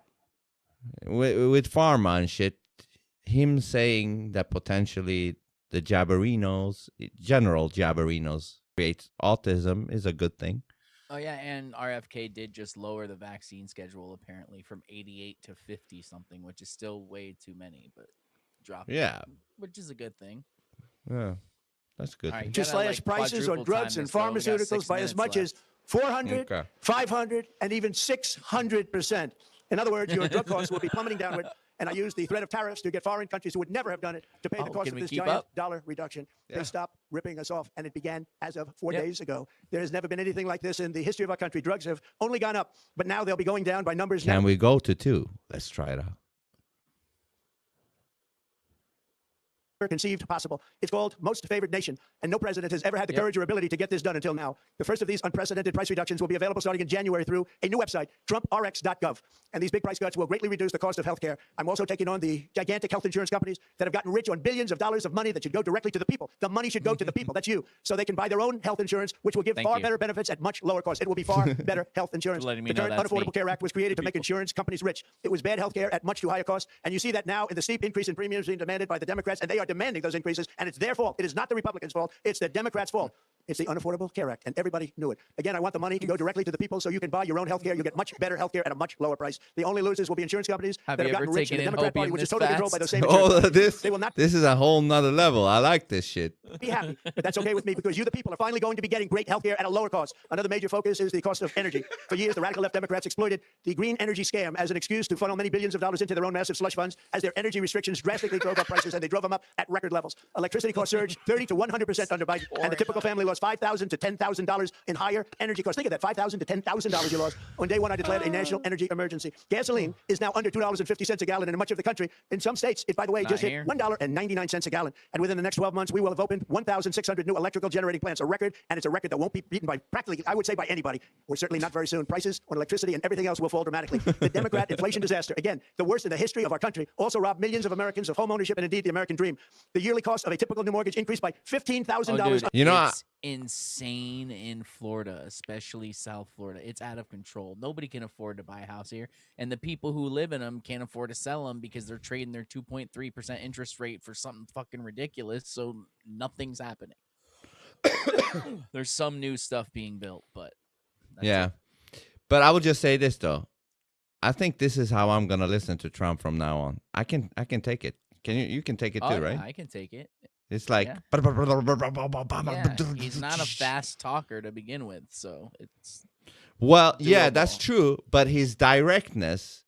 with pharma and shit. Him saying that potentially the jabberinos, general jabberinos, creates autism is a good thing. Oh yeah, and RFK did just lower the vaccine schedule apparently from 88 to 50 something, which is still way too many, but dropped Yeah. which is a good thing. Yeah, that's good. All right, To you gotta, slash like, prices on quadruple drugs time and this, though. We got 6 pharmaceuticals by as minutes much left. as 400, Okay. 500, and even 600%. In other words, your drug costs will be plummeting downward. And I use the threat of tariffs to get foreign countries who would never have done it to pay the cost can of we this keep giant up? dollar reduction. Yeah. They stopped ripping us off, and it began as of 4 Yep. days ago. There has never been anything like this in the history of our country. Drugs have only gone up, but now they'll be going down by numbers. Can we go to 2? Let's try it out. Conceived possible. It's called Most Favored Nation, and no president has ever had the courage or ability to get this done until now. The first of these unprecedented price reductions will be available starting in January through a new website, TrumpRx.gov. And these big price cuts will greatly reduce the cost of health care. I'm also taking on the gigantic health insurance companies that have gotten rich on billions of dollars of money that should go directly to the people. The money should go to the people. That's you. So they can buy their own health insurance, which will give Thank far you. better benefits at much lower cost. It will be far better health insurance. Letting me The know current that's Unaffordable me. Care Act was created to make insurance companies rich. It was bad health care at much too high a cost. And you see that now in the steep increase in premiums being demanded by the Democrats, and they are demanding those increases. And it's their fault. It is not the Republicans' fault. It's the Democrats' fault. It's the Unaffordable Care Act, and everybody knew it. Again, I want the money to go directly to the people so you can buy your own health care. You'll get much better health care at a much lower price. The only losers will be insurance companies Have that you have ever gotten rich in taken the in Democrat Party, opium which is this totally controlled by those same Oh, insurance companies. They will not this is a whole nother level. I like this shit. be happy, but that's okay with me because you, the people, are finally going to be getting great health care at a lower cost. Another major focus is the cost of energy. For years, the radical left Democrats exploited the green energy scam as an excuse to funnel many billions of dollars into their own massive slush funds as their energy restrictions drastically drove up prices, and they drove them up at record levels. Electricity costs surged 30 to 100% under Biden, and the typical family lost $5,000 to $10,000 in higher energy costs. Think of that, $5,000 to $10,000 you lost. On day one, I declared a national energy emergency. Gasoline is now under $2.50 a gallon in much of the country. In some states, it, by the way, Not just here. hit $1.99 a gallon. And within the next 12 months, we will have opened 1,600 new electrical generating plants, a record, and it's a record that won't be beaten by practically, I would say, by anybody. We're certainly not very soon. Prices on electricity and everything else will fall dramatically. The Democrat inflation disaster, again, the worst in the history of our country, also robbed millions of Americans of home ownership and indeed the American dream. The yearly cost of a typical new mortgage increased by $15,000. Oh, dude, You know, it's insane in Florida, especially South Florida. It's out of control. Nobody can afford to buy a house here, and the people who live in them can't afford to sell them because they're trading their 2.3% interest rate for something fucking ridiculous. So nothing's happening. There's some new stuff being built, but Yeah. But I would just say this though. I think this is how I'm gonna listen to Trump from now on. I can take it. Can you can take it oh, too, yeah, right? I can take it. It's like Yeah. He's not a fast talker to begin with, so it's well, yeah, doable. that's true, but his directness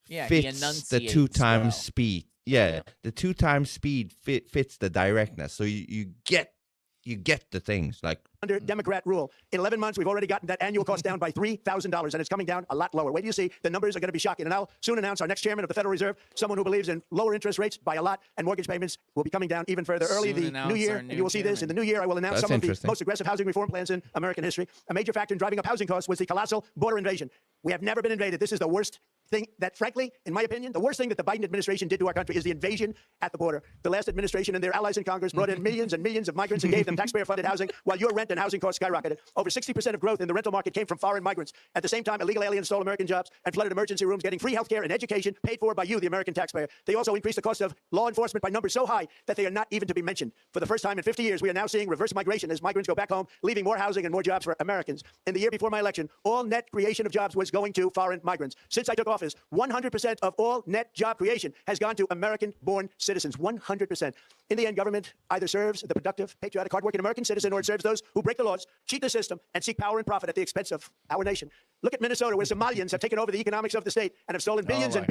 Yeah, he fits the enunciates 2 times well. speed. Yeah, the 2 times speed fits the directness. So you get the things like under Democrat rule. In 11 months, we've already gotten that annual cost down by $3,000, and it's coming down a lot lower. Wait till you see. The numbers are going to be shocking. And I'll soon announce our next chairman of the Federal Reserve, someone who believes in lower interest rates by a lot, and mortgage payments will be coming down even further. Early Soon the announce new year, our and new you will see this. In the new year, I will announce That's some of the interesting. most aggressive housing reform plans in American history. A major factor in driving up housing costs was the colossal border invasion. We have never been invaded. This is the worst thing that, frankly, in my opinion, the worst thing that the Biden administration did to our country is the invasion at the border. The last administration and their allies in Congress brought in millions and millions of migrants and gave them taxpayer-funded housing while your rent and housing costs skyrocketed. Over 60% of growth in the rental market came from foreign migrants. At the same time, illegal aliens stole American jobs and flooded emergency rooms, getting free health care and education paid for by you, the American taxpayer. They also increased the cost of law enforcement by numbers so high that they are not even to be mentioned. For the first time in 50 years, we are now seeing reverse migration as migrants go back home, leaving more housing and more jobs for Americans. In the year before my election, all net creation of jobs was going to foreign migrants. Since I took office, 100% of all net job creation has gone to American-born citizens. 100%. In the end, government either serves the productive, patriotic, hardworking American citizen, or it serves those who break the laws, cheat the system, and seek power and profit at the expense of our nation. Look at Minnesota, where Somalians have taken over the economics of the state and have stolen billions and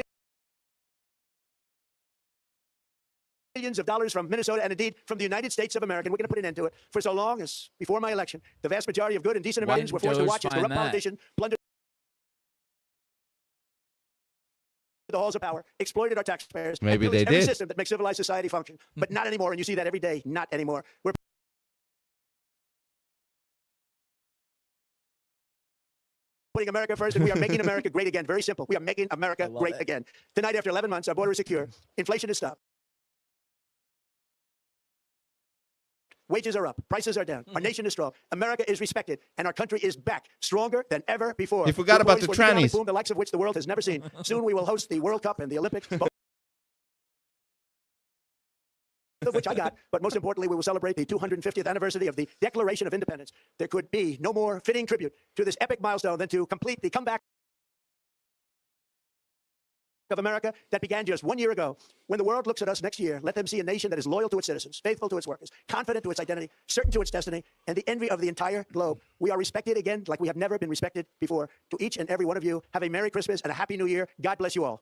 billions of dollars from Minnesota and indeed from the United States of America. And we're going to put an end to it. For so long as before my election, the vast majority of good and decent When Americans were forced to Doge watch as find corrupt that? politicians plunder the halls of power, exploited our taxpayers, Maybe and they pillaged every did. system that makes civilized society function. But not anymore, and you see that every day. Not anymore. We're putting America first, and we are making America great again. Very simple. We are making America great again. Tonight, after 11 months, our border is secure. Inflation is stopped. Wages are up. Prices are down. Our nation is strong. America is respected. And our country is back, stronger than ever before. You forgot about the We're poised for an economic trannies. boom, the likes of which the world has never seen. Soon we will host the World Cup and the Olympics. Both of which I got, but most importantly, we will celebrate the 250th anniversary of the Declaration of Independence. There could be no more fitting tribute to this epic milestone than to complete the comeback of America that began just 1 year ago. When the world looks at us next year, let them see a nation that is loyal to its citizens, faithful to its workers, confident to its identity, certain to its destiny, and the envy of the entire globe. We are respected again like we have never been respected before. To each and every one of you, have a Merry Christmas and a Happy New Year. God bless you all.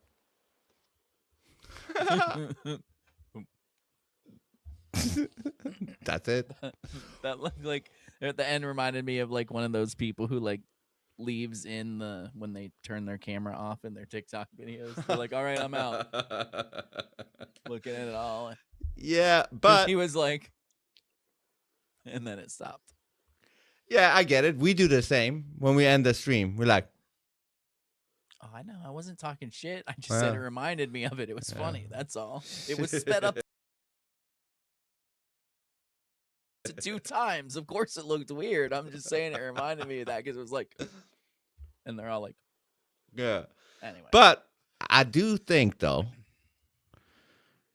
That's it. That looked like at the end reminded me of like one of those people who like leaves in the when they turn their camera off in their TikTok videos. They're like, all right, I'm out. Looking at it all. Yeah, but he was like, and then it stopped. Yeah, I get it. We do the same when we end the stream. We're like, Oh, I know. I wasn't talking shit. I just said it reminded me of it. It was funny. That's all. It was sped up to 2 times. Of course it looked weird. I'm just saying it reminded me of that because it was like, and they're all like, yeah. Anyway. But I do think, though,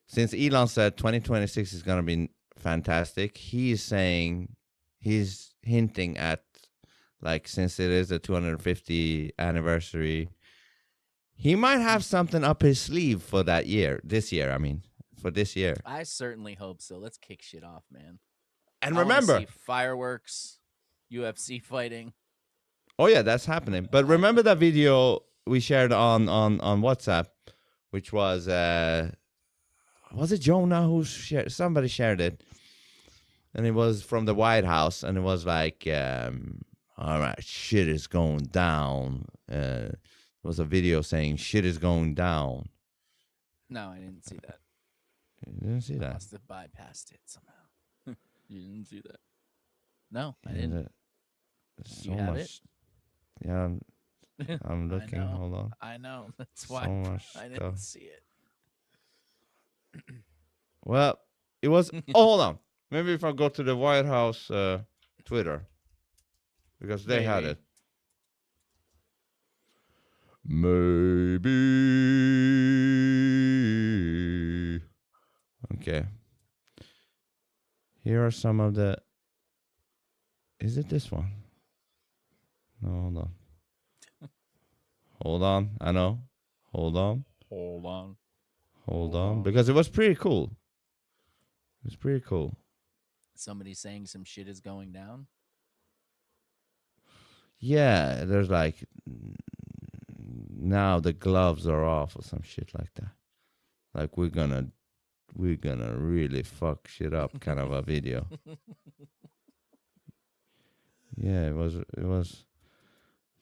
since Elon said 2026 is going to be fantastic, he's hinting at, like, since it is the 250th anniversary, he might have something up his sleeve for that year. This year, I mean, for this year. I certainly hope so. Let's kick shit off, man. And I wanna remember, see fireworks, UFC fighting. oh yeah, that's happening. But remember that video we shared on WhatsApp, which was it Jonah who shared? Somebody shared it, and it was from the White House, and it was like, all right, shit is going down. It was a video saying shit is going down. No, I didn't see that. You didn't see that? Must have bypassed it somehow. You didn't see that? No, I didn't. So You have much. Yeah, I'm looking. I know. Hold on. I know. That's why So much I didn't stuff. see it. Well, it was. Oh, hold on. Maybe if I go to the White House Twitter, because they had it. Maybe. Okay. Here are some of the. Is it this one? No, hold on. Hold on. I know. Hold on. Hold on. Hold on. Because it was pretty cool. It was pretty cool. Somebody saying some shit is going down. Yeah, there's like now the gloves are off or some shit like that. Like we're gonna really fuck shit up kind of a video. Yeah, it was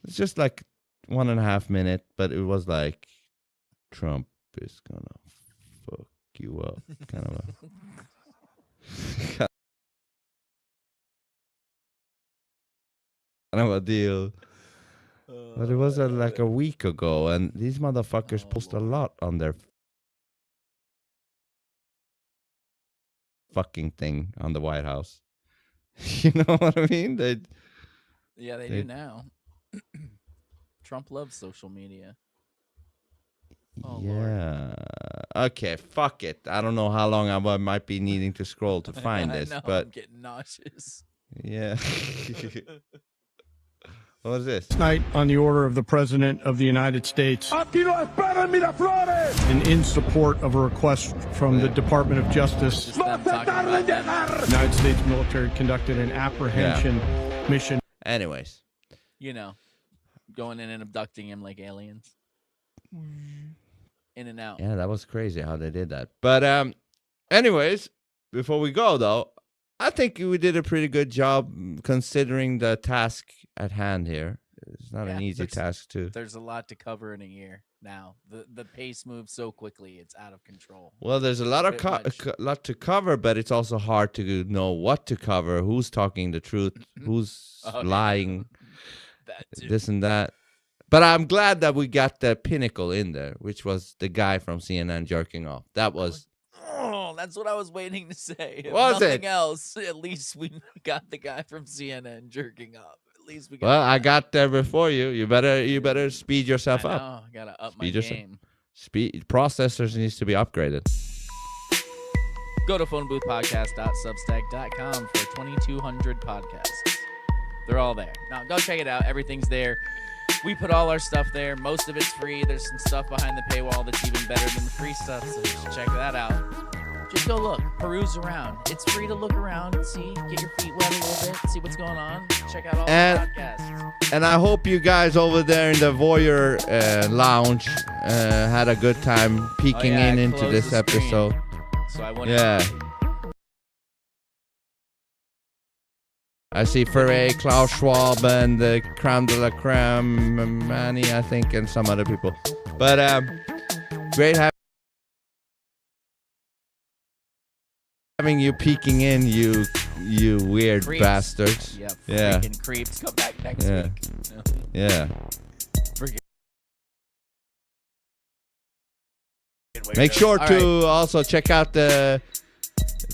it's just like 1.5 minutes, but it was like Trump is gonna fuck you up kind of a kind of a deal. But it was like a week ago, and these motherfuckers post a lot on their fucking thing on the White House. You know what I mean? They do now. Trump loves social media. Oh, yeah. Okay, fuck it. I don't know how long I might be needing to scroll to find this, I know, but I'm getting nauseous. yeah. What is this? Tonight, on the order of the President of the United States, and in support of a request from the Department of Justice, the United States military conducted an apprehension mission. Anyways. You know, going in and abducting him like aliens. In and out. Yeah, that was crazy how they did that. But anyways, before we go though, I think we did a pretty good job considering the task at hand here. It's not an easy task too. There's a lot to cover in a year now. The pace moves so quickly, it's out of control. Well, there's a lot of lot to cover, but it's also hard to know what to cover, who's talking the truth, who's lying, this and that. But I'm glad that we got the pinnacle in there, which was the guy from CNN jerking off. That was Oh, that's what I was waiting to say. If Was nothing it? else, at least we got the guy from CNN jerking up. At least we got. Well, I got there before you. You better speed yourself I up. know, I gotta up Speed my yourself. game. Speed processors needs to be upgraded. Go to phoneboothpodcast.substack.com for 2,200 podcasts. They're all there. Now, go check it out. Everything's there. We put all our stuff there. Most of it's free. There's some stuff behind the paywall that's even better than the free stuff, so just check that out. Just go look. Peruse around. It's free to look around, see, get your feet wet a little bit, see what's going on. Check out all the podcasts. And I hope you guys over there in the voyeur lounge had a good time peeking into closed this the screen, episode. So I went I see Ferre, Klaus Schwab, and the Creme de la Creme, Manny, I think, and some other people. But great having you peeking in, you weird creeps. bastards. Yep, Yeah. freaking creeps. Come back next week. Yeah. Freaking Make sure All to also check out the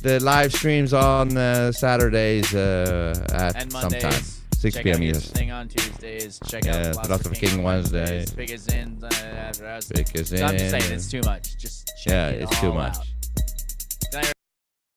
live streams on Saturdays at and sometime Mondays. 6 Check p.m. out your Yes. thing on Tuesdays. Check out Lots of King Wednesday. Big as in. Big as So I'm just saying in. it's too much. Just check Yeah, it it's too all much. out.